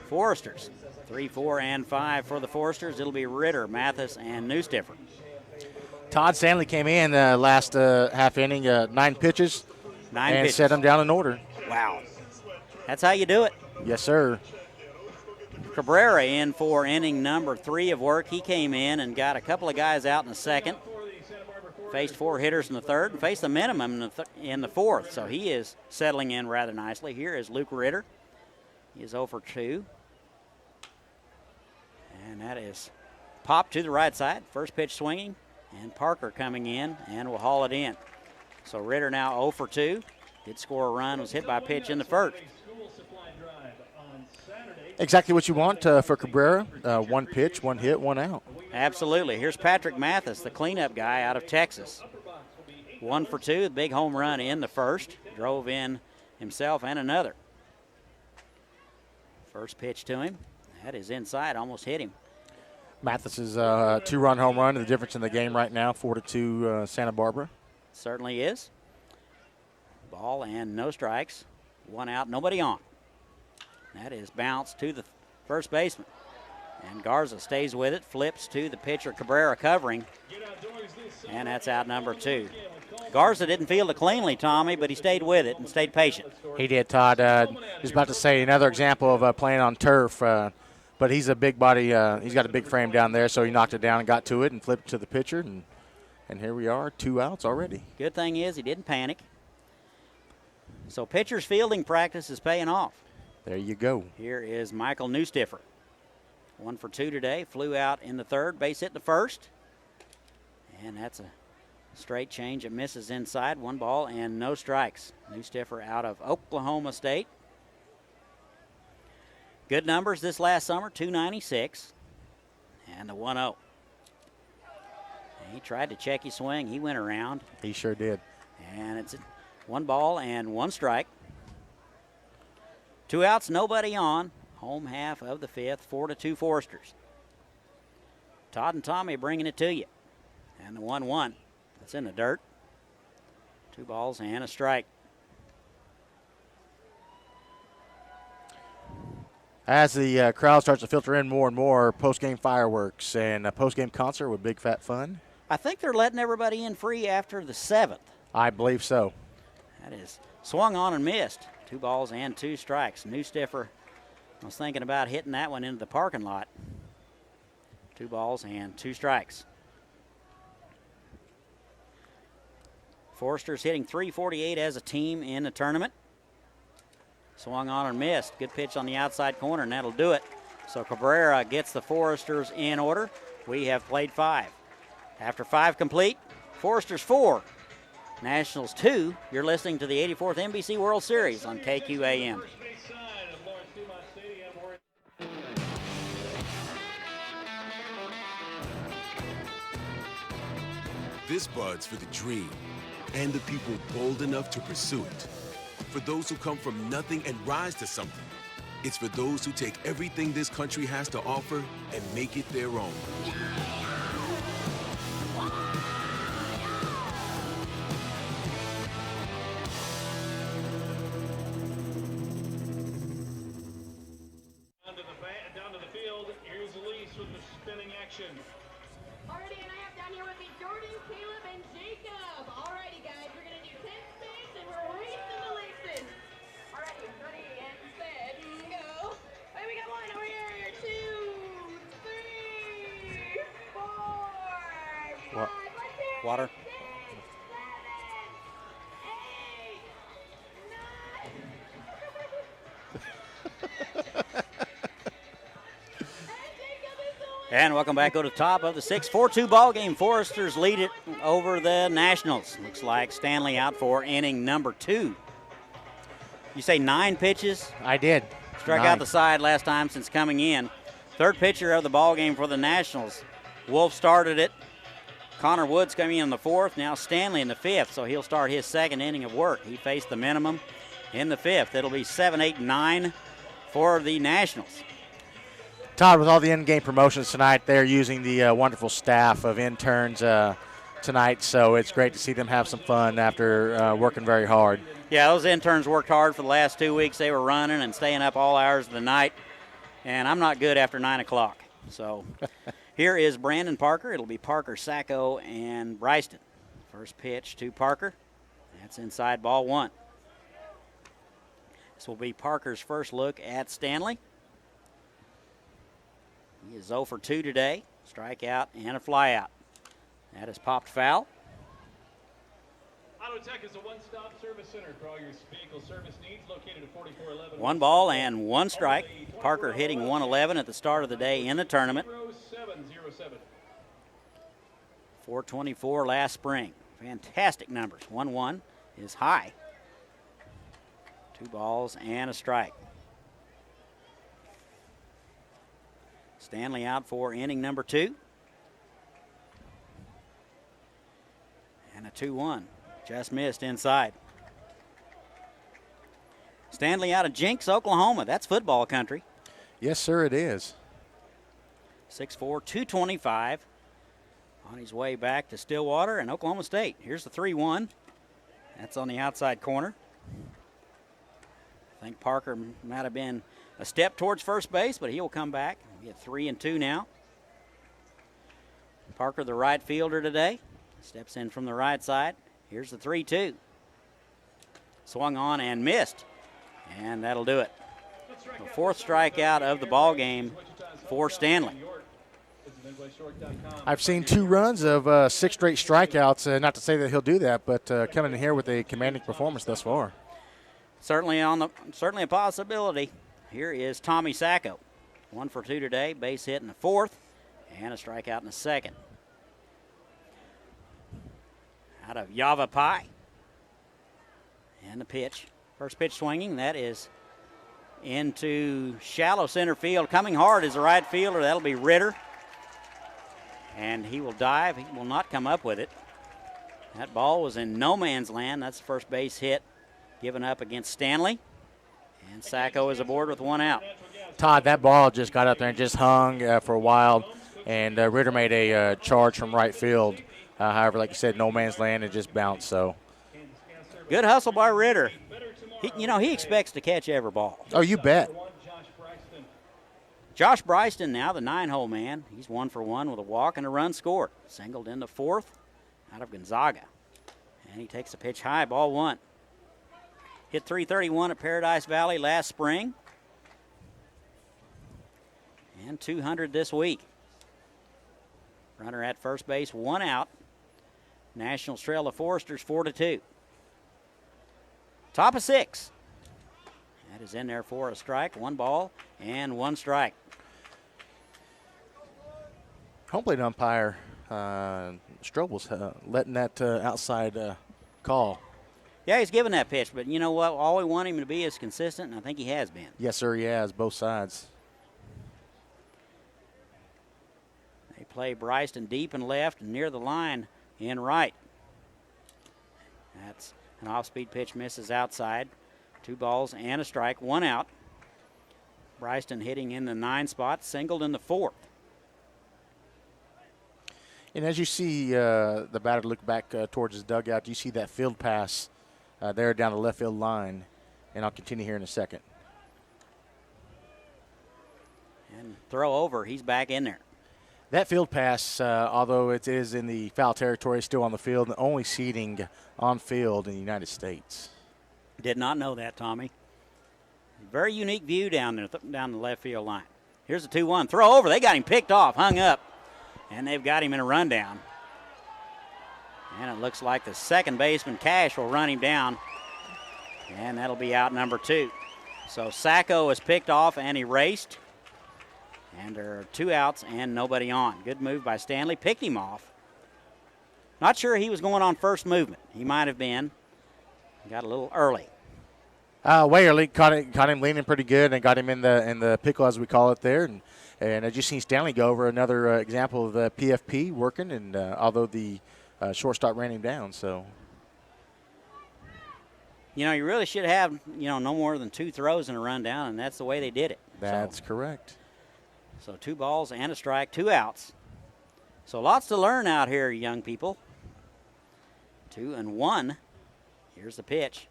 S6: Foresters. 3, 4, and 5 for the Foresters. It'll be Ritter, Mathis, and Newstiffer.
S5: Todd Stanley came in last half inning, 9 pitches, and set them down in order.
S6: Wow. That's how you do it.
S5: Yes, sir.
S6: Cabrera in for inning number 3 of work. He came in and got a couple of guys out in the second. Faced 4 hitters in the third and faced the minimum in the fourth. So he is settling in rather nicely. Here is Luke Ritter. He is 0 for 2. And that is popped to the right side. First pitch swinging. And Parker coming in and will haul it in. So Ritter now 0 for 2. Did score a run. Was hit by a pitch in the first.
S5: Exactly what you want for Cabrera. 1 pitch, 1 hit, 1 out.
S6: Absolutely. Here's Patrick Mathis, the cleanup guy out of Texas. 1 for 2, the big home run in the first. Drove in himself and another. First pitch to him. That is inside, almost hit him.
S5: Mathis's 2-run home run, the difference in the game right now, 4-2 Santa Barbara.
S6: Certainly is. Ball and no strikes. 1 out, nobody on. That is bounced to the first baseman. And Garza stays with it, flips to the pitcher, Cabrera covering. And that's out number 2. Garza didn't field it cleanly, Tommy, but he stayed with it and stayed patient.
S5: He did, Todd. I was about to say another example of playing on turf, but he's a big body. He's got a big frame down there, so he knocked it down and got to it and flipped it to the pitcher, and here we are, 2 outs already.
S6: Good thing is he didn't panic. So pitcher's fielding practice is paying off.
S5: There you go.
S6: Here is Michael Newstiffer. 1 for 2 today. Flew out in the third. Base hit in the first. And that's a straight change. It misses inside. 1 ball and no strikes. Newstiffer out of Oklahoma State. Good numbers this last summer. 296. And the 1-0. He tried to check his swing. He went around.
S5: He sure did.
S6: And it's 1 ball and 1 strike. 2 outs, nobody on. Home half of the fifth, 4-2 Foresters. Todd and Tommy bringing it to you. And the 1-1. It's in the dirt. 2 balls and a strike.
S5: As the crowd starts to filter in more and more, post-game fireworks and a post-game concert with Big Fat Fun.
S6: I think they're letting everybody in free after the 7th.
S5: I believe so.
S6: That is swung on and missed. 2 balls and 2 strikes. Newstiffer was thinking about hitting that one into the parking lot. 2 balls and 2 strikes. Foresters hitting .348 as a team in the tournament. Swung on and missed. Good pitch on the outside corner, and that'll do it. So Cabrera gets the Foresters in order. We have played 5. After 5 complete, Foresters 4. Nationals 2. You're listening to the 84th NBC World Series on KQAM.
S14: This bud's for the dream and the people bold enough to pursue it. For those who come from nothing and rise to something. It's for those who take everything this country has to offer and make it their own.
S3: Down to the field. Here's Elise with the spinning action.
S12: Alrighty, and I have down here with me Jordan, Caleb, and Jacob. Alrighty, guys, we're gonna do 10 space and we're racing the laces. Alrighty, ready and set and go. Alright, we got 1 over here, 2, 3, 4, 5.
S6: Water.
S12: 6, 7, 8, 9.
S6: And welcome back. Go to the top of the 6th. 4-2 ball game. Foresters lead it over the Nationals. Looks like Stanley out for inning number 2. You say 9 pitches?
S5: I did.
S6: Struck
S5: 9.
S6: out the side last time since coming in. Third pitcher of the ball game for the Nationals. Wolf started it. Connor Woods coming in the 4th. Now Stanley in the 5th, so he'll start his 2nd inning of work. He faced the minimum in the 5th. It'll be 7, 8, 9 for the Nationals.
S5: Todd, with all the in-game promotions tonight, they're using the wonderful staff of interns tonight, so it's great to see them have some fun after working very hard.
S6: Yeah, those interns worked hard for the last 2 weeks. They were running and staying up all hours of the night, and I'm not good after 9 o'clock. So here is Brandon Parker. It'll be Parker, Sacco, and Bryston. First pitch to Parker. That's inside, ball 1. This will be Parker's first look at Stanley. He is 0 for 2 today. Strikeout and a flyout. That is popped foul.
S4: Autotech is a one-stop service center for all your vehicle service needs, located at 4411.
S6: 1 ball and 1 strike. Parker hitting 111 at the start of the day in the tournament.
S4: 0707.
S6: 424 last spring. Fantastic numbers. 1-1 is high. 2 balls and a strike. Stanley out for inning number 2. And a 2-1. Just missed inside. Stanley out of Jinx, Oklahoma. That's football country.
S5: Yes, sir, it is.
S6: 6'4", 225. On his way back to Stillwater and Oklahoma State. Here's the 3-1. That's on the outside corner. I think Parker might have been a step towards first base, but he will come back. We get 3-2 now. Parker, the right fielder today, steps in from the right side. Here's the 3-2. Swung on and missed, and that'll do it. The 4th strikeout of the ball game for Stanley.
S5: I've seen 2 runs of 6 straight strikeouts. Not to say that he'll do that, but coming in here with a commanding performance thus far.
S6: Certainly a possibility. Here is Tommy Sacco. 1 for 2 today, base hit in the 4th, and a strikeout in the 2nd. Out of Yavapai. And the pitch. First pitch swinging, that is into shallow center field. Coming hard is the right fielder. That'll be Ritter. And he will dive. He will not come up with it. That ball was in no man's land. That's the first base hit given up against Stanley. And Sacco is aboard with 1 out.
S5: Todd, that ball just got up there and just hung for a while. And Ritter made a charge from right field. However, like you said, no man's land, and just bounced. So
S6: good hustle by Ritter. He expects to catch every ball.
S5: Oh, you bet.
S6: Josh Bryston now, the 9-hole man. He's 1 for 1 with a walk and a run scored. Singled in the 4th out of Gonzaga. And he takes a pitch high, ball 1. Hit .331 at Paradise Valley last spring. And 200 this week. Runner at first base, 1 out. Nationals trail the Foresters 4-2. Top of 6. That is in there for a strike. 1 ball and 1 strike.
S5: Home plate umpire Strobel's letting that outside call.
S6: Yeah, he's given that pitch, but you know what? All we want him to be is consistent, and I think he has been.
S5: Yes, sir, he has, both sides.
S6: They play Bryston deep and left and near the line in right. That's an off-speed pitch, misses outside. 2 balls and a strike, 1 out. Bryston hitting in the 9 spot, singled in the 4th.
S5: And as you see the batter look back towards his dugout, you see that field pass there down the left field line. And I'll continue here in a second.
S6: And throw over, he's back in there.
S5: That field pass, although it is in the foul territory, still on the field, the only seating on field in the United States.
S6: Did not know that, Tommy. Very unique view down there, down the left field line. Here's the 2-1. Throw over. They got him picked off, hung up, and they've got him in a rundown. And it looks like the second baseman, Cash, will run him down, and that'll be out number 2. So Sacco is picked off and erased, and there are 2 outs and nobody on. Good move by Stanley. Picked him off. Not sure he was going on first movement. He might have been. Got a little early.
S5: Way early, caught him leaning pretty good and got him in the pickle, as we call it there. And I just seen Stanley go over another example of the PFP working, and although the shortstop ran him down, so.
S6: You really should have, no more than 2 throws and a rundown, and that's the way they did it.
S5: That's correct.
S6: So 2 balls and a strike, 2 outs. So lots to learn out here, young people. 2-1. Here's the pitch.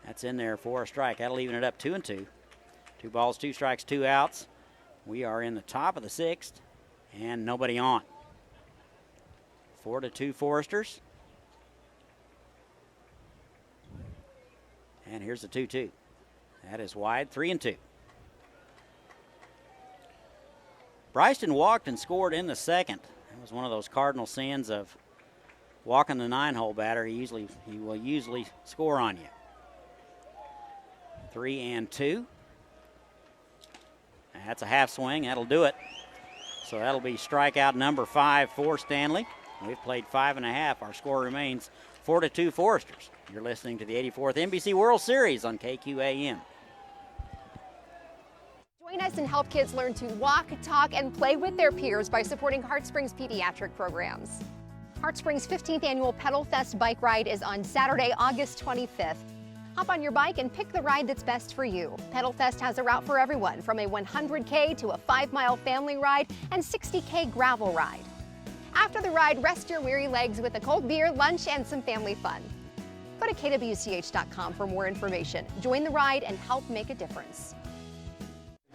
S6: That's in there for a strike. That'll even it up 2-2. 2 balls, 2 strikes, 2 outs. We are in the top of the 6th and nobody on. 4-2 Foresters. And here's the 2-2. That is wide, 3-2. Bryston walked and scored in the 2nd. That was one of those cardinal sins of walking the 9-hole batter. He will usually score on you. 3-2. That's a half swing. That'll do it. So that'll be strikeout number 5 for Stanley. We've played 5.5. Our score remains 4-2 Foresters. You're listening to the 84th NBC World Series on KQAM.
S15: Join us and help kids learn to walk, talk, and play with their peers by supporting Heart Springs pediatric programs. Heart Springs' 15th annual Pedal Fest bike ride is on Saturday, August 25th. Hop on your bike and pick the ride that's best for you. Pedal Fest has a route for everyone, from a 100K to a 5-mile family ride and 60K gravel ride. After the ride, rest your weary legs with a cold beer, lunch, and some family fun. Go to kwch.com for more information. Join the ride and help make a difference.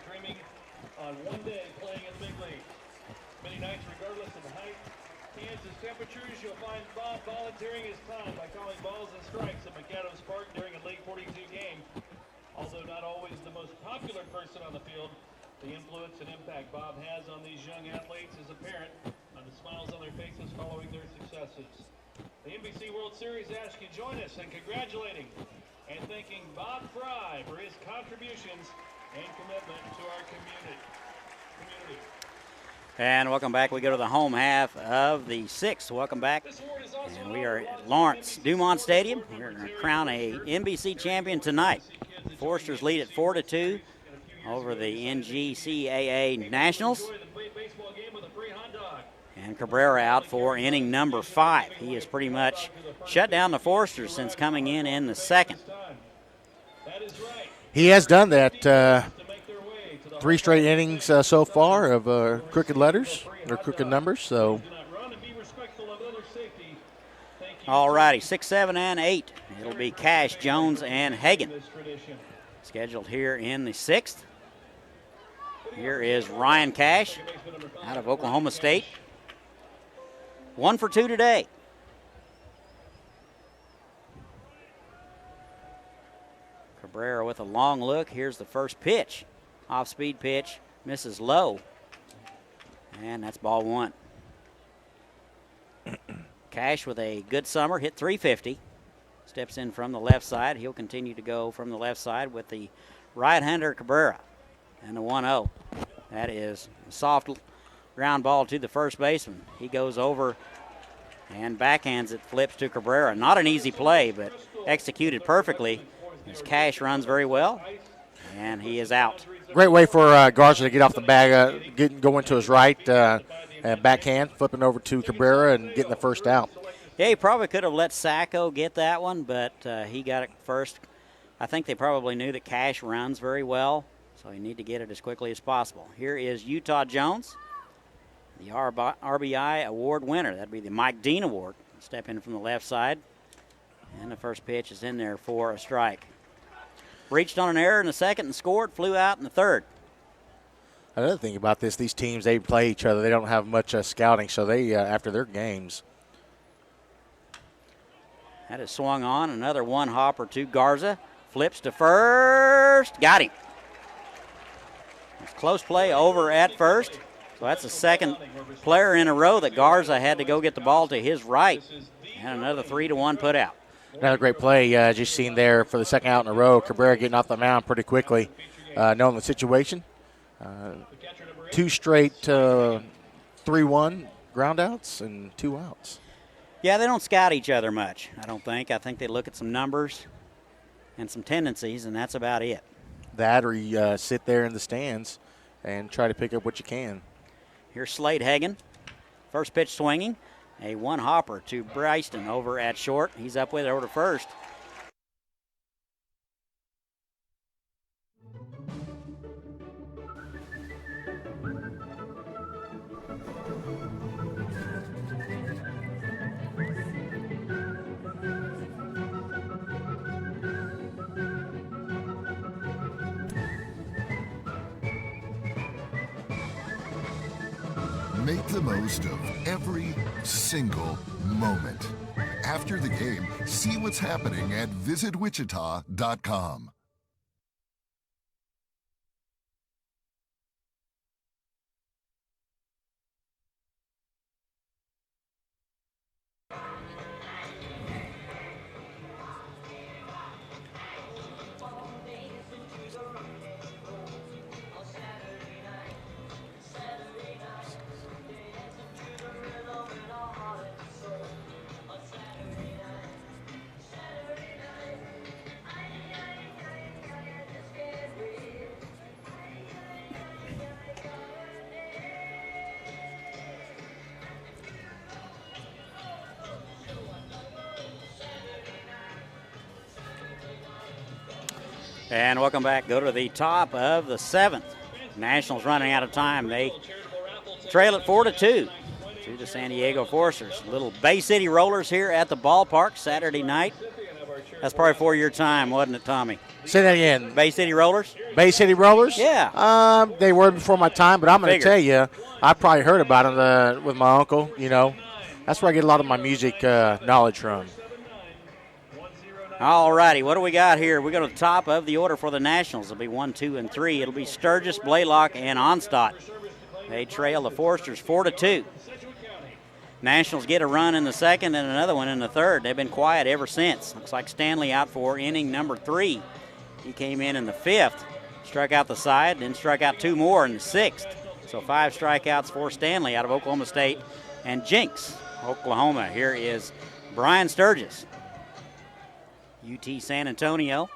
S3: Dreaming on one day playing in the big leagues. Many nights, regardless of the height, Kansas temperatures, you'll find Bob volunteering his time by calling balls and strikes at McAdams Park during a late 42 game. Although not always the most popular person on the field, the influence and impact Bob has on these young athletes is apparent on the smiles on their faces following their successes. The NBC World Series asks you join us in congratulating and thanking Bob Fry for his contributions and commitment to our community.
S6: And welcome back. We go to the home half of the 6th. Welcome back. And we are at Lawrence Dumont Stadium. We're going to crown a NBC champion tonight. Foresters lead at 4-2 over the NJCAA Nationals. And Cabrera out for inning number 5. He has pretty much shut down the Foresters since coming in the 2nd.
S5: He has done that. 3 straight innings so far of crooked letters or crooked numbers. So,
S6: all righty, 6, 7, and 8. It'll be Cash, Jones, and Hagan. Scheduled here in the 6th. Here is Ryan Cash out of Oklahoma State. 1 for 2 today. Cabrera with a long look. Here's the first pitch. Off-speed pitch, misses low. And that's ball 1. Cash with a good summer, hit .350. Steps in from the left side. He'll continue to go from the left side with the right-hander Cabrera. And the 1-0. That is a soft ground ball to the first baseman. He goes over and backhands it, flips to Cabrera. Not an easy play, but executed perfectly. As Cash runs very well, and he is out.
S5: Great way for Garza to get off the bag, going to his right, and backhand, flipping over to Cabrera and getting the first out.
S6: Yeah, he probably could have let Sacco get that one, but he got it first. I think they probably knew that Cash runs very well, so you need to get it as quickly as possible. Here is Utah Jones, the RBI award winner. That'd be the Mike Dean Award. Step in from the left side, and the first pitch is in there for a strike. Reached on an error in the 2nd and scored, flew out in the 3rd.
S5: Another thing about these teams, they play each other. They don't have much scouting, so they, after their games.
S6: That is swung on. Another one hopper to Garza. Flips to first. Got him. It's close play over at first. So that's the 2nd player in a row that Garza had to go get the ball to his right. And another 3-1 put out.
S5: Another great play, as you've seen there for the 2nd out in a row. Cabrera getting off the mound pretty quickly, knowing the situation. 2 straight 3-1 ground outs and 2 outs.
S6: Yeah, they don't scout each other much, I don't think. I think they look at some numbers and some tendencies, and that's about it.
S5: That or you sit there in the stands and try to pick up what you can.
S6: Here's Slade Hagan. First pitch swinging. A one hopper to Bryston over at short. He's up with it over to first.
S8: Make the most of every single moment. After the game, see what's happening at visitwichita.com.
S6: And welcome back. Go to the top of the 7th. Nationals running out of time. They trail it 4-2 to the San Diego Foresters. Little Bay City Rollers here at the ballpark Saturday night. That's probably for your time, wasn't it, Tommy?
S5: Say that again.
S6: Bay City Rollers?
S5: Bay City Rollers?
S6: Yeah.
S5: They were before my time, but I'm going to tell you, I probably heard about them with my uncle, you know. That's where I get a lot of my music knowledge from.
S6: All righty, what do we got here? We go to the top of the order for the Nationals. It'll be 1, 2, and 3. It'll be Sturgis, Blaylock, and Onstadt. They trail the Foresters 4-2. Nationals get a run in the second and another one in the third. They've been quiet ever since. Looks like Stanley out for inning number 3. He came in the 5th, struck out the side, then struck out 2 more in the 6th. So 5 strikeouts for Stanley out of Oklahoma State and Jinx, Oklahoma. Here is Brian Sturgis. UT San Antonio.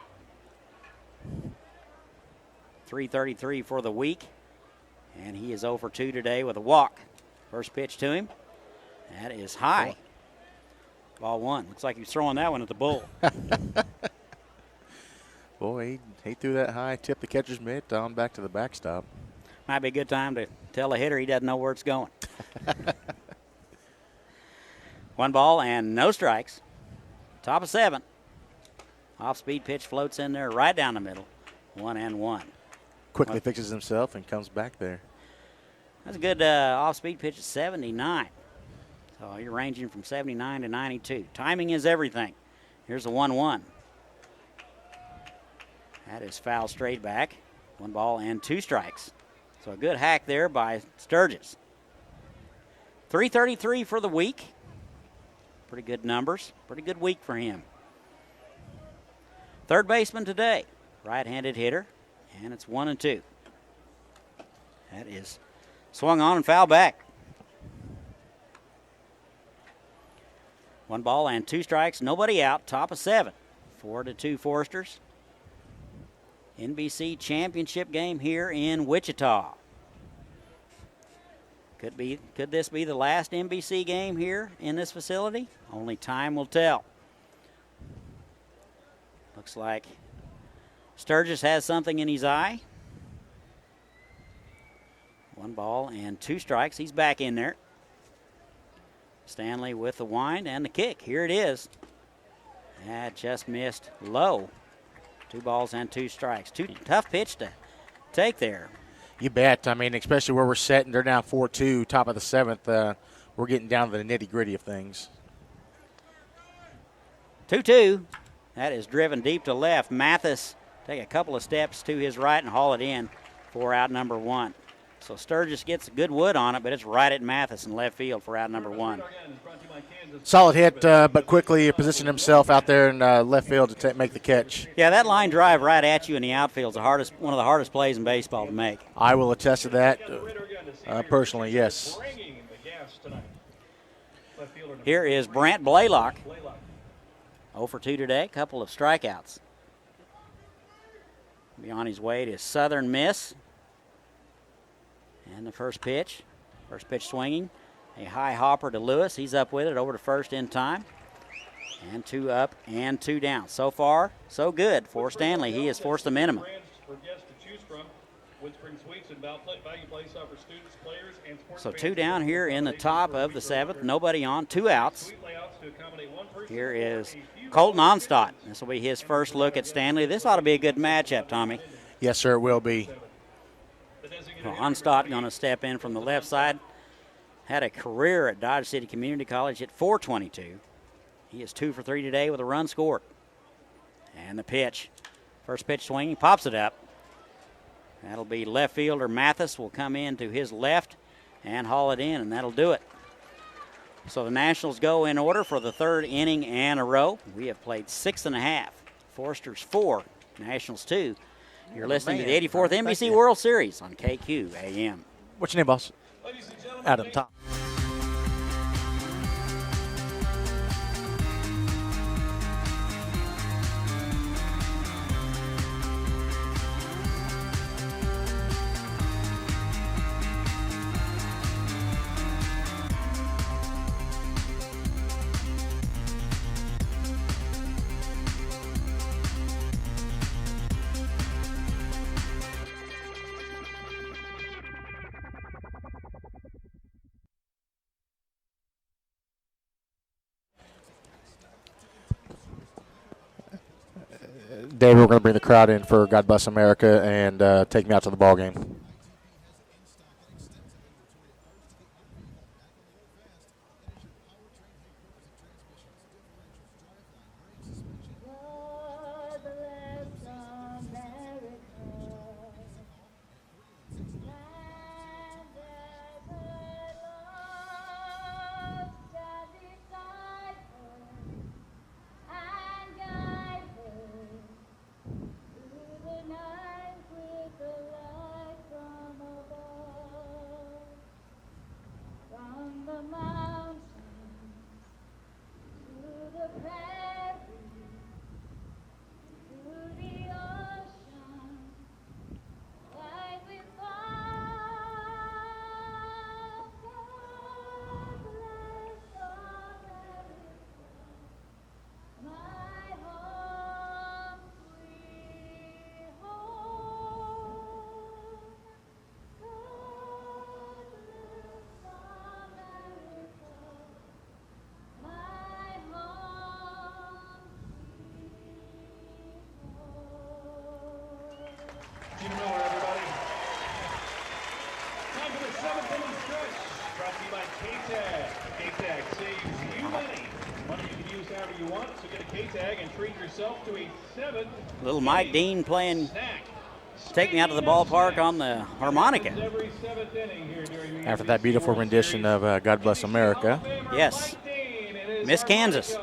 S6: 333 for the week. And he is 0 for 2 today with a walk. First pitch to him. That is high. Ball 1. Looks like he's throwing that one at the bull.
S5: Boy, he threw that high, tipped the catcher's mitt down back to the backstop.
S6: Might be a good time to tell the hitter he doesn't know where it's going. 1 ball and no strikes. Top of 7. Off-speed pitch floats in there right down the middle. 1-1.
S5: Quickly fixes himself and comes back there.
S6: That's a good off-speed pitch at 79. So you're ranging from 79 to 92. Timing is everything. Here's a 1-1. That is foul straight back. 1 ball and 2 strikes. So a good hack there by Sturgis. 333 for the week. Pretty good numbers. Pretty good week for him. Third baseman today, right-handed hitter, and it's 1-2. That is swung on and foul back. 1 ball and 2 strikes, nobody out, top of 7. 4-2 Foresters. NBC championship game here in Wichita. Could this be the last NBC game here in this facility? Only time will tell. Looks like Sturgis has something in his eye. 1 ball and 2 strikes. He's back in there. Stanley with the wind and the kick. Here it is. That just missed low. 2 balls and 2 strikes. Tough pitch to take there.
S5: You bet. I mean, especially where we're sitting. They're down 4-2, top of the 7th. We're getting down to the nitty-gritty of things.
S6: 2-2. That is driven deep to left. Mathis take a couple of steps to his right and haul it in for out number 1. So Sturgis gets a good wood on it, but it's right at Mathis in left field for out number 1.
S5: Solid hit, but quickly positioned himself out there in left field to make the catch.
S6: Yeah, that line drive right at you in the outfield is one of the hardest plays in baseball to make.
S5: I will attest to that personally, yes.
S6: Here is Brant Blaylock. 0 for 2 today, couple of strikeouts. Be on his way to Southern Miss. And the first pitch swinging. A high hopper to Lewis. He's up with it, over to first in time. And 2 up and 2 down. So far, so good for Stanley. He has forced the minimum. So 2 down here in the top of the 7th. Nobody on, 2 outs. Here is Colton Onstadt. This will be his first look at Stanley. This ought to be a good matchup, Tommy.
S5: Yes, sir, it will be.
S6: Well, Onstadt going to step in from the left side. had a career at Dodge City Community College at .422. He is 2 for 3 today with a run scored. And the pitch. First pitch swinging, pops it up. That'll be left fielder Mathis will come in to his left and haul it in, and that'll do it. So the Nationals go in order for the third inning and a row. We have played 6.5. Foresters 4, Nationals 2. You're listening to the 84th NBC World Series on KQ AM.
S5: What's your name, boss? Adam. Tom. David, we're going to bring the crowd in for God Bless America and take me out to the ball game.
S6: Little Mike Dean playing Take Me Out to the Ballpark on the harmonica.
S5: After that beautiful rendition of God Bless America.
S6: Yes. Miss Kansas.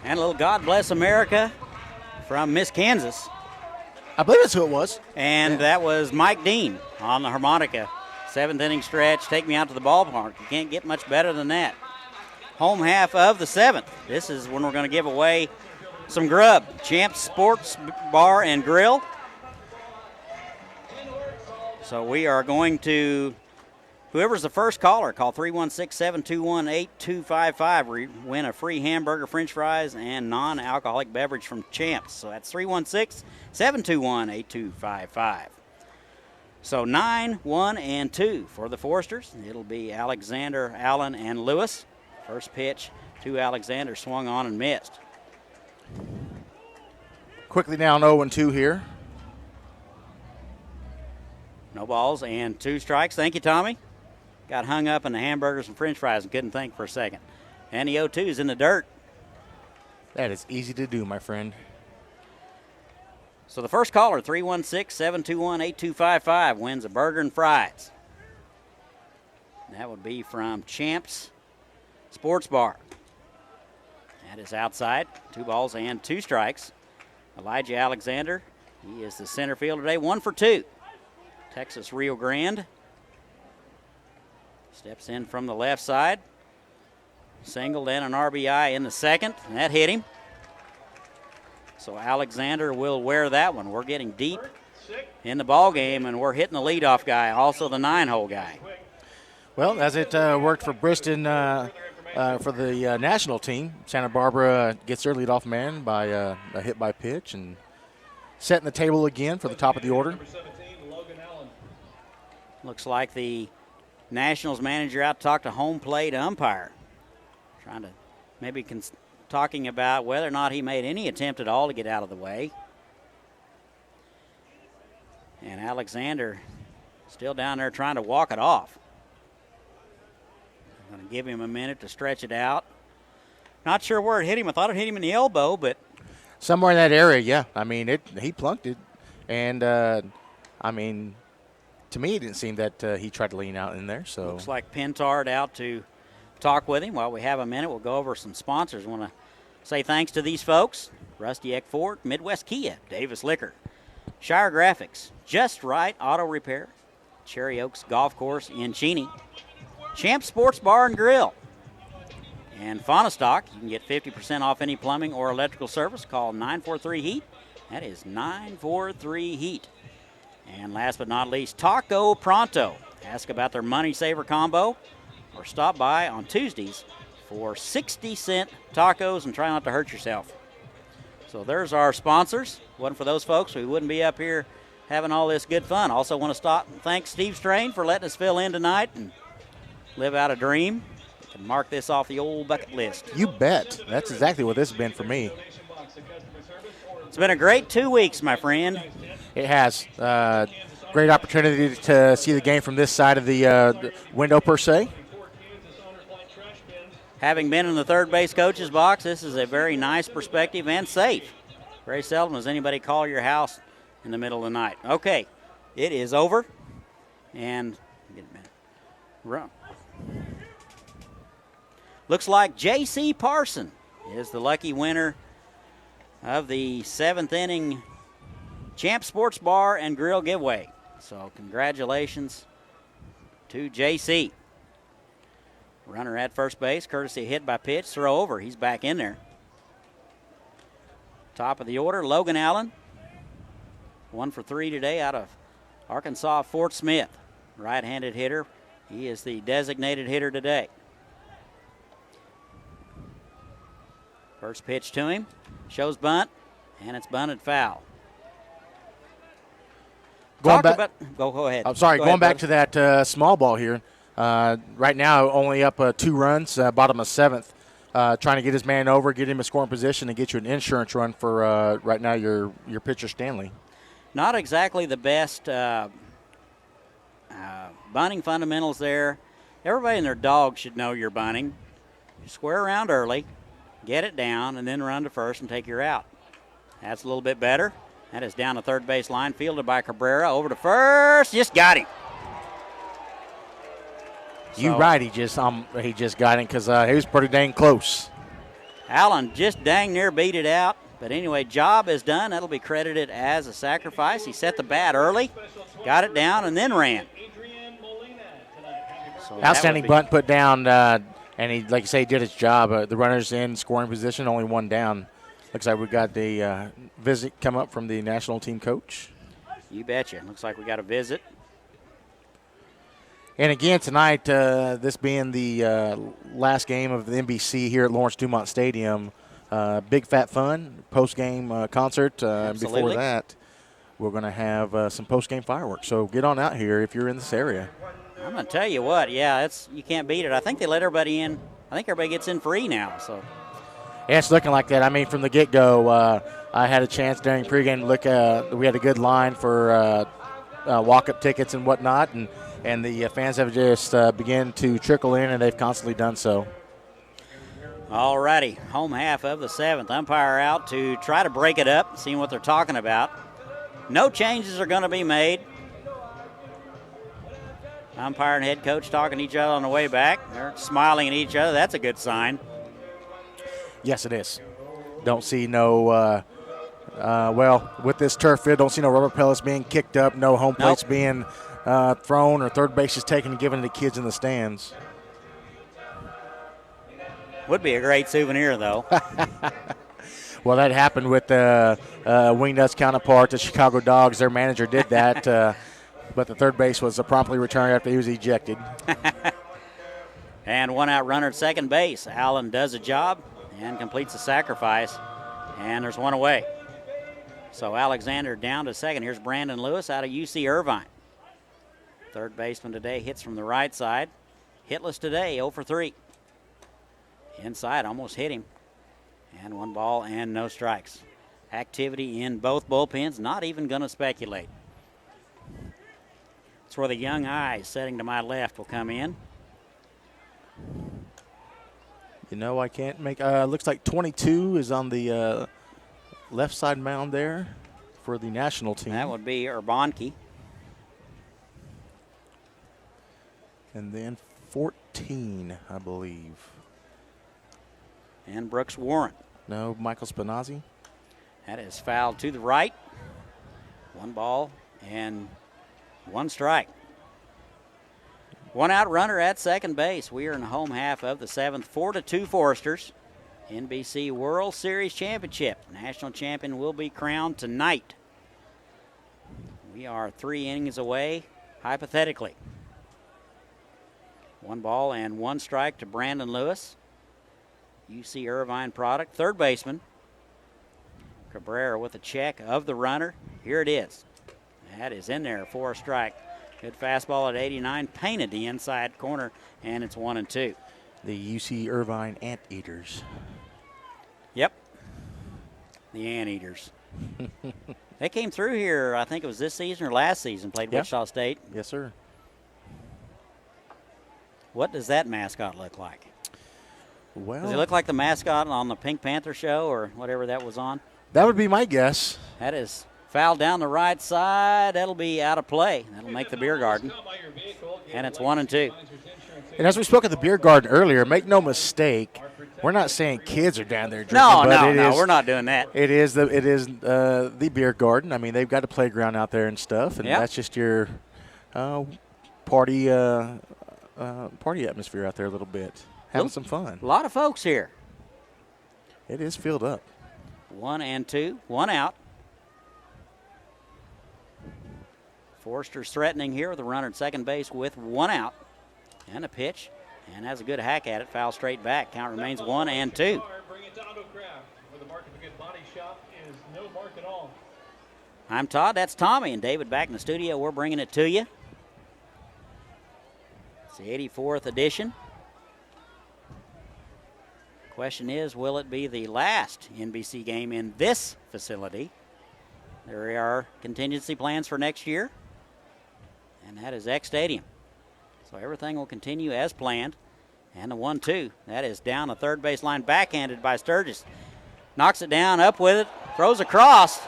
S6: And a little God Bless America from Miss Kansas.
S5: I believe that's who it was.
S6: And that was Mike Dean on the harmonica. 7th inning stretch, Take Me Out to the Ballpark. You can't get much better than that. Home half of the 7th. This is when we're going to give away some grub. Champs Sports Bar and Grill. So we are going to, whoever's the first caller, call 316-721-8255. Win a free hamburger, french fries, and non-alcoholic beverage from Champs. So that's 316-721-8255. So 9, 1, and 2 for the Foresters. It'll be Alexander, Allen, and Lewis. First pitch to Alexander, swung on and missed.
S5: Quickly down 0-2 here.
S6: No balls and 2 strikes. Thank you, Tommy. Got hung up in the hamburgers and french fries and couldn't think for a second. And the 0-2 is in the dirt.
S5: That is easy to do, my friend.
S6: So the first caller, 316-721-8255, wins a burger and fries. That would be from Champs Sports Bar. That is outside. 2 balls and 2 strikes. Elijah Alexander, he is the center fielder today, 1 for 2. Texas Rio Grande steps in from the left side. Singled and an RBI in the second, and that hit him. So Alexander will wear that one. We're getting deep in the ball game, and we're hitting the leadoff guy, also the 9-hole guy.
S5: Well, as it worked for Briston for the national team, Santa Barbara gets their leadoff man by a hit by pitch and setting the table again for the top of the order.
S6: Looks like the Nationals manager out to talk to home plate umpire. Trying to maybe talking about whether or not he made any attempt at all to get out of the way. And Alexander still down there trying to walk it off. I'm going to give him a minute to stretch it out. Not sure where it hit him. I thought it hit him in the elbow, but
S5: somewhere in that area, yeah. I mean, he plunked it. And, I mean, to me, it didn't seem that he tried to lean out in there. So
S6: looks like Pintard out to talk with him. While we have a minute, we'll go over some sponsors. I want to say thanks to these folks: Rusty Eck Ford, Midwest Kia, Davis Liquor, Shire Graphics, Just Right Auto Repair, Cherry Oaks Golf Course in Cheney, Champ Sports Bar and Grill, and Faunastock. You can get 50% off any plumbing or electrical service. Call 943-HEAT. That is 943-HEAT. And last but not least, Taco Pronto. Ask about their Money Saver combo or stop by on Tuesdays for 60-cent tacos and try not to hurt yourself. So there's our sponsors. Wasn't for those folks, we wouldn't be up here having all this good fun. Also want to stop and thank Steve Strain for letting us fill in tonight and live out a dream. We can mark this off the old bucket list.
S5: You bet. That's exactly what this has been for me.
S6: It's been a great 2 weeks, my friend.
S5: It has. Great opportunity to see the game from this side of the window, per se.
S6: Having been in the third base coach's box, this is a very nice perspective and safe. Very seldom does anybody call your house in the middle of the night. Okay, it is over. And get a minute. Run. Looks like J.C. Parson is the lucky winner of the 7th inning Champ Sports Bar and Grill giveaway. So congratulations to J.C. Runner at first base, courtesy hit by pitch, throw over. He's back in there. Top of the order, Logan Allen. 1 for 3 today out of Arkansas Fort Smith. Right-handed hitter. He is the designated hitter today. First pitch to him. Shows bunt, and it's bunted foul.
S5: Go
S6: ahead.
S5: I'm sorry,
S6: Go
S5: going
S6: ahead,
S5: back
S6: brother.
S5: to that small ball here. Right now, only up 2 runs, bottom of 7th. Trying to get his man over, get him a scoring position, and get you an insurance run for right now your pitcher Stanley.
S6: Not exactly the best bunting fundamentals there. Everybody and their dog should know you're bunting. You square around early, get it down, and then run to first and take your out. That's a little bit better. That is down the third base line, fielded by Cabrera, over to first, just got him.
S5: You're right, he just got him because he was pretty dang close.
S6: Allen just dang near beat it out. But anyway, job is done. That'll be credited as a sacrifice. He set the bat early, got it down, and then ran. So
S5: outstanding bunt put down, and he, like you say, did his job. The runner's in scoring position, only 1 down. Looks like we got the visit come up from the national team coach.
S6: You betcha. Looks like we got a visit.
S5: And again tonight, this being the last game of the NBC here at Lawrence Dumont Stadium, Big Fat Fun post-game concert. Before that, we're going to have some post-game fireworks. So get on out here if you're in this area.
S6: I'm going to tell you what, yeah, you can't beat it. I think they let everybody in. I think everybody gets in free now. So.
S5: Yeah, it's looking like that. I mean, from the get-go, I had a chance during pregame to look. We had a good line for walk-up tickets and whatnot, and the fans have just begun to trickle in, and they've constantly done so.
S6: All righty, home half of the 7th. Umpire out to try to break it up, seeing what they're talking about. No changes are going to be made. Umpire and head coach talking to each other on the way back. They're smiling at each other. That's a good sign.
S5: Yes, it is. Don't see no, with this turf field, don't see no rubber pellets being kicked up, no home plates being thrown, or third base is taken and given to kids in the stands.
S6: Would be a great souvenir, though.
S5: Well, that happened with the Wingnuts counterpart, the Chicago Dogs. Their manager did that, but the third base was promptly returned after he was ejected.
S6: And one out runner at second base. Allen does a job and completes the sacrifice, and there's one away. So Alexander down to second. Here's Brandon Lewis out of UC Irvine. Third baseman today hits from the right side. Hitless today, 0 for 3. Inside, almost hit him. And 1 ball and no strikes. Activity in both bullpens, not even going to speculate. That's where the young eyes sitting to my left will come in.
S5: You know, I can't make, looks like 22 is on the left side mound there for the national team.
S6: That would be Urbanski.
S5: And then 14, I believe.
S6: And Brooks Warren.
S5: No, Michael Spinazzi.
S6: That is fouled to the right. 1 ball and 1 strike. 1 out runner at second base. We are in the home half of the 7th. 4-2 Foresters. NBC World Series Championship. National champion will be crowned tonight. We are 3 innings away, hypothetically. 1 ball and 1 strike to Brandon Lewis. UC Irvine product, third baseman. Cabrera with a check of the runner. Here it is. That is in there for a strike. Good fastball at 89, painted the inside corner, and it's 1-2.
S5: The UC Irvine Anteaters.
S6: Yep. The Anteaters. They came through here, I think it was this season or last season, played Wichita State.
S5: Yes, sir.
S6: What does that mascot look like?
S5: Well,
S6: does he look like the mascot on the Pink Panther show or whatever that was on?
S5: That would be my guess.
S6: That is fouled down the right side. That'll be out of play. That'll make the beer garden. And it's 1-2.
S5: And as we spoke at the beer garden earlier, make no mistake, we're not saying kids are down there drinking.
S6: No, we're not doing that.
S5: It is the beer garden. I mean, they've got a playground out there and stuff, and that's just your party atmosphere out there a little bit. Having some fun.
S6: A lot of folks here.
S5: It is filled up.
S6: 1-2, 1 out. Forster's threatening here with a runner at second base with 1 out. And a pitch. And has a good hack at it. Foul straight back. Count remains 1-2.
S4: Bring it to Autocraft, where the mark of a good body shop is no mark at all.
S6: I'm Todd. That's Tommy. And David back in the studio. We're bringing it to you. It's the 84th edition. Question is, will it be the last NBC game in this facility? There are contingency plans for next year, and that is X Stadium. So everything will continue as planned. And the 1-2, that is down the third base line, backhanded by Sturgis. Knocks it down, up with it, throws across.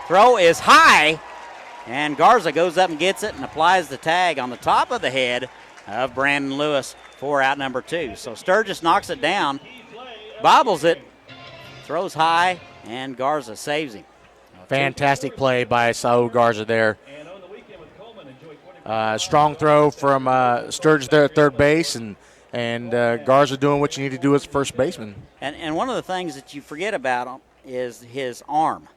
S6: Throw is high, and Garza goes up and gets it and applies the tag on the top of the head of Brandon Lewis for out number 2. So Sturgis knocks it down, bobbles it, throws high, and Garza saves him.
S5: Fantastic play by Saul Garza there. Strong throw from Sturgis there at third base, and Garza doing what you need to do as a first baseman.
S6: And one of the things that you forget about him is his arm.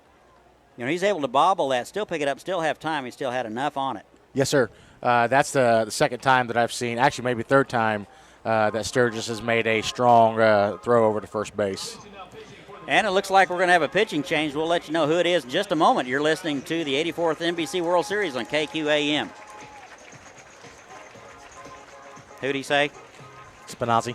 S6: You know, he's able to bobble that, still pick it up, still have time. He still had enough on it.
S5: Yes, sir. That's the second time that I've seen, actually maybe third time, that Sturgis has made a strong throw over to first base.
S6: And it looks like we're going to have a pitching change. We'll let you know who it is in just a moment. You're listening to the 84th NBC World Series on KQAM. Who'd he say?
S5: Spinazzi.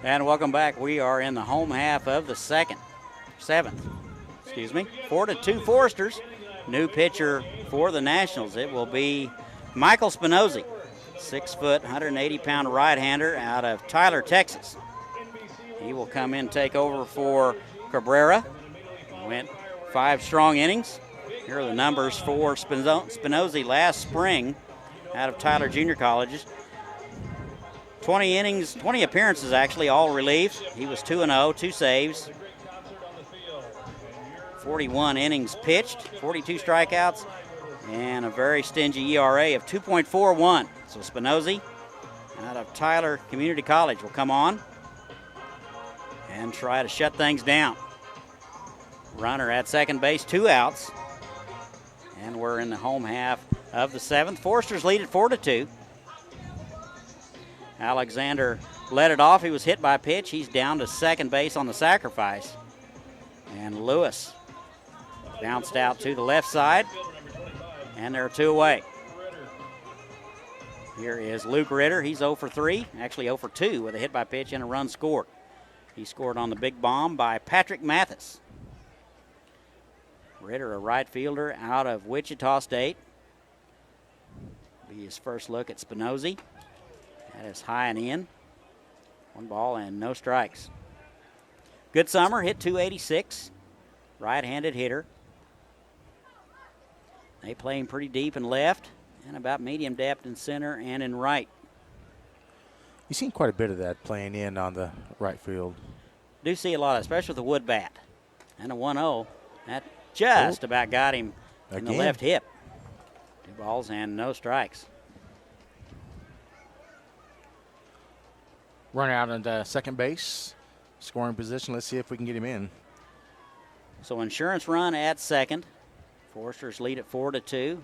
S6: And welcome back. We are in the home half of the seventh. 4-2 Foresters. New pitcher for the Nationals. It will be Michael Spinozzi, 6 foot, 180-pound right-hander out of Tyler, Texas. He will come in, take over for Cabrera. Went 5 strong innings. Here are the numbers for Spinozzi last spring out of Tyler Junior Colleges. 20 innings, 20 appearances actually, all relief. He was 2-0, 2 saves. 41 innings pitched, 42 strikeouts, and a very stingy ERA of 2.41. So Spinozzi out of Tyler Community College will come on and try to shut things down. Runner at second base, 2 outs. And we're in the home half of the 7th. Foresters lead at 4-2. Alexander led it off. He was hit by a pitch. He's down to second base on the sacrifice. And Lewis bounced out to the left side. And there are 2 away. Here is Luke Ritter. He's 0 for 3, actually 0 for 2 with a hit by pitch and a run scored. He scored on the big bomb by Patrick Mathis. Ritter, a right fielder out of Wichita State. Be his first look at Spinozzi. That is high and in. 1 ball and no strikes. Good summer, hit 286. Right-handed hitter. They play him pretty deep in left and about medium depth in center and in right.
S5: You've seen quite a bit of that playing in on the right field.
S6: Do see a lot, especially with the wood bat. And a 1-0. That just about got him in the left hip. 2 balls and no strikes.
S5: Runner out on second base, scoring position. Let's see if we can get him in.
S6: So insurance run at second. Foresters lead at 4-2.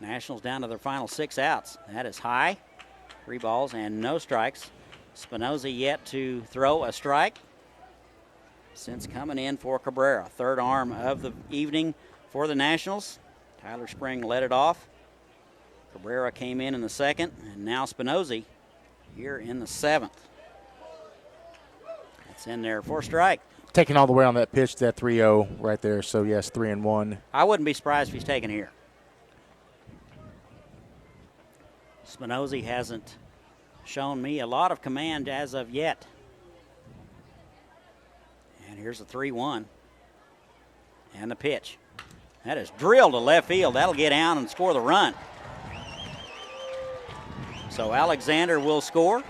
S6: Nationals down to their final 6 outs. That is high. 3 balls and no strikes. Spinozzi yet to throw a strike since coming in for Cabrera. 3rd arm of the evening for the Nationals. Tyler Spring led it off. Cabrera came in the 2nd, and now Spinozzi here in the 7th. That's in there for a strike.
S5: Taking all the way on that pitch, that 3-0 right there. So, yes, 3-1.
S6: I wouldn't be surprised if he's taken here. Spinozzi hasn't shown me a lot of command as of yet. And here's a 3-1. And the pitch. That is drilled to left field. That'll get down and score the run. So Alexander will score.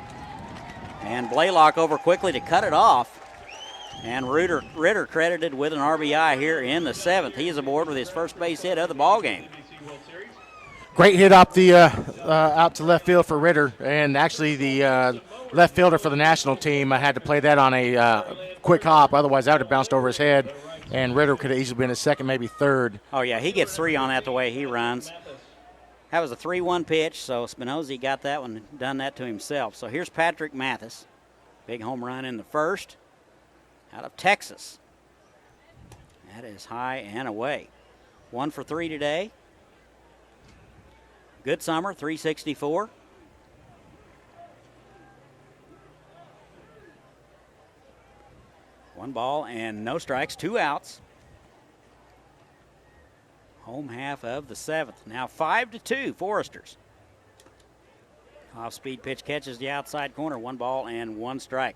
S6: And Blaylock over quickly to cut it off. And Ritter credited with an RBI here in the 7th. He is aboard with his first base hit of the ball game.
S5: Great hit up the out to left field for Ritter, and actually the left fielder for the national team had to play that on a quick hop. Otherwise, that would have bounced over his head, and Ritter could have easily been a second, maybe third.
S6: Oh yeah, he gets 3 on that the way he runs. That was a 3-1 pitch, so Spinozzi got that one, done that to himself. So here's Patrick Mathis, big home run in the 1st, out of Texas. That is high and away. 1 for 3 today. Good summer, 364. One ball and no strikes, 2 outs. Home half of the 7th. Now 5-2, Foresters. Off-speed pitch catches the outside corner. 1 ball and 1 strike.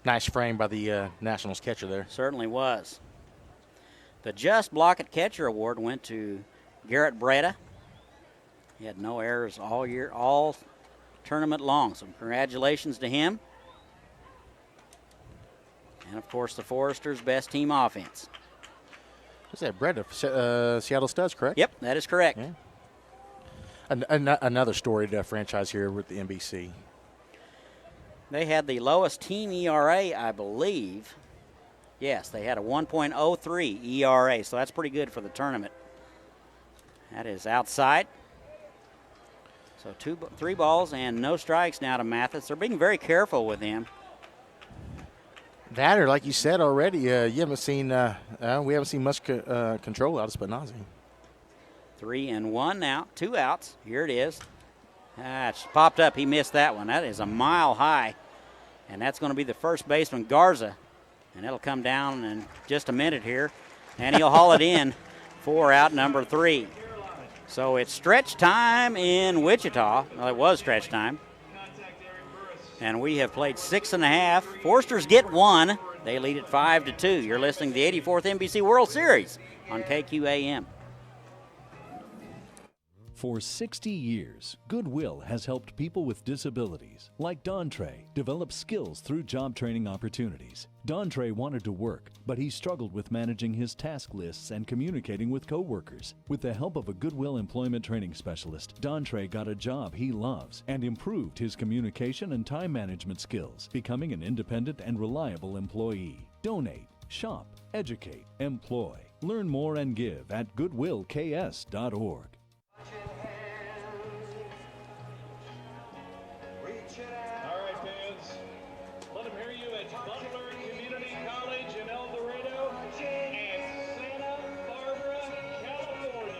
S5: Nice frame by the Nationals catcher there.
S6: Certainly was. The Just Block It Catcher Award went to Garrett Breda. He had no errors all year, all tournament long. So congratulations to him. And, of course, the Foresters' best team offense.
S5: What's that, Brett? Seattle Studs, correct?
S6: Yep, that is correct.
S5: Yeah. Another storied franchise here with the NBC.
S6: They had the lowest team ERA, I believe. Yes, they had a 1.03 ERA, so that's pretty good for the tournament. That is outside. So 3 balls and no strikes now to Mathis. They're being very careful with him.
S5: That, or like you said already, we haven't seen much control out of Spinozzi.
S6: 3-1 now, 2 outs. Here it is. It's popped up. He missed that one. That is a mile high. And that's going to be the first baseman, Garza. And it'll come down in just a minute here. And he'll haul it in for out number 3. So it's stretch time in Wichita. Well, it was stretch time. And we have played 6.5. Forsters get 1. They lead it 5-2. You're listening to the 84th NBC World Series on KQAM.
S16: For 60 years, Goodwill has helped people with disabilities, like Dontre, develop skills through job training opportunities. Dontre wanted to work, but he struggled with managing his task lists and communicating with coworkers. With the help of a Goodwill employment training specialist, Dontre got a job he loves and improved his communication and time management skills, becoming an independent and reliable employee. Donate, shop, educate, employ. Learn more and give at goodwillks.org.
S4: All right, fans. Let them hear you at Butler Community College in El Dorado and Santa Barbara, California.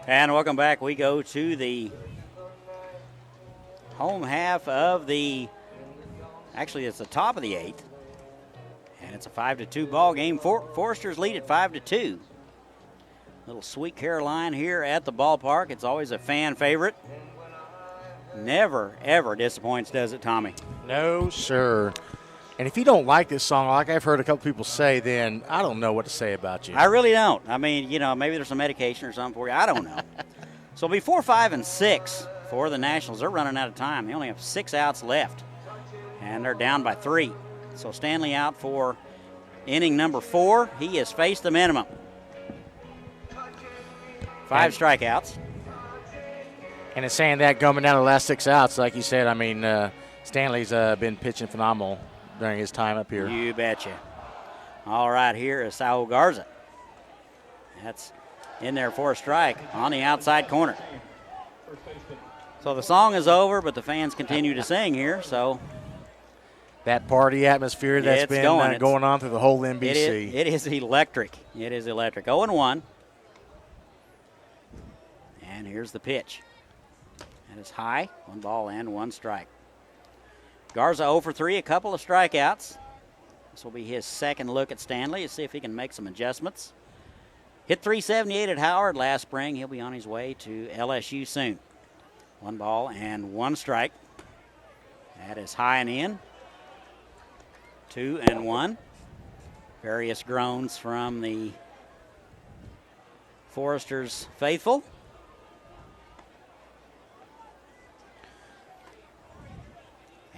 S6: And welcome back. We go to the home half of the, actually it's the top of the 8th. And it's a 5-2 ball game. Foresters lead at 5-2. Little Sweet Caroline here at the ballpark. It's always a fan favorite. Never, ever disappoints, does it, Tommy?
S5: No, sir. And if you don't like this song, like I've heard a couple people say, then I don't know what to say about you.
S6: I really don't. I mean, you know, maybe there's some medication or something for you. I don't know. So it'll be 4, 5, and 6 for the Nationals. They're running out of time. They only have 6 outs left, and they're down by 3. So Stanley out for inning number 4. He has faced the minimum. 5 strikeouts.
S5: And it's saying that coming down the last 6 outs, like you said, I mean, Stanley's been pitching phenomenal during his time up here.
S6: You betcha. All right, here is Saul Garza. That's in there for a strike on the outside corner. So the song is over, but the fans continue to sing here. So
S5: that party atmosphere that's been going on through the whole NBC.
S6: It is electric. It is electric. 0-1. And here's the pitch. That is high. 1 ball and 1 strike. Garza 0 for 3, a couple of strikeouts. This will be his second look at Stanley. Let's see if he can make some adjustments. Hit 378 at Howard last spring. He'll be on his way to LSU soon. 1 ball and 1 strike. That is high and in. 2-1. Various groans from the Foresters faithful.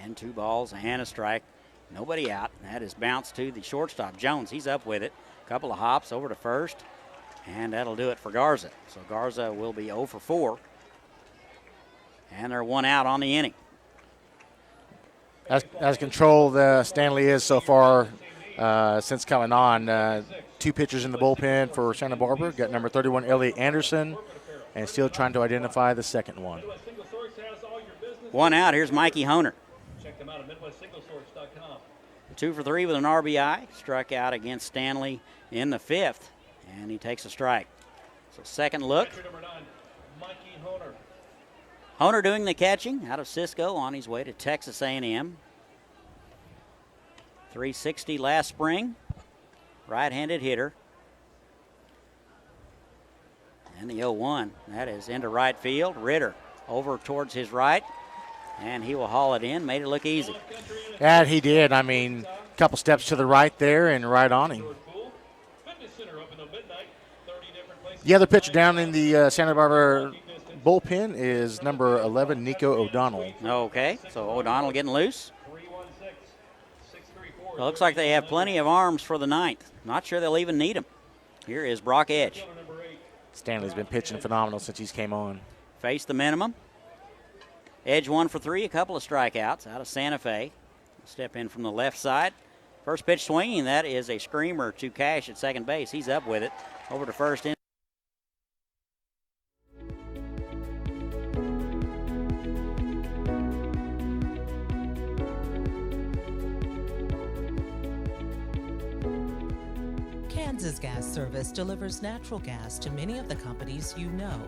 S6: And 2 balls and a strike. Nobody out. That is bounced to the shortstop, Jones. He's up with it. A couple of hops over to first. And that'll do it for Garza. So Garza will be 0 for 4. And they're 1 out on the inning.
S5: As controlled Stanley is so far since coming on. 2 pitchers in the bullpen for Santa Barbara. Got number 31, Elliot Anderson, and still trying to identify the second one.
S6: 1 out. Here's Mikey Honer.
S4: Check them out at MidwestSingleSource.com.
S6: 2 for 3 with an RBI. Struck out against Stanley in the 5th, and he takes a strike. So second look.
S4: Number 9, Mikey Honer.
S6: Honer doing the catching out of Cisco on his way to Texas A&M. 360 last spring. Right-handed hitter. And the 0-1. That is into right field. Ritter over towards his right. And he will haul it in. Made it look easy.
S5: Yeah, he did. I mean, a couple steps to the right there and right on him. The other pitcher down in the Santa Barbara bullpen is number 11, Nico O'Donnell.
S6: Okay, so O'Donnell getting loose. It looks like they have plenty of arms for the 9th. Not sure they'll even need them. Here is Brock Edge.
S5: Stanley's been pitching phenomenal since he's came on.
S6: Face the minimum. Edge 1 for 3, a couple of strikeouts out of Santa Fe. Step in from the left side First pitch swinging, that is a screamer to Cash at second base. He's up with it. Over to first in.
S17: Kansas Gas Service delivers natural gas to many of the companies you know,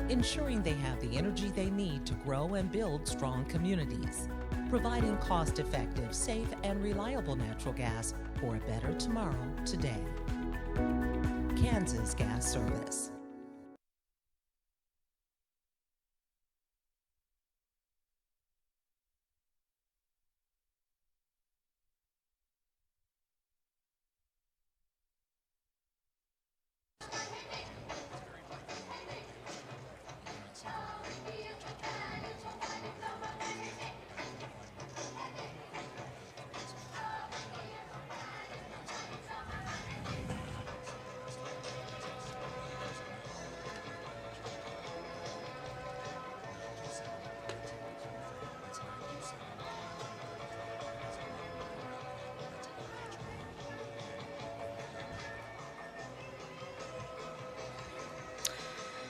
S17: ensuring they have the energy they need to grow and build strong communities, providing cost-effective, safe, and reliable natural gas for a better tomorrow today. Kansas Gas Service.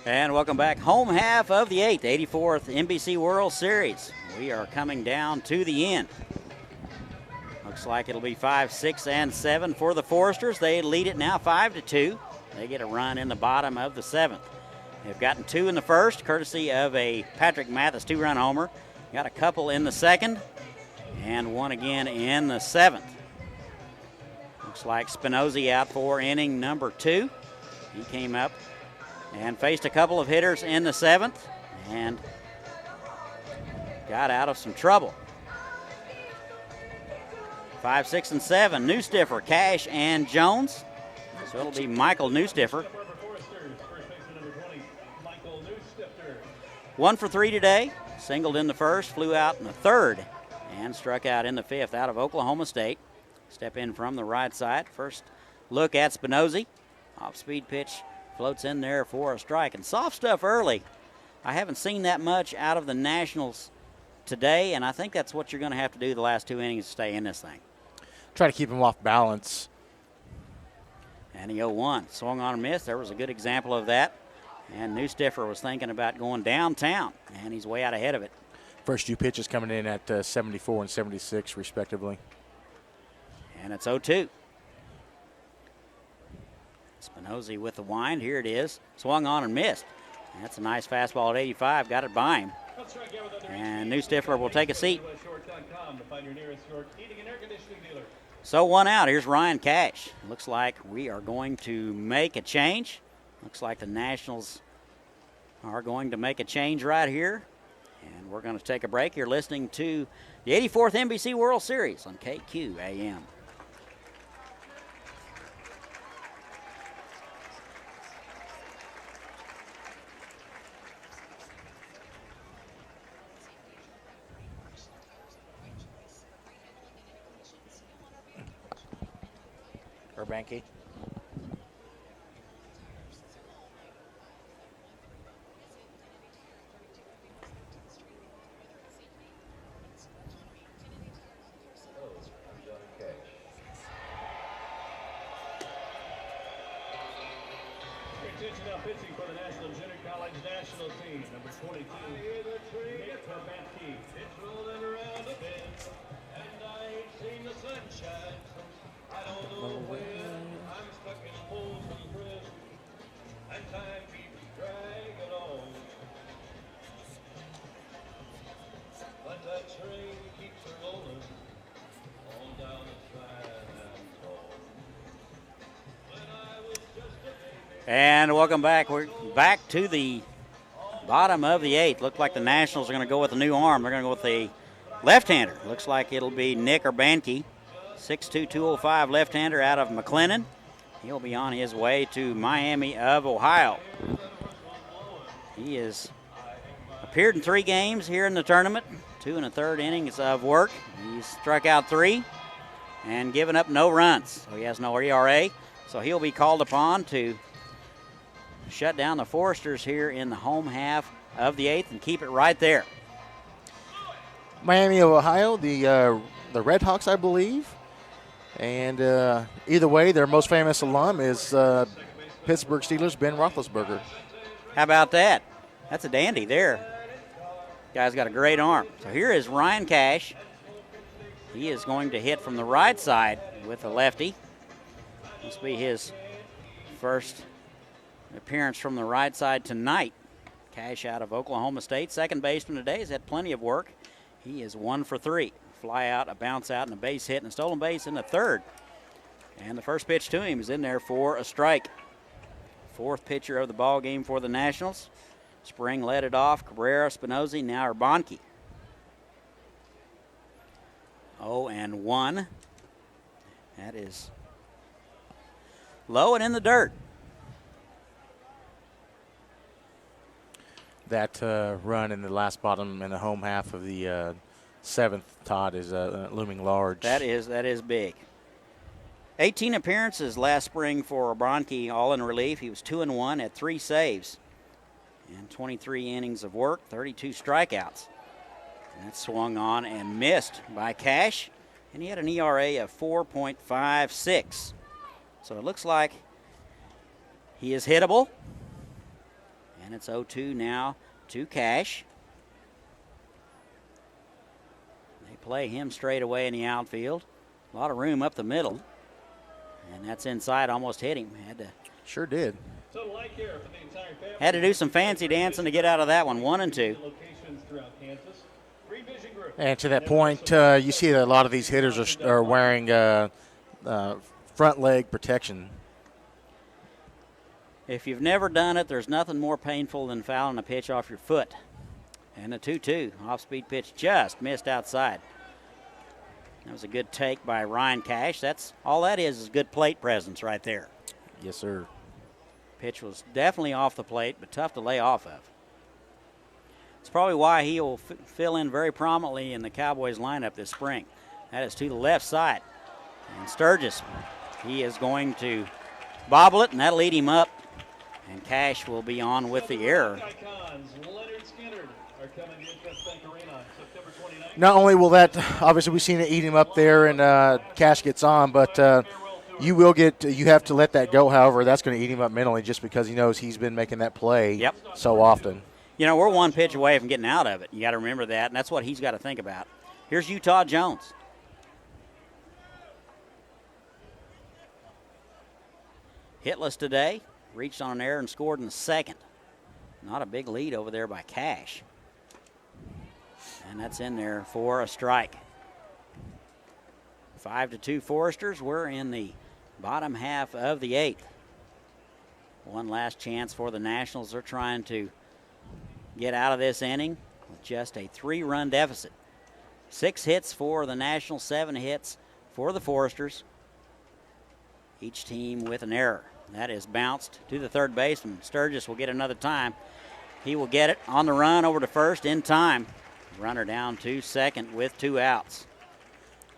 S6: And welcome back. Home half of the 8th, 84th NBC World Series. We are coming down to the end. Looks like it'll be 5, 6, and 7 for the Foresters. They lead it now 5-2. They get a run in the bottom of the 7th. They've gotten 2 in the first, courtesy of a Patrick Mathis 2-run homer. Got a couple in the second, and one again in the 7th. Looks like Spinozzi out for inning number 2. He came up and faced a couple of hitters in the 7th and got out of some trouble. 5, 6, and 7, Newstiffer, Cash, and Jones. So it'll be Michael Newstiffer. 1 for 3 today. Singled in the first, flew out in the third, and struck out in the 5th out of Oklahoma State. Step in from the right side. First look at Spinozzi. Off-speed pitch. Floats in there for a strike. And soft stuff early. I haven't seen that much out of the Nationals today, and I think that's what you're going to have to do the last 2 innings to stay in this thing.
S5: Try to keep him off balance.
S6: And the 0-1. Swung on a miss. There was a good example of that. And Newstiffer was thinking about going downtown, and he's way out ahead of it.
S5: First 2 pitches coming in at 74 and 76, respectively.
S6: And it's 0-2. Spinozzi with the wind. Here it is. Swung on and missed. That's a nice fastball at 85. Got it by him. And Newstiffer will take a seat. So 1 out. Here's Ryan Cash. Looks like we are going to make a change. Looks like the Nationals are going to make a change right here. And we're going to take a break. You're listening to the 84th NBC World Series on KQAM.
S5: Urbanky.
S4: Attention now, pitching for the National Junior College National Team, number 22, Nick Urbanky. It's rolling around a bend, and I ain't seen the sunshine. I don't know when. I'm stuck in Folsom Prison, and time keeps dragging on. But that train keeps rolling on down the side and tall. When I was just a baby.
S6: And welcome back. We're back to the bottom of the 8th. Looked like the Nationals are going to go with a new arm. They're going to go with a left-hander. Looks like it'll be Nick Urbanky, 6'2", 205 left-hander out of McLennan. He'll be on his way to Miami of Ohio. He has appeared in 3 games here in the tournament, 2 1/3 innings of work. He's struck out 3 and given up no runs. So he has no ERA. So he'll be called upon to shut down the Foresters here in the home half of the 8th and keep it right there.
S5: Miami of Ohio, the Red Hawks, I believe. And either way, their most famous alum is Pittsburgh Steelers' Ben Roethlisberger.
S6: How about that? That's a dandy there. Guy's got a great arm. So here is Ryan Cash. He is going to hit from the right side with a lefty. This will be his first appearance from the right side tonight. Cash out of Oklahoma State. Second baseman today has had plenty of work. He is 1 for 3. Fly out, a bounce out, and a base hit, and a stolen base in the third. And the first pitch to him is in there for a strike. Fourth pitcher of the ball game for the Nationals. Spring led it off. Cabrera, Spinozzi, now Urbanski. 0-1. That is low and in the dirt.
S5: That run in the last bottom and the home half of the seventh, Todd, is looming large.
S6: That is big. 18 appearances last spring for Urbanski, all in relief. He was 2-1 at 3 saves and 23 innings of work, 32 strikeouts. And that swung on and missed by Cash, and he had an ERA of 4.56. So it looks like he is hittable. And it's 0-2 now to Cash. They play him straight away in the outfield. A lot of room up the middle. And that's inside, almost hit him.
S5: Sure did.
S6: Had to do some fancy dancing to get out of that one. 1-2.
S5: And to that point, you see that a lot of these hitters are wearing front leg protection.
S6: If you've never done it, there's nothing more painful than fouling a pitch off your foot. And a 2-2 off-speed pitch just missed outside. That was a good take by Ryan Cash. That's all that is good plate presence right there.
S5: Yes, sir.
S6: Pitch was definitely off the plate, but tough to lay off of. It's probably why he will fill in very prominently in the Cowboys lineup this spring. That is to the left side. And Sturgis, he is going to bobble it, and that'll lead him up. And Cash will be on with the error.
S5: Not only will that, obviously we've seen it eat him up there and Cash gets on, but you have to let that go. However, that's going to eat him up mentally just because he knows he's been making that play so often.
S6: You know, we're one pitch away from getting out of it. You got to remember that, and that's what he's got to think about. Here's Utah Jones. Hitless today. Reached on an error and scored in the second. Not a big lead over there by Cash. And that's in there for a strike. 5-2 Foresters. We're in the bottom half of the 8th. One last chance for the Nationals. They're trying to get out of this inning with just a 3-run deficit. 6 hits for the Nationals, 7 hits for the Foresters. Each team with an error. That is bounced to the third baseman. Sturgis will get another time. He will get it on the run over to first in time. Runner down to second with 2 outs.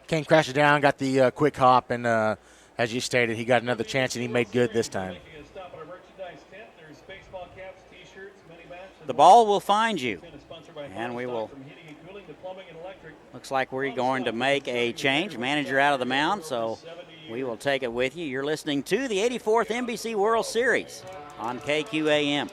S5: Came crashing down, got the quick hop, and as you stated, he got another chance, and he made good this time.
S6: The ball will find you, and we will. Looks like we're going to make a change. Manager out of the mound, so we will take it with you. You're listening to the 84th NBC World Series on KQAM.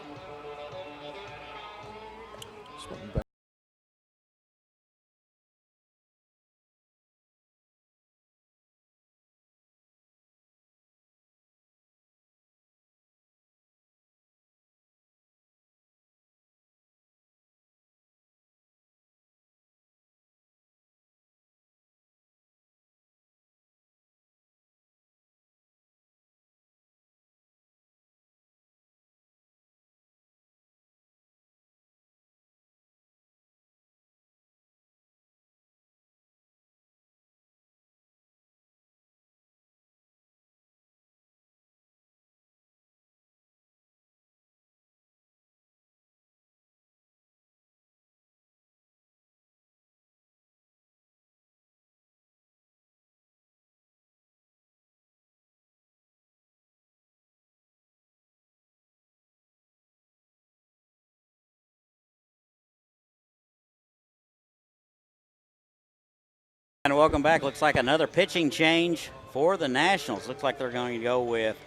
S6: And welcome back. Looks like another pitching change for the Nationals. Looks like they're going to go with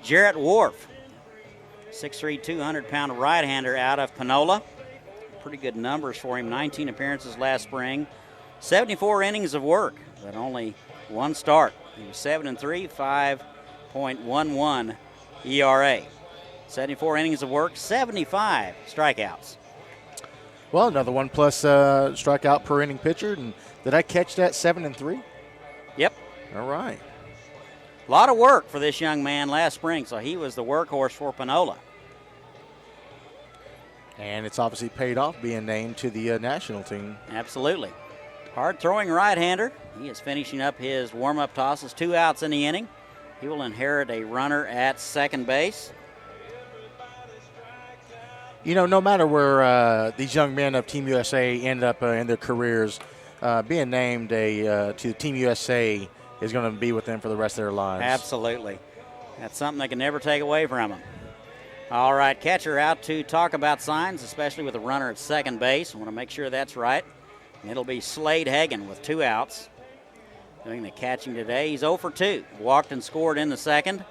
S6: Jarrett Wharf, 6'3", 200-pound right-hander out of Panola. Pretty good numbers for him. 19 appearances last spring, 74 innings of work, but only one start. He was 7-3, 5.11 ERA. 74 innings of work, 75 strikeouts.
S5: Well, another 1+ strikeout per inning pitcher. And did I catch that 7-3?
S6: Yep.
S5: All right.
S6: A lot of work for this young man last spring, so he was the workhorse for Panola.
S5: And it's obviously paid off being named to the national team.
S6: Absolutely. Hard-throwing right-hander. He is finishing up his warm-up tosses. 2 outs in the inning. He will inherit a runner at second base.
S5: You know, no matter where these young men of Team USA end up in their careers, being named to Team USA is going to be with them for the rest of their lives.
S6: Absolutely. That's something they can never take away from them. All right, catcher out to talk about signs, especially with a runner at second base. I want to make sure that's right. It'll be Slade Hagan with 2 outs. Doing the catching today. He's 0 for 2. Walked and scored in the second.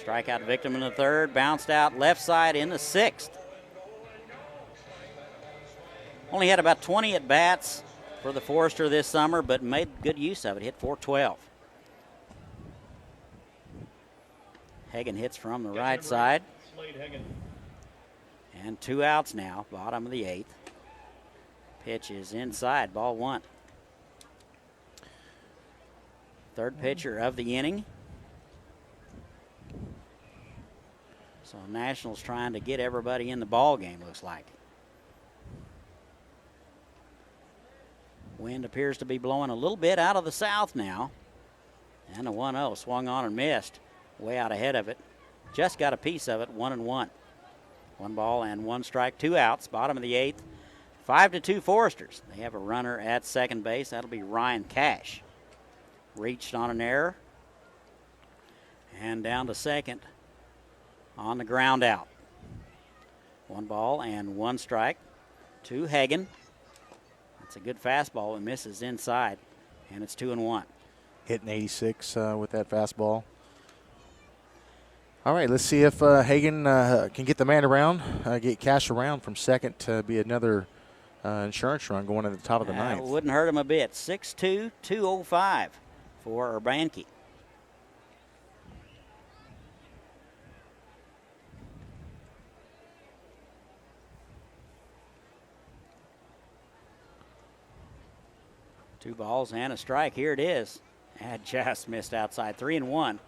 S6: Strikeout victim in the third. Bounced out left side in the sixth. Only had about 20 at-bats for the Forester this summer, but made good use of it. Hit .412. Hagan hits from the right side. And 2 outs now, bottom of the 8th. Pitch is inside, ball 1. Third pitcher of the inning. So Nationals trying to get everybody in the ball game, looks like. Wind appears to be blowing a little bit out of the south now. And a 1-0 swung on and missed. Way out ahead of it. Just got a piece of it, 1-1. 1 ball and 1 strike, 2 outs, bottom of the 8th. 5-2 Foresters. They have a runner at second base. That'll be Ryan Cash. Reached on an error. And down to second on the ground out. 1 ball and 1 strike to Hagan. That's a good fastball. It misses inside, and it's 2-1.
S5: Hitting 86 with that fastball. All right, let's see if Hagan can get the man around, get Cash around from second to be another insurance run going to the top of the 9th.
S6: Wouldn't hurt him a bit. 6-2, 205 for Urbanski. Two balls and a strike. Here it is. And just missed outside. 3-1.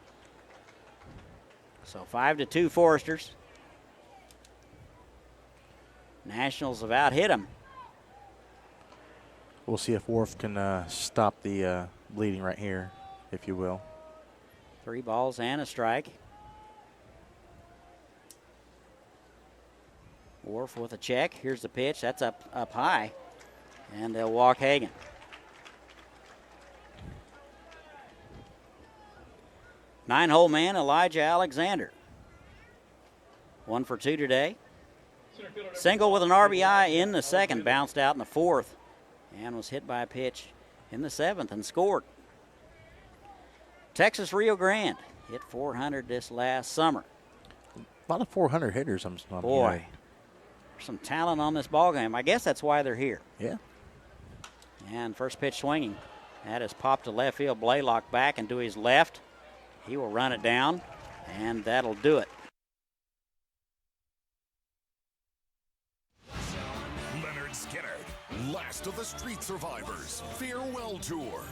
S6: So 5-2 Foresters. Nationals have out hit him.
S5: We'll see if Worf can stop the bleeding right here, if you will.
S6: 3 balls and a strike. Worf with a check. Here's the pitch. That's up high. And they'll walk Hagan. Nine-hole man, Elijah Alexander. 1 for 2 today. Single with an RBI in the second. Bounced out in the 4th. And was hit by a pitch in the 7th and scored. Texas Rio Grande hit 400 this last summer.
S5: A lot of 400 hitters.
S6: Boy, there's some talent on this ball game. I guess that's why they're here.
S5: Yeah.
S6: And first pitch swinging. That is popped to left field. Blaylock back and to his left. He will run it down, and that'll do it.
S8: Leonard Skinner, last of the street survivors, farewell tour.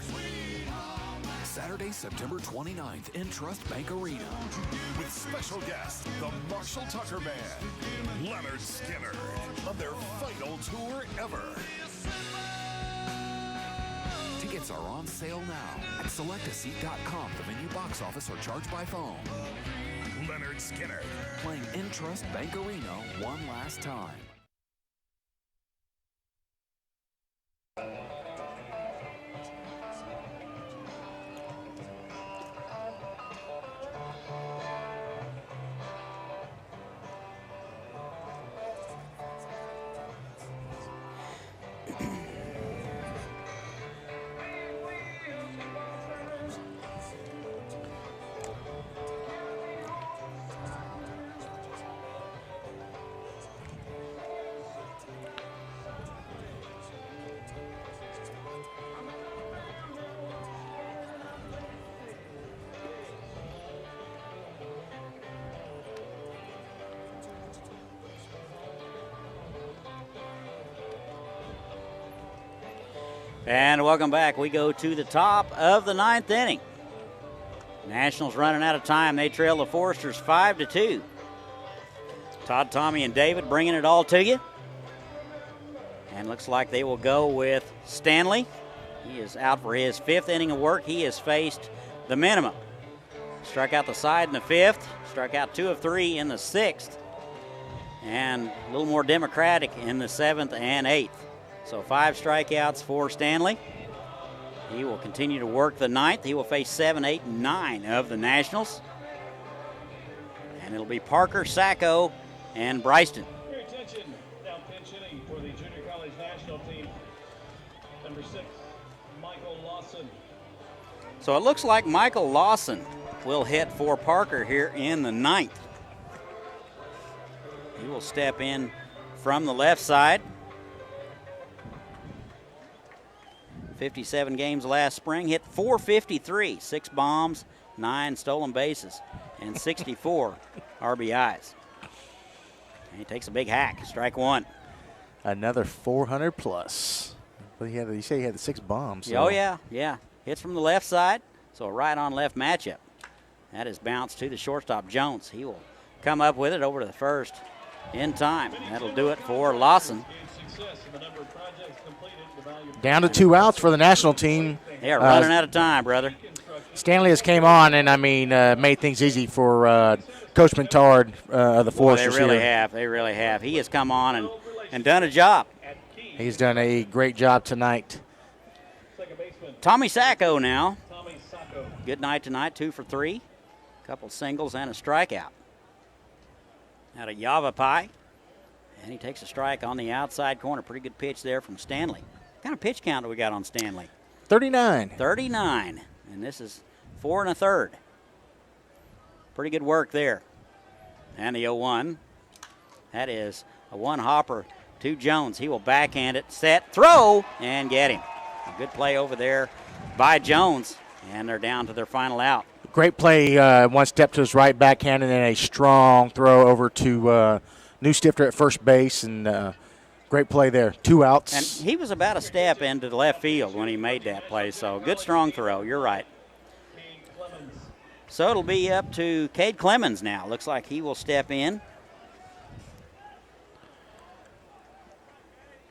S8: Saturday, September 29th in Trust Bank Arena. With special guest, the Marshall Tucker Band. Leonard Skinner on their final tour ever. Tickets are on sale now at selectaseat.com, the venue box office, or charge by phone. Leonard Skinner playing in Trust Bank Arena one last time.
S6: And welcome back. We go to the top of the 9th inning. Nationals running out of time. They trail the Foresters 5-2. Todd, Tommy, and David bringing it all to you. And looks like they will go with Stanley. He is out for his 5th inning of work. He has faced the minimum. Struck out the side in the 5th. Struck out 2 of 3 in the 6th. And a little more democratic in the 7th and 8th. So 5 strikeouts for Stanley. He will continue to work the 9th. He will face 7, 8, and 9 of the Nationals. And it'll be Parker, Sacco, and Bryston.
S4: Your attention, now pinch hitting for the junior college national team. Number 6, Michael Lawson.
S6: So it looks like Michael Lawson will hit for Parker here in the 9th. He will step in from the left side. 57 games last spring, hit .453, 6 bombs, 9 stolen bases, and 64 RBIs. And he takes a big hack, strike 1.
S5: Another 400 plus. But you say he had the 6 bombs. So.
S6: Oh, yeah. Hits from the left side, so a right-on left matchup. That is bounced to the shortstop, Jones. He will come up with it over to the first in time. That'll do it for Lawson.
S5: Down to 2 outs for the national team.
S6: They are running out of time, brother.
S5: Stanley has came on and, made things easy for Coach Mentard of the Foresters.
S6: They really have. He has come on and done a job.
S5: He's done a great job tonight.
S6: Tommy Sacco now. Good night tonight, 2 for 3. Couple singles and a strikeout. Out of Yavapai. And he takes a strike on the outside corner. Pretty good pitch there from Stanley. What kind of pitch count do we got on Stanley?
S5: 39.
S6: 39. And this is 4 1/3. Pretty good work there. And the 0-1. That is a one-hopper to Jones. He will backhand it, set, throw, and get him. A good play over there by Jones. And they're down to their final out.
S5: Great play, one step to his right backhand, and then a strong throw over to New Stifter at first base, and great play there. 2 outs.
S6: And he was about a step into the left field when he made that play, so good strong throw. You're right. So it'll be up to Cade Clemens now. Looks like he will step in.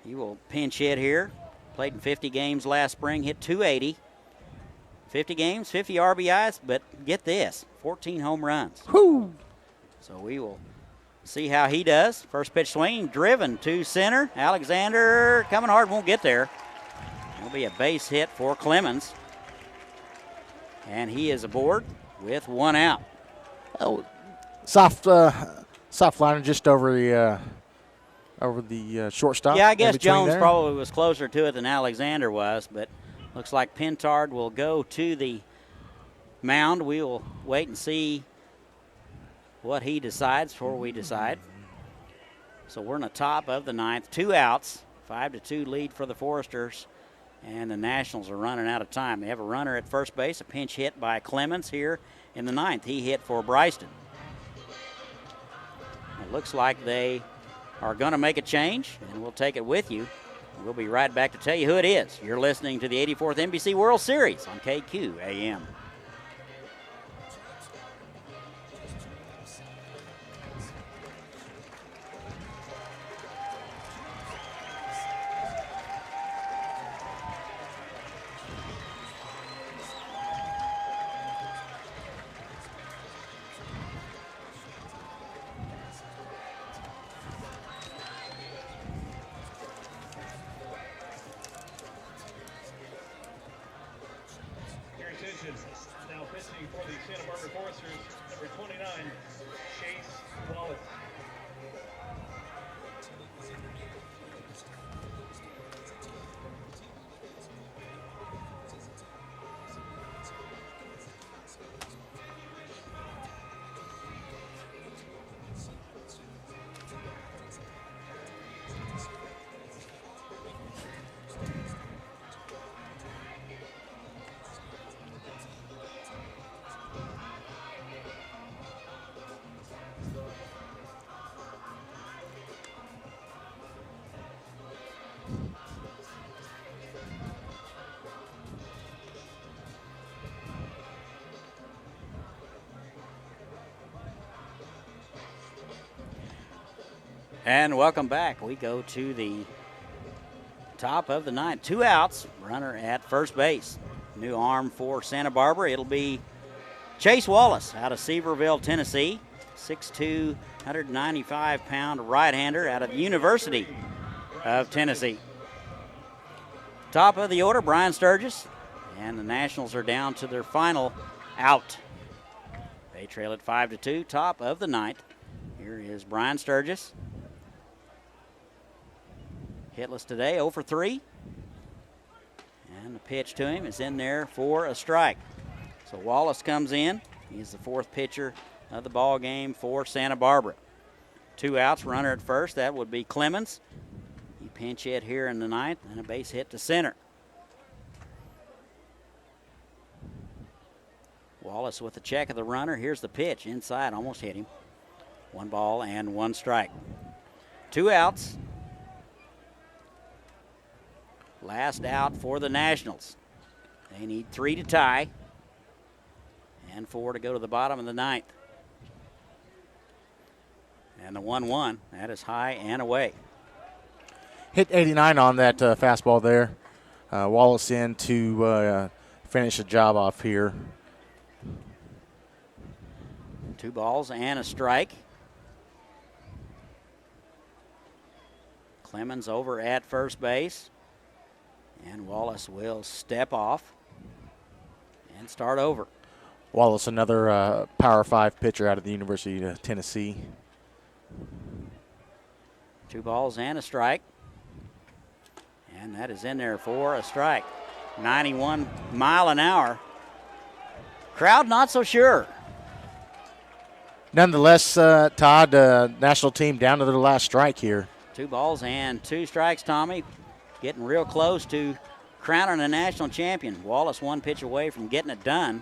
S6: He will pinch hit here. Played in 50 games last spring, hit .280. 50 games, 50 RBIs, but get this, 14 home runs.
S5: Whoo!
S6: So we will see how he does. First pitch swing, driven to center. Alexander coming hard, won't get there. It'll be a base hit for Clemens. And he is aboard with 1 out.
S5: Oh, soft liner just over the shortstop.
S6: Yeah, I guess Jones probably was closer to it than Alexander was, but looks like Pintard will go to the mound. We will wait and see what he decides before we decide. So we're in the top of the 9th. 2 outs, 5-2 lead for the Foresters, and the Nationals are running out of time. They have a runner at first base, a pinch hit by Clemens here in the 9th. He hit for Bryston. It looks like they are going to make a change, and we'll take it with you. We'll be right back to tell you who it is. You're listening to the 84th NBC World Series on KQAM.
S4: Now pitching for the Santa Barbara Foresters, number 29, Chase Wallace.
S6: And welcome back. We go to the top of the ninth. 2 outs, runner at first base. New arm for Santa Barbara. It'll be Chase Wallace out of Sevierville, Tennessee. 6'2", 195-pound right-hander out of the University of Tennessee. Top of the order, Brian Sturgis. And the Nationals are down to their final out. They trail at 5-2, top of the ninth. Here is Brian Sturgis. Hitless today, 0 for 3. And the pitch to him is in there for a strike. So Wallace comes in. He's the 4th pitcher of the ball game for Santa Barbara. 2 outs, runner at first. That would be Clemens. He pinch hit here in the ninth, and a base hit to center. Wallace with the check of the runner. Here's the pitch. Inside, almost hit him. 1 ball and 1 strike. 2 outs. Last out for the Nationals. They need 3 to tie and 4 to go to the bottom of the ninth. And the 1-1, that is high and away.
S5: Hit 89 on that fastball there. Wallace in to finish the job off here.
S6: 2 balls and a strike. Clemens over at first base. And Wallace will step off and start over.
S5: Wallace, another Power 5 pitcher out of the University of Tennessee.
S6: 2 balls and a strike. And that is in there for a strike. 91 mile an hour. Crowd not so sure.
S5: Nonetheless, Todd, national team down to their last strike here.
S6: 2 balls and 2 strikes, Tommy. Getting real close to crowning a national champion. Wallace 1 pitch away from getting it done.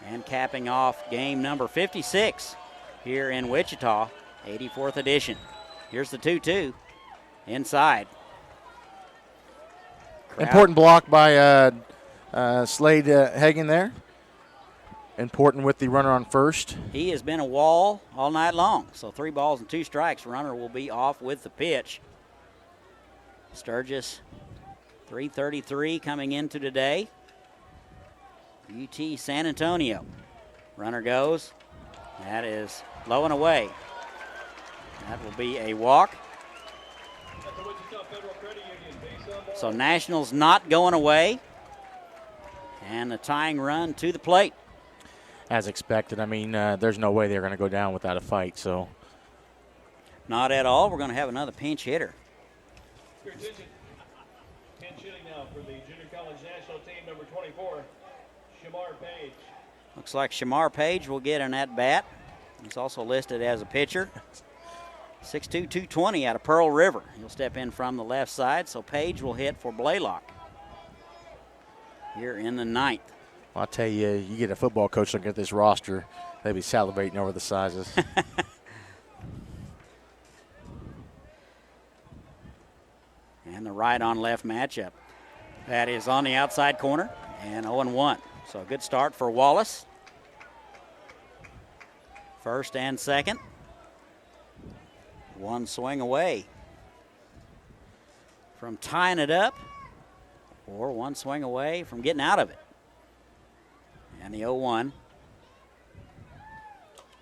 S6: And capping off game number 56 here in Wichita, 84th edition. Here's the 2-2 inside. Crowd.
S5: Important block by Slade Hagen there. Important with the runner on first.
S6: He has been a wall all night long. So 3 balls and 2 strikes. Runner will be off with the pitch. Sturgis, 3:33 coming into today. UT San Antonio. Runner goes. That is low and away. That will be a walk. So Nationals not going away. And a tying run to the plate.
S5: As expected. I mean, there's no way they're going to go down without a fight. So,
S6: not at all. We're going to have another pinch hitter.
S3: Your attention. Pinch hitting now for the junior college national team, number 24, Shamar Page.
S6: Looks like Shamar Page will get an at-bat. He's also listed as a pitcher. 6'2", 220 out of Pearl River. He'll step in from the left side, so Page will hit for Blaylock here in the ninth.
S5: Well, I'll tell you, you get a football coach looking at this roster, they'd be salivating over the sizes.
S6: And the right on left matchup. That is on the outside corner and 0-1. So a good start for Wallace. First and second. 1 swing away from tying it up, or 1 swing away from getting out of it. And the 0-1.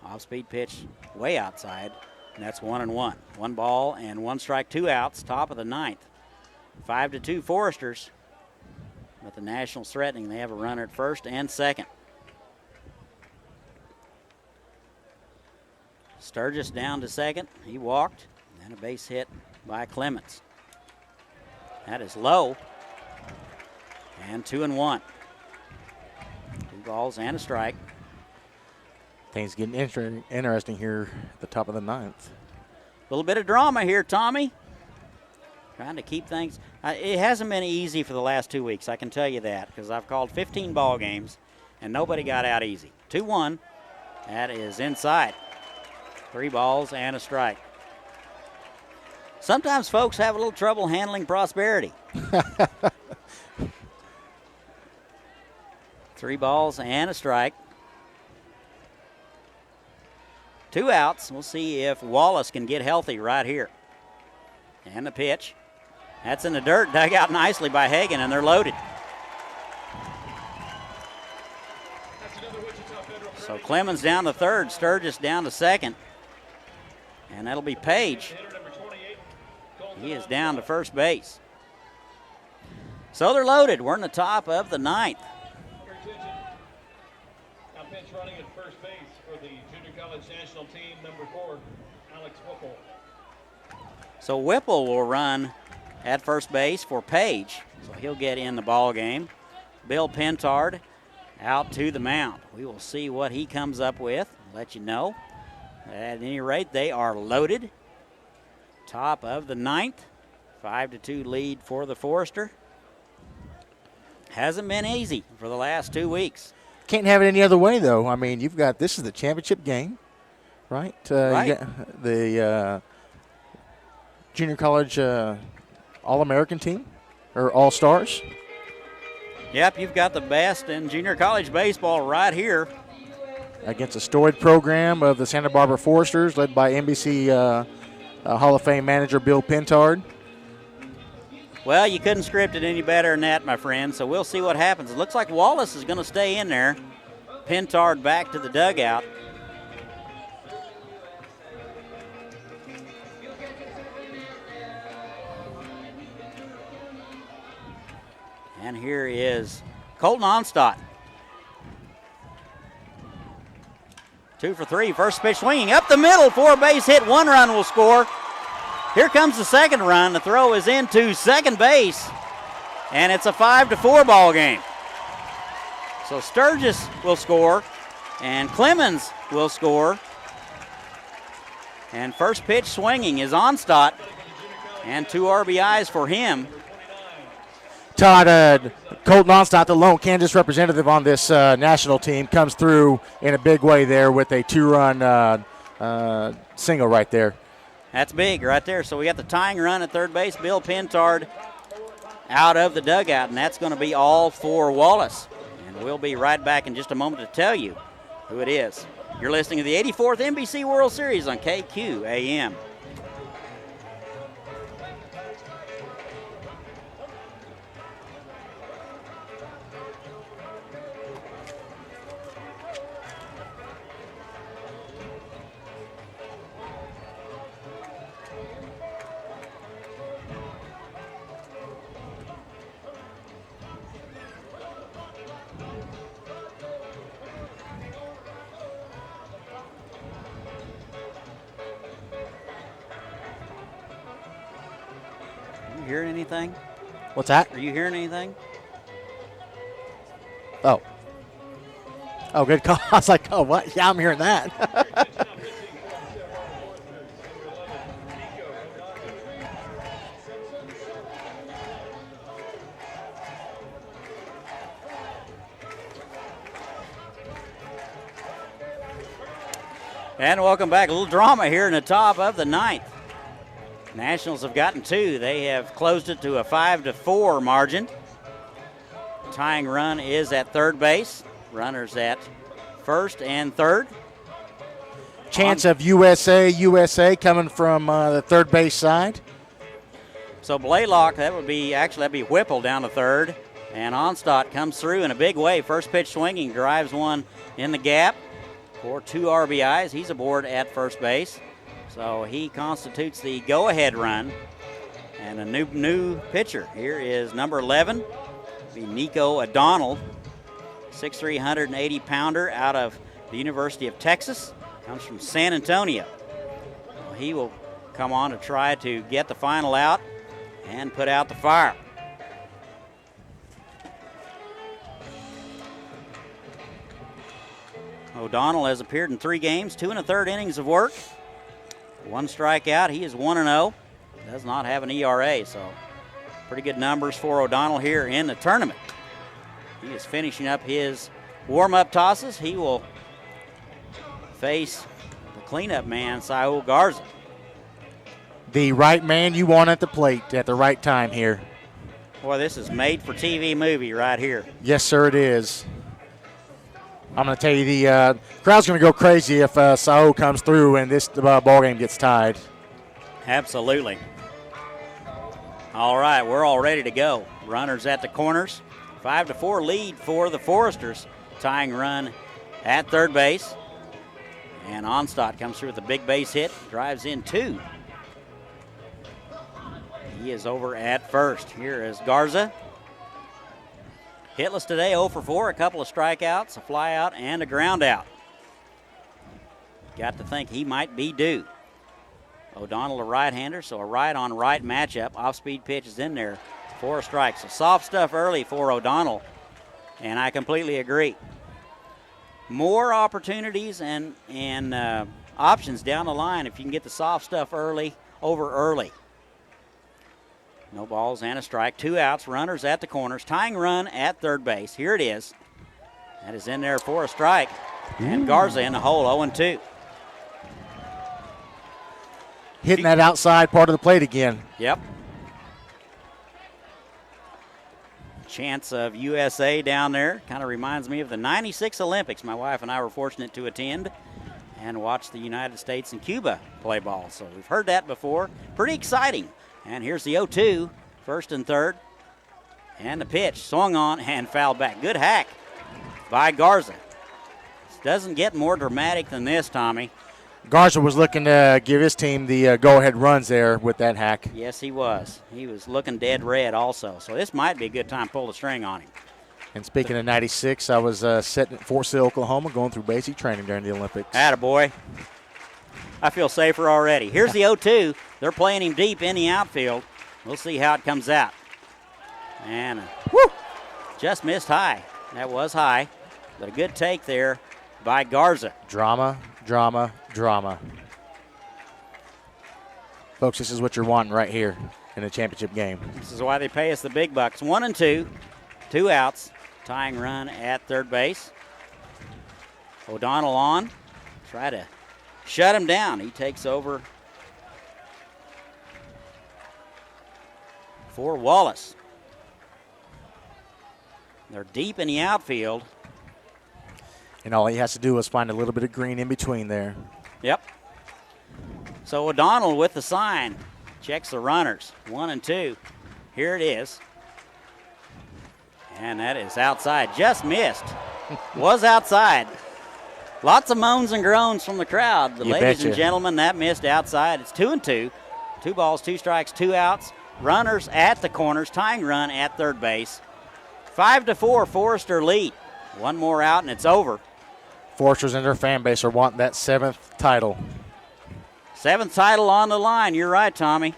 S6: Off-speed pitch way outside, and that's 1-1. 1 ball and 1 strike, 2 outs, top of the ninth. 5-2 Foresters, but the Nationals threatening. They have a runner at first and second. Sturgis down to second. He walked, and a base hit by Clemens. That is low, and 2-1. 2 balls and a strike.
S5: Things getting interesting here at the top of the ninth.
S6: A little bit of drama here, Tommy. Trying to keep things. It hasn't been easy for the last 2 weeks, I can tell you that, because I've called 15 ball games, and nobody got out easy. 2-1. That is inside. 3 balls and a strike. Sometimes folks have a little trouble handling prosperity. 3 balls and a strike. 2 outs. We'll see if Wallace can get healthy right here. And the pitch. That's in the dirt, dug out nicely by Hagan, and they're loaded. So Clemens down to third, Sturgis down to second. And that'll be Page. He is down to first base. So they're loaded. We're in the top of the 9th.
S3: Now pinch running at first base for the junior college national team, number 4, Alex Whipple.
S6: So Whipple will run at first base for Page. So he'll get in the ball game. Bill Pentard out to the mound. We will see what he comes up with. Let you know. At any rate, they are loaded. Top of the 9th. 5-2 lead for the Forester. Hasn't been easy for the last 2 weeks.
S5: Can't have it any other way, though. I mean, you've got, this is the championship game, right?
S6: Right.
S5: You got the junior college All-American team, or All-Stars.
S6: Yep, you've got the best in junior college baseball right here.
S5: Against a storied program of the Santa Barbara Foresters, led by NBC Hall of Fame manager Bill Pentard.
S6: Well, you couldn't script it any better than that, my friend, so we'll see what happens. It looks like Wallace is going to stay in there. Pentard back to the dugout. And here is Colton Onstadt. 2 for 3, first pitch swinging up the middle for a base hit. 1 run will score. Here comes the second run. The throw is into second base, and it's a 5-4 ball game. So Sturgis will score, and Clemens will score. And first pitch swinging is Onstadt, and 2 RBIs for him.
S5: Todd, Colton Onstadt, the lone Kansas representative on this national team, comes through in a big way there with a 2-run single right there.
S6: That's big right there. So we got the tying run at third base. Bill Pentard out of the dugout, and that's going to be all for Wallace. And we'll be right back in just a moment to tell you who it is. You're listening to the 84th NBC World Series on KQAM. Hearing anything?
S5: What's that?
S6: Are you hearing anything?
S5: Oh, good call. I was like, oh, what? Yeah, I'm hearing that.
S6: And welcome back. A little drama here in the top of the 9th. Nationals have gotten 2. They have closed it to a 5-4 margin. Tying run is at third base. Runners at first and third.
S5: Chance of USA coming from the third base side.
S6: So Blaylock, that'd be Whipple down to third. And Onstadt comes through in a big way. First pitch swinging, drives one in the gap for 2 RBIs. He's aboard at first base. So he constitutes the go-ahead run. And a new pitcher. Here is number 11, be Nico O'Donnell, 6'3", 180-pounder out of the University of Texas. Comes from San Antonio. Well, he will come on to try to get the final out and put out the fire. O'Donnell has appeared in 3 games, 2 1/3 innings of work. 1 strikeout. He is 1-0. Does not have an ERA, so pretty good numbers for O'Donnell here in the tournament. He is finishing up his warm-up tosses. He will face the cleanup man, Saul Garza.
S5: The right man you want at the plate at the right time here.
S6: Boy, this is made for TV movie right here.
S5: Yes, sir, it is. I'm going to tell you the crowd's going to go crazy if Sao comes through and this ball game gets tied.
S6: Absolutely. All right, we're all ready to go. Runners at the corners. 5-4 lead for the Foresters. Tying run at third base. And Onstadt comes through with a big base hit. Drives in 2. He is over at first. Here is Garza. Hitless today, 0 for 4. A couple of strikeouts, a fly out, and a ground out. Got to think he might be due. O'Donnell, a right-hander, so a right-on-right matchup. Off-speed pitch is in there for a strike. So soft stuff early for O'Donnell, and I completely agree. More opportunities and options down the line if you can get the soft stuff early. No balls and a strike. 2 outs, runners at the corners. Tying run at third base. Here it is. That is in there for a strike. And Garza in the hole, 0-2.
S5: Hitting that outside part of the plate again.
S6: Yep. Chance of USA down there. Kind of reminds me of the 96 Olympics. My wife and I were fortunate to attend and watch the United States and Cuba play ball. So we've heard that before. Pretty exciting. And here's the 0-2, first and third. And the pitch swung on and fouled back. Good hack by Garza. This doesn't get more dramatic than this, Tommy.
S5: Garza was looking to give his team the go-ahead runs there with that hack.
S6: Yes, he was. He was looking dead red also. So this might be a good time to pull the string on him.
S5: And speaking of 96, I was sitting at Fort Sill, Oklahoma, going through basic training during the Olympics.
S6: Attaboy. I feel safer already. Here's the 0-2. They're playing him deep in the outfield. We'll see how it comes out. And just missed high. That was high, but a good take there by Garza.
S5: Drama, drama, drama. Folks, this is what you're wanting right here in a championship game.
S6: This is why they pay us the big bucks. 1-2, 2 outs. Tying run at third base. O'Donnell on. Try to shut him down. He takes over for Wallace. They're deep in the outfield.
S5: And all he has to do is find a little bit of green in between there.
S6: Yep. So O'Donnell with the sign. Checks the runners. 1-2. Here it is. And that is outside. Just missed. Was outside. Lots of moans and groans from the crowd. But ladies and gentlemen, that missed outside. It's 2-2. 2 balls, 2 strikes, 2 outs. Runners at the corners. Tying run at third base. 5-4, Forester lead. One more out and it's over.
S5: Foresters and their fan base are wanting that 7th title.
S6: 7th title on the line. You're right, Tommy.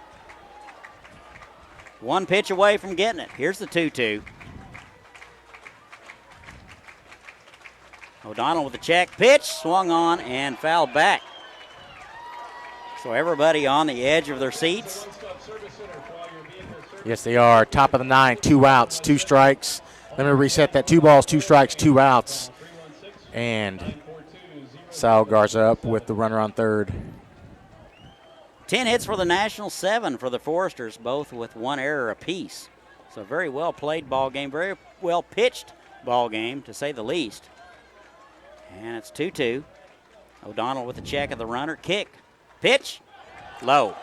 S6: 1 pitch away from getting it. Here's the 2-2. O'Donnell with the check. Pitch swung on and fouled back. So everybody on the edge of their seats.
S5: Yes, they are. Top of the 9, 2 outs, 2 strikes. Let me reset that. 2 balls, 2 strikes, 2 outs. And Sal Garza up with the runner on third.
S6: 10 hits for the Nationals, 7 for the Foresters, both with 1 error apiece. So very well played ball game, very well pitched ball game, to say the least. And it's 2-2. O'Donnell with the check of the runner. Kick. Pitch. Low.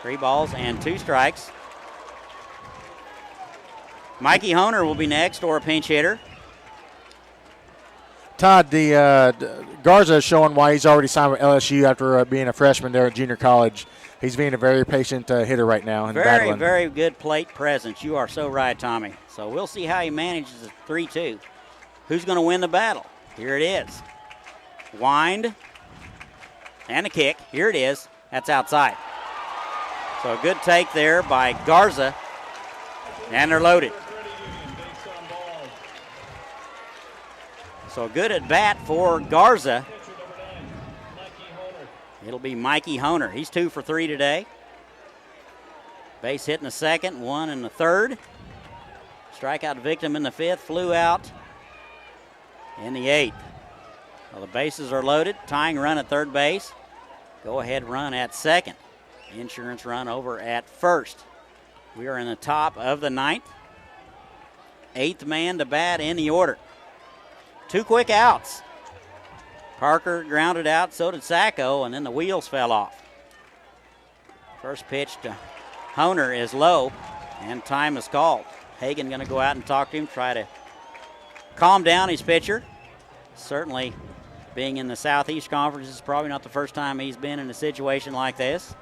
S6: 3 balls and 2 strikes. Mikey Honer will be next, or a pinch hitter.
S5: Todd, the Garza is showing why he's already signed with LSU after being a freshman there at junior college. He's being a very patient hitter right now. And
S6: very, very good plate presence. You are so right, Tommy. So we'll see how he manages the 3-2. Who's going to win the battle? Here it is. Wind and a kick. Here it is. That's outside. So a good take there by Garza. And they're loaded. So good at bat for Garza. It'll be Mikey Honer. He's 2 for 3 today. Base hit in the second, 1 in the third. Strikeout victim in the 5th, flew out in the 8th. Well, the bases are loaded. Tying run at third base. Go ahead run at second. Insurance run over at first. We are in the top of the 9th. 8th man to bat in the order. 2 quick outs. Parker grounded out, so did Sacco, and then the wheels fell off. First pitch to Honer is low, and time is called. Hagan going to go out and talk to him, try to calm down his pitcher. Certainly, being in the Southeast Conference is probably not the first time he's been in a situation like this.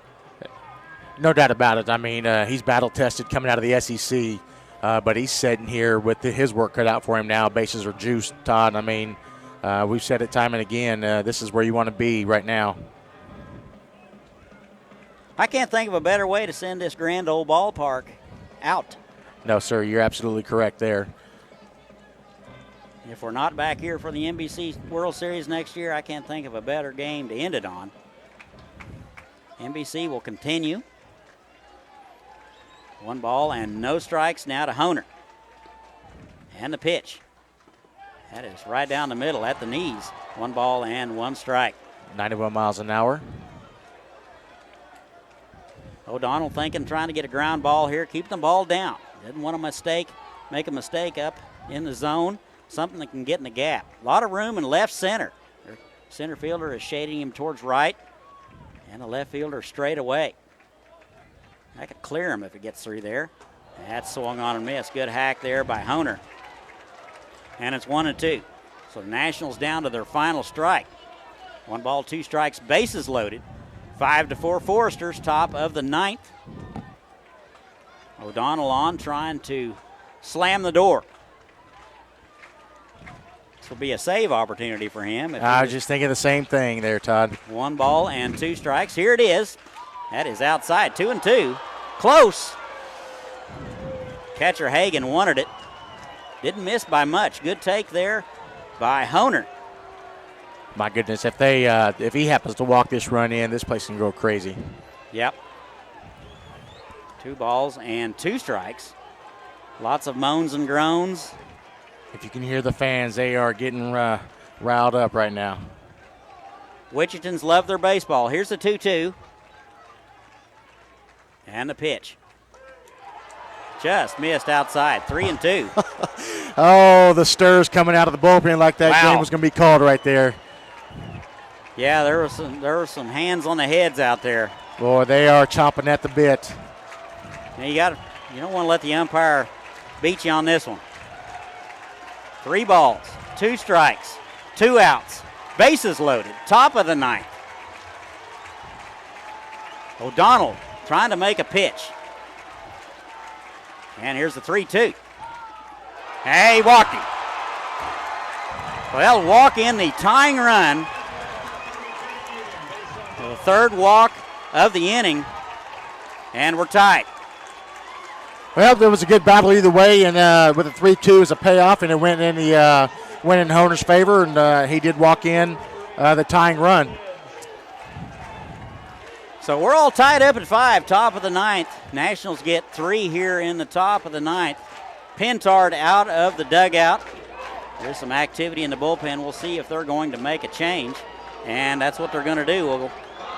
S5: No doubt about it. I mean, he's battle-tested coming out of the SEC, but he's sitting here with his work cut out for him now. Bases are juiced, Todd. I mean, we've said it time and again, this is where you want to be right now.
S6: I can't think of a better way to send this grand old ballpark out.
S5: No, sir, you're absolutely correct there.
S6: If we're not back here for the NBC World Series next year, I can't think of a better game to end it on. NBC will continue. 1 ball and no strikes now to Honer. And the pitch. That is right down the middle at the knees. 1 ball and 1 strike.
S5: 91 miles an hour.
S6: O'Donnell thinking, trying to get a ground ball here, keep the ball down. Didn't want to make a mistake up in the zone, something that can get in the gap. A lot of room in left center. Their center fielder is shading him towards right, and the left fielder straight away. That could clear him if it gets through there. That swung on and missed. Good hack there by Honer. And it's 1-2. So the Nationals down to their final strike. 1 ball, 2 strikes, bases loaded. 5-4 Foresters, top of the 9th. O'Donnell on, trying to slam the door. This will be a save opportunity for him.
S5: I was just thinking the same thing there, Todd.
S6: 1 ball and 2 strikes. Here it is. That is outside, 2-2. Close. Catcher Hagan wanted it. Didn't miss by much. Good take there by Honer.
S5: My goodness, if he happens to walk this run in, this place can go crazy.
S6: Yep. 2 balls and 2 strikes. Lots of moans and groans.
S5: If you can hear the fans, they are getting riled up right now.
S6: Wichitans love their baseball. Here's the 2-2. And the pitch. Just missed outside, 3-2.
S5: Oh, the stirs coming out of the bullpen like that game was going to be called right there.
S6: Yeah, there were some hands on the heads out there.
S5: Boy, they are chomping at the bit.
S6: Now you don't want to let the umpire beat you on this one. 3 balls, 2 strikes, 2 outs, bases loaded, top of the 9th. O'Donnell trying to make a pitch. And here's the 3-2. Hey, he walked him. Well, walk in the tying run. The 3rd walk of the inning, and we're tied.
S5: Well, there was a good battle either way, and with a 3-2 as a payoff, and it went in Honer's favor, and he did walk in the tying run.
S6: So we're all tied up at 5, top of the 9th. Nationals get 3 here in the top of the 9th. Pintard out of the dugout. There's some activity in the bullpen. We'll see if they're going to make a change, and that's what they're going to do. We'll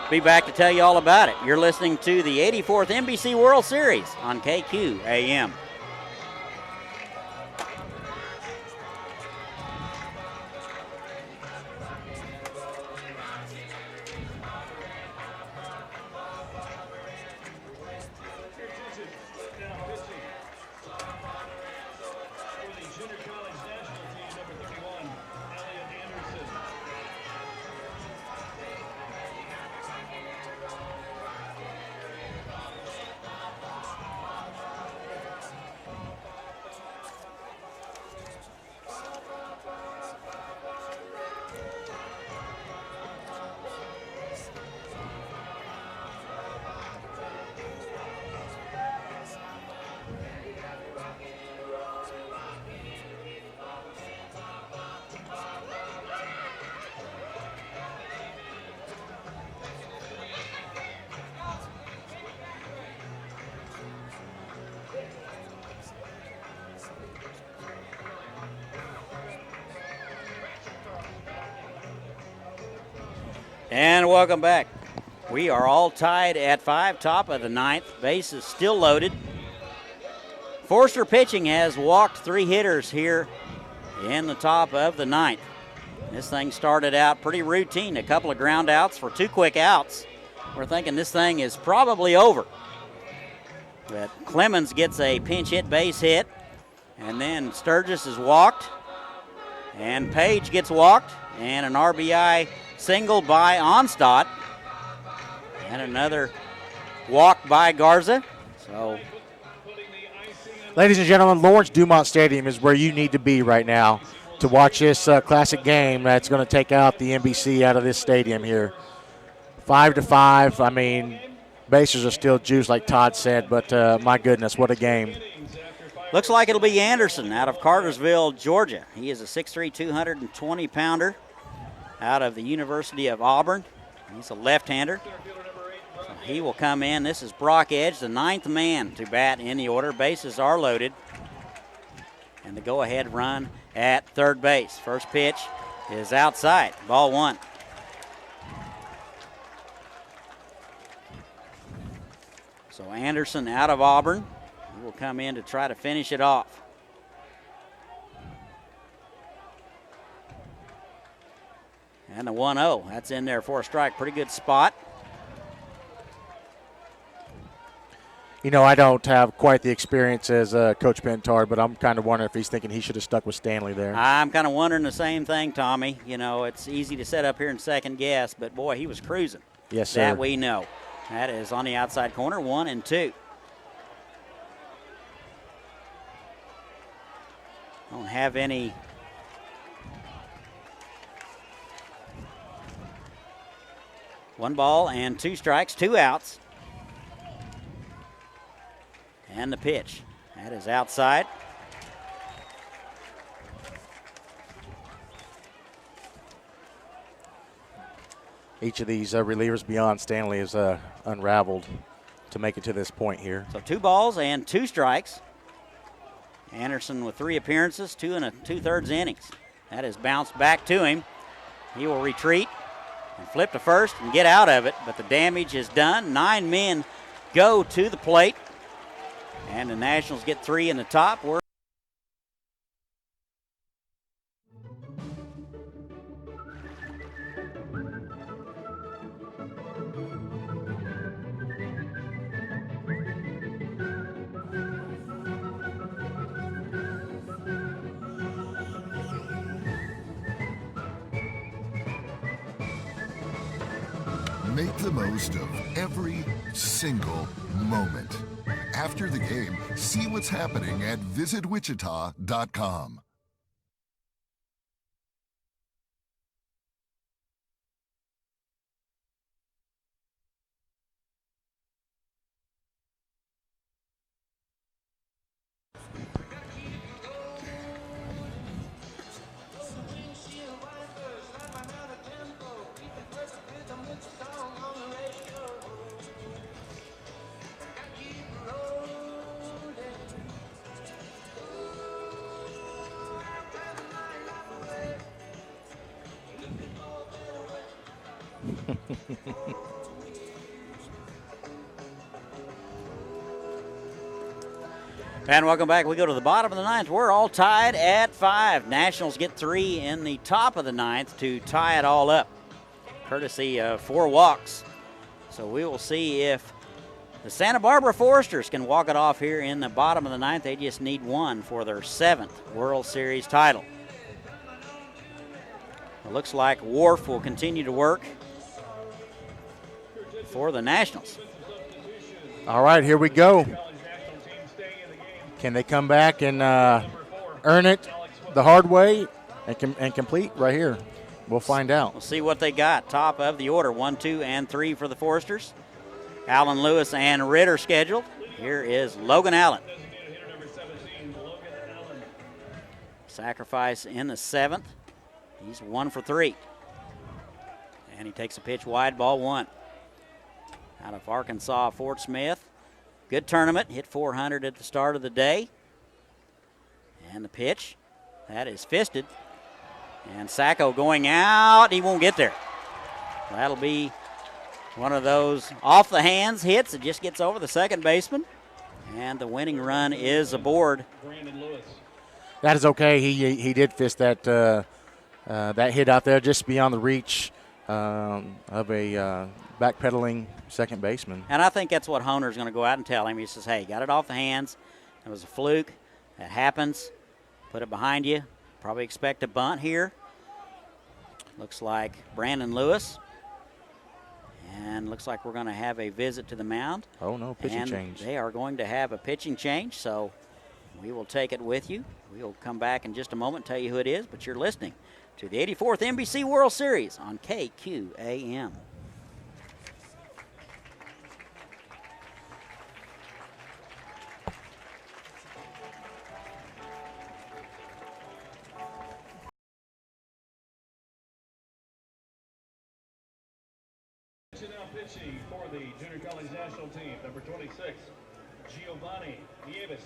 S6: be back to tell you all about it. You're listening to the 84th NBC World Series on KQAM. And welcome back. We are all tied at 5, top of the 9th. Base is still loaded. Forster pitching has walked 3 hitters here in the top of the ninth. This thing started out pretty routine, a couple of ground outs for 2 quick outs. We're thinking this thing is probably over. But Clemens gets a pinch hit base hit, and then Sturgis is walked, and Page gets walked, and an RBI single by Onstadt, and another walk by Garza. So,
S5: ladies and gentlemen, Lawrence Dumont Stadium is where you need to be right now to watch this classic game that's going to take out the NBC out of this stadium here. 5-5. I mean, bases are still juiced, like Todd said, but my goodness, what a game.
S6: Looks like it'll be Anderson out of Cartersville, Georgia. He is a 6'3", 220-pounder out of the University of Auburn. He's a left-hander. So he will come in. This is Brock Edge, the 9th man to bat in the order. Bases are loaded. And the go-ahead run at third base. First pitch is outside. Ball 1. So Anderson out of Auburn. He will come in to try to finish it off. And the 1-0. That's in there for a strike. Pretty good spot.
S5: You know, I don't have quite the experience as Coach Bentard, but I'm kind of wondering if he's thinking he should have stuck with Stanley there.
S6: I'm kind of wondering the same thing, Tommy. You know, it's easy to set up here and second guess, but boy, he was cruising.
S5: Yes, sir.
S6: That we know. That is on the outside corner, 1-2. Don't have any one ball and 2 strikes, 2 outs. And the pitch. That is outside.
S5: Each of these relievers beyond Stanley is unraveled to make it to this point here.
S6: So 2 balls and 2 strikes. Anderson with 3 appearances, 2 2/3 innings. That is bounced back to him. He will retreat and flip to first and get out of it, but the damage is done. 9 men go to the plate, and the Nationals get 3 in the top.
S8: Make the most of every single moment. After the game, see what's happening at visitwichita.com. And welcome back. We go to the bottom of the ninth. We're all tied at 5. Nationals get 3 in the top of the ninth to tie it all up, courtesy of 4 walks. So we will see if the Santa Barbara Foresters can walk it off here in the bottom of the ninth. They just need 1 for their 7th World Series title. It looks like Wharf will continue to work for the Nationals.
S5: All right, here we go. Can they come back and earn it the hard way and complete right here? We'll find out.
S6: We'll see what they got. Top of the order, 1, 2, and 3 for the Foresters. Allen Lewis and Ritter scheduled. Here is Logan Allen. Sacrifice in the 7th. He's 1 for 3. And he takes a pitch wide, ball 1. Out of Arkansas, Fort Smith. Good tournament, hit 400 at the start of the day. And the pitch, that is fisted. And Sacco going out, he won't get there. That'll be one of those off the hands hits. It just gets over the second baseman. And the winning run is aboard.
S5: That is okay. He did fist that that hit out there just beyond the reach of a backpedaling second baseman.
S6: And I think that's what Honer's going to go out and tell him. He says, hey, got it off the hands. It was a fluke. That happens. Put it behind you. Probably expect a bunt here. Looks like Brandon Lewis. And looks like we're going to have a visit to the mound.
S5: Oh, no, pitching change.
S6: They are going to have a pitching change, so we will take it with you. We'll come back in just a moment and tell you who it is, but you're listening to the 84th NBC World Series on KQAM.
S4: Now pitching for the junior college national team, number 26, Giovanni Nieves.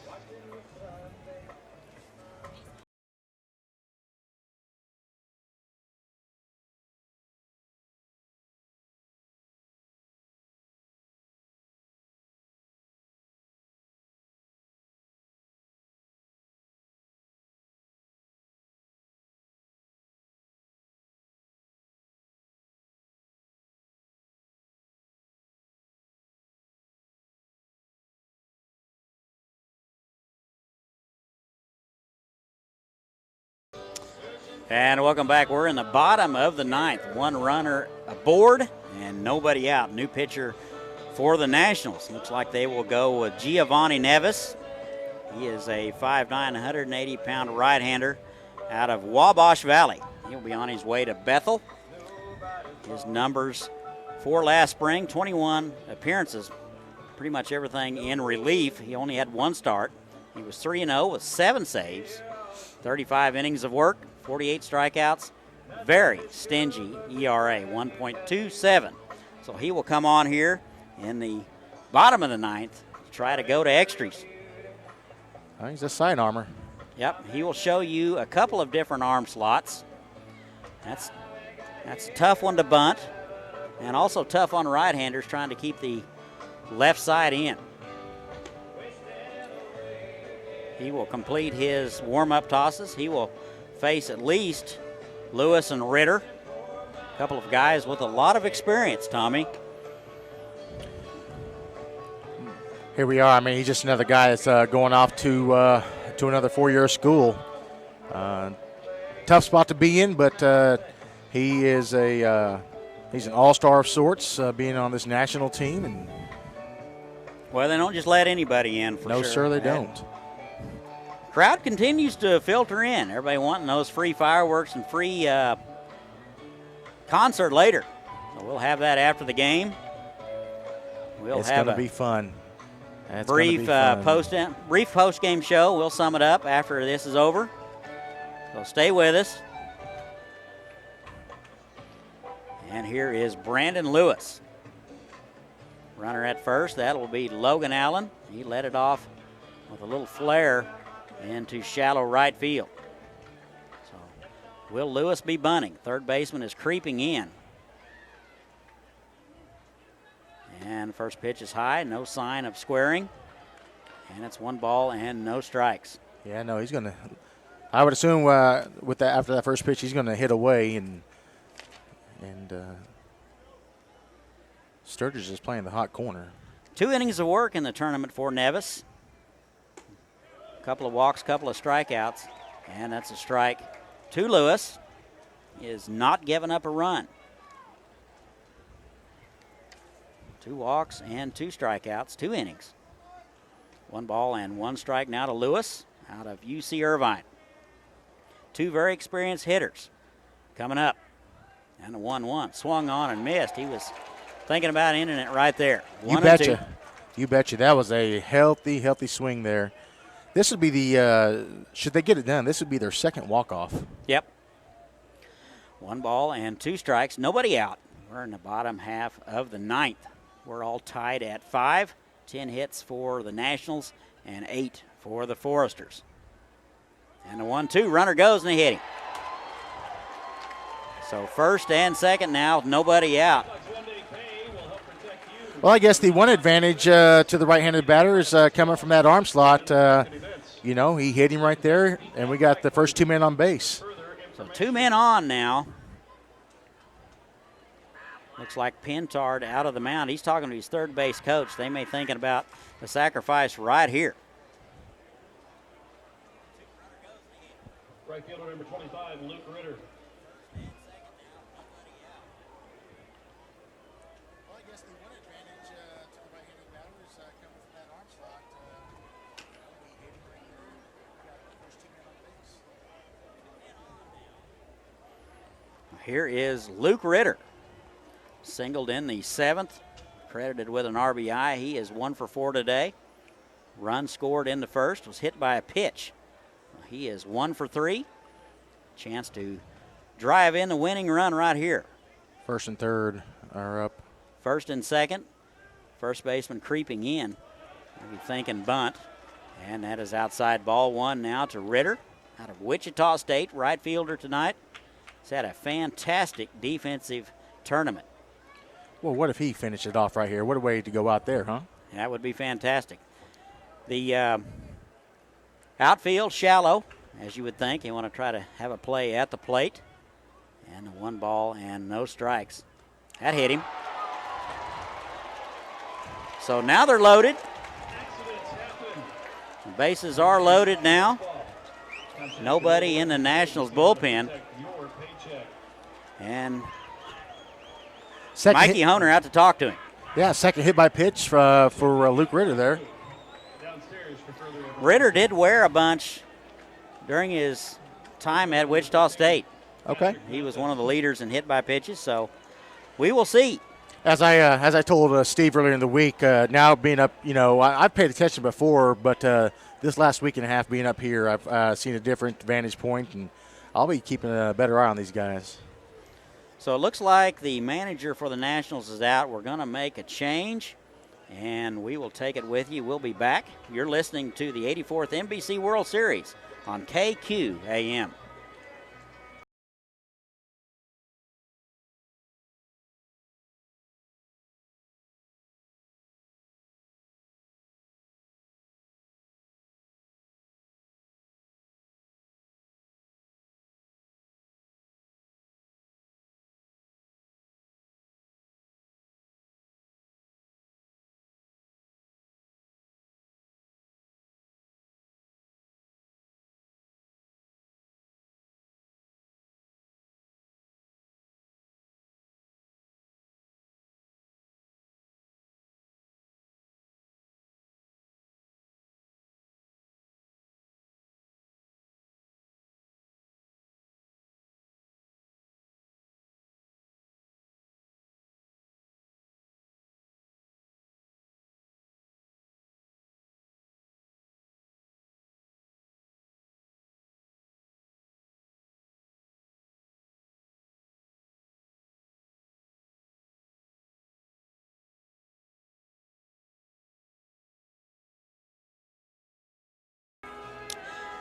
S6: And welcome back. We're in the bottom of the ninth. One runner aboard and nobody out. New pitcher for the Nationals. Looks like they will go with Giovanni Nieves. He is a 5'9", 180-pound right-hander out of Wabash Valley. He'll be on his way to Bethel. His numbers for last spring, 21 appearances, pretty much everything in relief. He only had one start. He was 3-0 with 7 saves, 35 innings of work, 48 strikeouts, very stingy ERA, 1.27. So he will come on here in the bottom of the ninth to try to go to extras.
S5: He's a side armor.
S6: Yep, he will show you a couple of different arm slots. That's a tough one to bunt, and also tough on right-handers trying to keep the left side in. He will complete his warm-up tosses. He will face at least Lewis and Ritter, a couple of guys with a lot of experience, Tommy.
S5: Here we are. I mean, he's just another guy that's going off to another 4-year school. Tough spot to be in, but he is he's an all-star of sorts, being on this national team. And
S6: well, they don't just let anybody in, for sure.
S5: No, sir, they don't.
S6: Crowd continues to filter in. Everybody wanting those free fireworks and free concert later. So we'll have that after the game.
S5: It's going to be fun.
S6: Brief post-game show. We'll sum it up after this is over. So stay with us. And here is Brandon Lewis. Runner at first. That will be Logan Allen. He led it off with a little flare into shallow right field. So will Lewis be bunting? Third baseman is creeping in. And first pitch is high, no sign of squaring. And it's 1 ball and no strikes.
S5: Yeah, no, he's going to, I would assume with that, after that first pitch, he's going to hit away, and Sturgis is playing the hot corner.
S6: 2 innings of work in the tournament for Nevis. Couple of walks, couple of strikeouts, and that's a strike to Lewis. He is not giving up a run. 2 walks and 2 strikeouts, 2 innings. 1 ball and 1 strike now to Lewis out of UC Irvine. 2 very experienced hitters coming up. And a 1-1. Swung on and missed. He was thinking about ending it right there.
S5: You betcha. You betcha. That was a healthy swing there. This would be the, should they get it done, this would be their second walk-off.
S6: Yep. 1 ball and 2 strikes. Nobody out. We're in the bottom half of the ninth. We're all tied at 5. 10 hits for the Nationals and 8 for the Foresters. And the 1-2, runner goes and they hit him. So first and second now, nobody out.
S5: Well, I guess the one advantage to the right-handed batter is coming from that arm slot. you know, he hit him right there, and we got the first 2 men on base.
S6: So 2 men on now. Looks like Pintard out of the mound. He's talking to his third base coach. They may be thinking about the sacrifice right here.
S4: Right fielder number 25, Luke Ritter.
S6: Here is Luke Ritter. Singled in the 7th, credited with an RBI. He is 1 for 4 today. Run scored in the first, was hit by a pitch. He is 1 for 3. Chance to drive in the winning run right here.
S5: First and third are up.
S6: First and second. First baseman creeping in. Maybe thinking bunt. And that is outside ball 1 now to Ritter out of Wichita State, right fielder tonight. He's had a fantastic defensive tournament.
S5: Well, what if he finished it off right here? What a way to go out there, huh?
S6: That would be fantastic. The outfield shallow, as you would think. You want to try to have a play at the plate. And a 1 ball and no strikes. That hit him. So now they're loaded. The bases are loaded now. Nobody in the Nationals bullpen. And Mikey Honer out to talk to him.
S5: Yeah, second hit by pitch for Luke Ritter there.
S6: Ritter did wear a bunch during his time at Wichita State.
S5: Okay.
S6: He was one of the leaders in hit by pitches, so we will see.
S5: As I told Steve earlier in the week, now being up, you know, I've paid attention before, but this last week and a half being up here, I've seen a different vantage point, and I'll be keeping a better eye on these guys.
S6: So it looks like the manager for the Nationals is out. We're going to make a change, and we will take it with you. We'll be back. You're listening to the 84th NBC World Series on KQAM.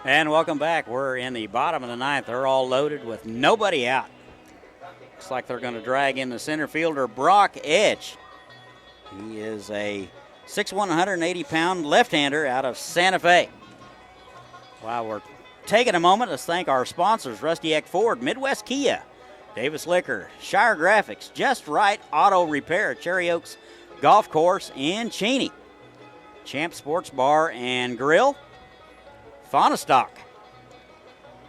S6: And welcome back. We're in the bottom of the 9th. They're all loaded with nobody out. Looks like they're going to drag in the center fielder, Brock Edge. He is a 6'1", 180-pound left-hander out of Santa Fe. While we're taking a moment, let's thank our sponsors, Rusty Eck Ford, Midwest Kia, Davis Liquor, Shire Graphics, Just Right Auto Repair, Cherry Oaks Golf Course in Cheney, Champ Sports Bar and Grill, Faunastock.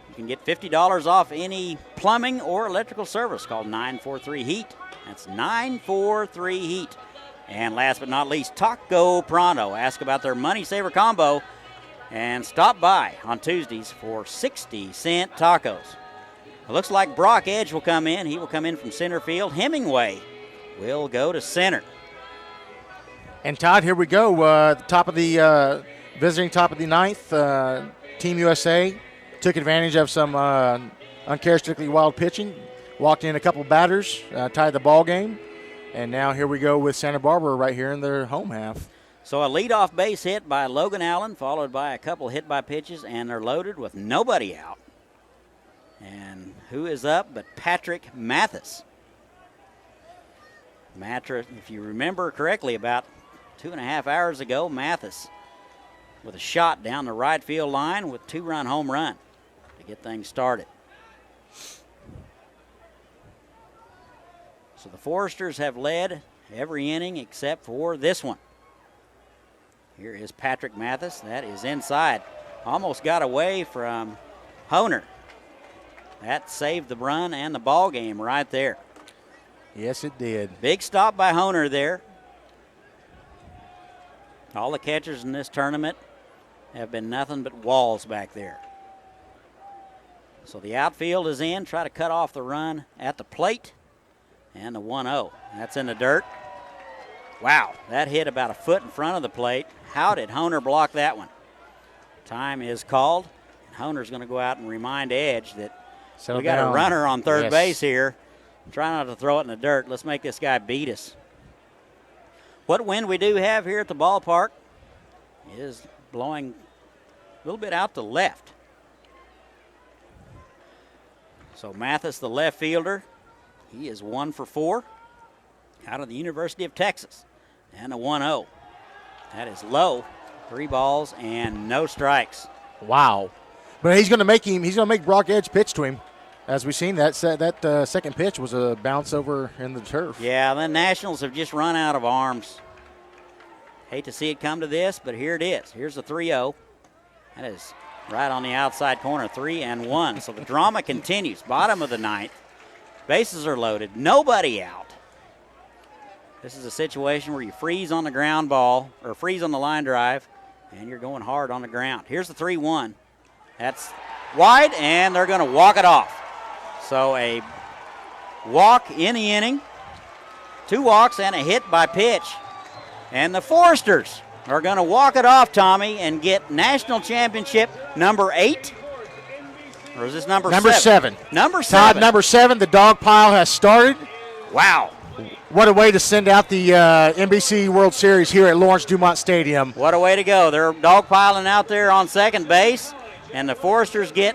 S6: You can get $50 off any plumbing or electrical service. Call 943-HEAT. That's 943-HEAT. And last but not least, Taco Pronto. Ask about their Money Saver Combo and stop by on Tuesdays for 60-cent tacos. It looks like Brock Edge will come in. He will come in from center field. Hemingway will go to center.
S5: And Todd, here we go. Top of the visiting top of the 9th. Team USA took advantage of some uncharacteristically wild pitching. Walked in a couple batters, tied the ball game. And now here we go with Santa Barbara right here in their home half.
S6: So a leadoff base hit by Logan Allen, followed by a couple hit by pitches, and they're loaded with nobody out. And who is up but Patrick Mathis? If you remember correctly, about 2.5 hours ago, Mathis with a shot down the right field line with 2-run home run to get things started. So the Foresters have led every inning except for this one. Here is Patrick Mathis. That is inside. Almost got away from Honer. That saved the run and the ball game right there.
S5: Yes, it did.
S6: Big stop by Honer there. All the catchers in this tournament have been nothing but walls back there. So the outfield is in. Try to cut off the run at the plate. And the 1-0. That's in the dirt. Wow, that hit about a foot in front of the plate. How did Honer block that one? Time is called. Honer's going to go out and remind Edge that we got a runner on third base here. Try not to throw it in the dirt. Let's make this guy beat us. What wind we do have here at the ballpark is blowing a little bit out to left. So Mathis, the left fielder, he is 1 for 4 out of the University of Texas. And a 1-0. That is low. 3 balls and no strikes.
S5: Wow. But he's going to make Brock Edge pitch to him. As we've seen, that second pitch was a bounce over in the turf.
S6: Yeah, the Nationals have just run out of arms. Hate to see it come to this, but here it is. Here's the 3-0. That is right on the outside corner, 3-1. So the drama continues. Bottom of the ninth. Bases are loaded. Nobody out. This is a situation where you freeze on the ground ball, or freeze on the line drive, and you're going hard on the ground. Here's the 3-1. That's wide, and they're going to walk it off. So a walk in the inning, 2 walks and a hit by pitch. And the Foresters are going to walk it off, Tommy, and get national championship number 8. Or is this number 7?
S5: Number 7.
S6: Number 7.
S5: Todd, number 7, the dog pile has started.
S6: Wow.
S5: What a way to send out the NBC World Series here at Lawrence Dumont Stadium.
S6: What a way to go. They're dogpiling out there on second base, and the Foresters get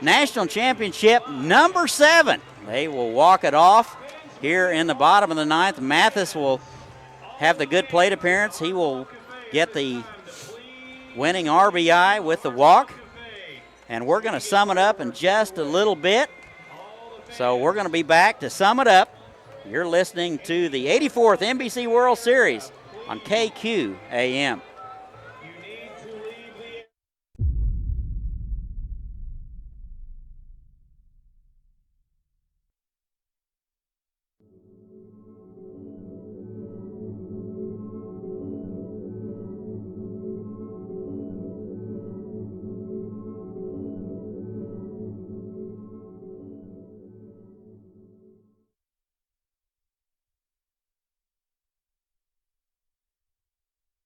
S6: national championship number 7. They will walk it off here in the bottom of the ninth. Mathis will have the good plate appearance. He will get the winning RBI with the walk. And we're going to sum it up in just a little bit. So we're going to be back to sum it up. You're listening to the 84th NBC World Series on KQAM.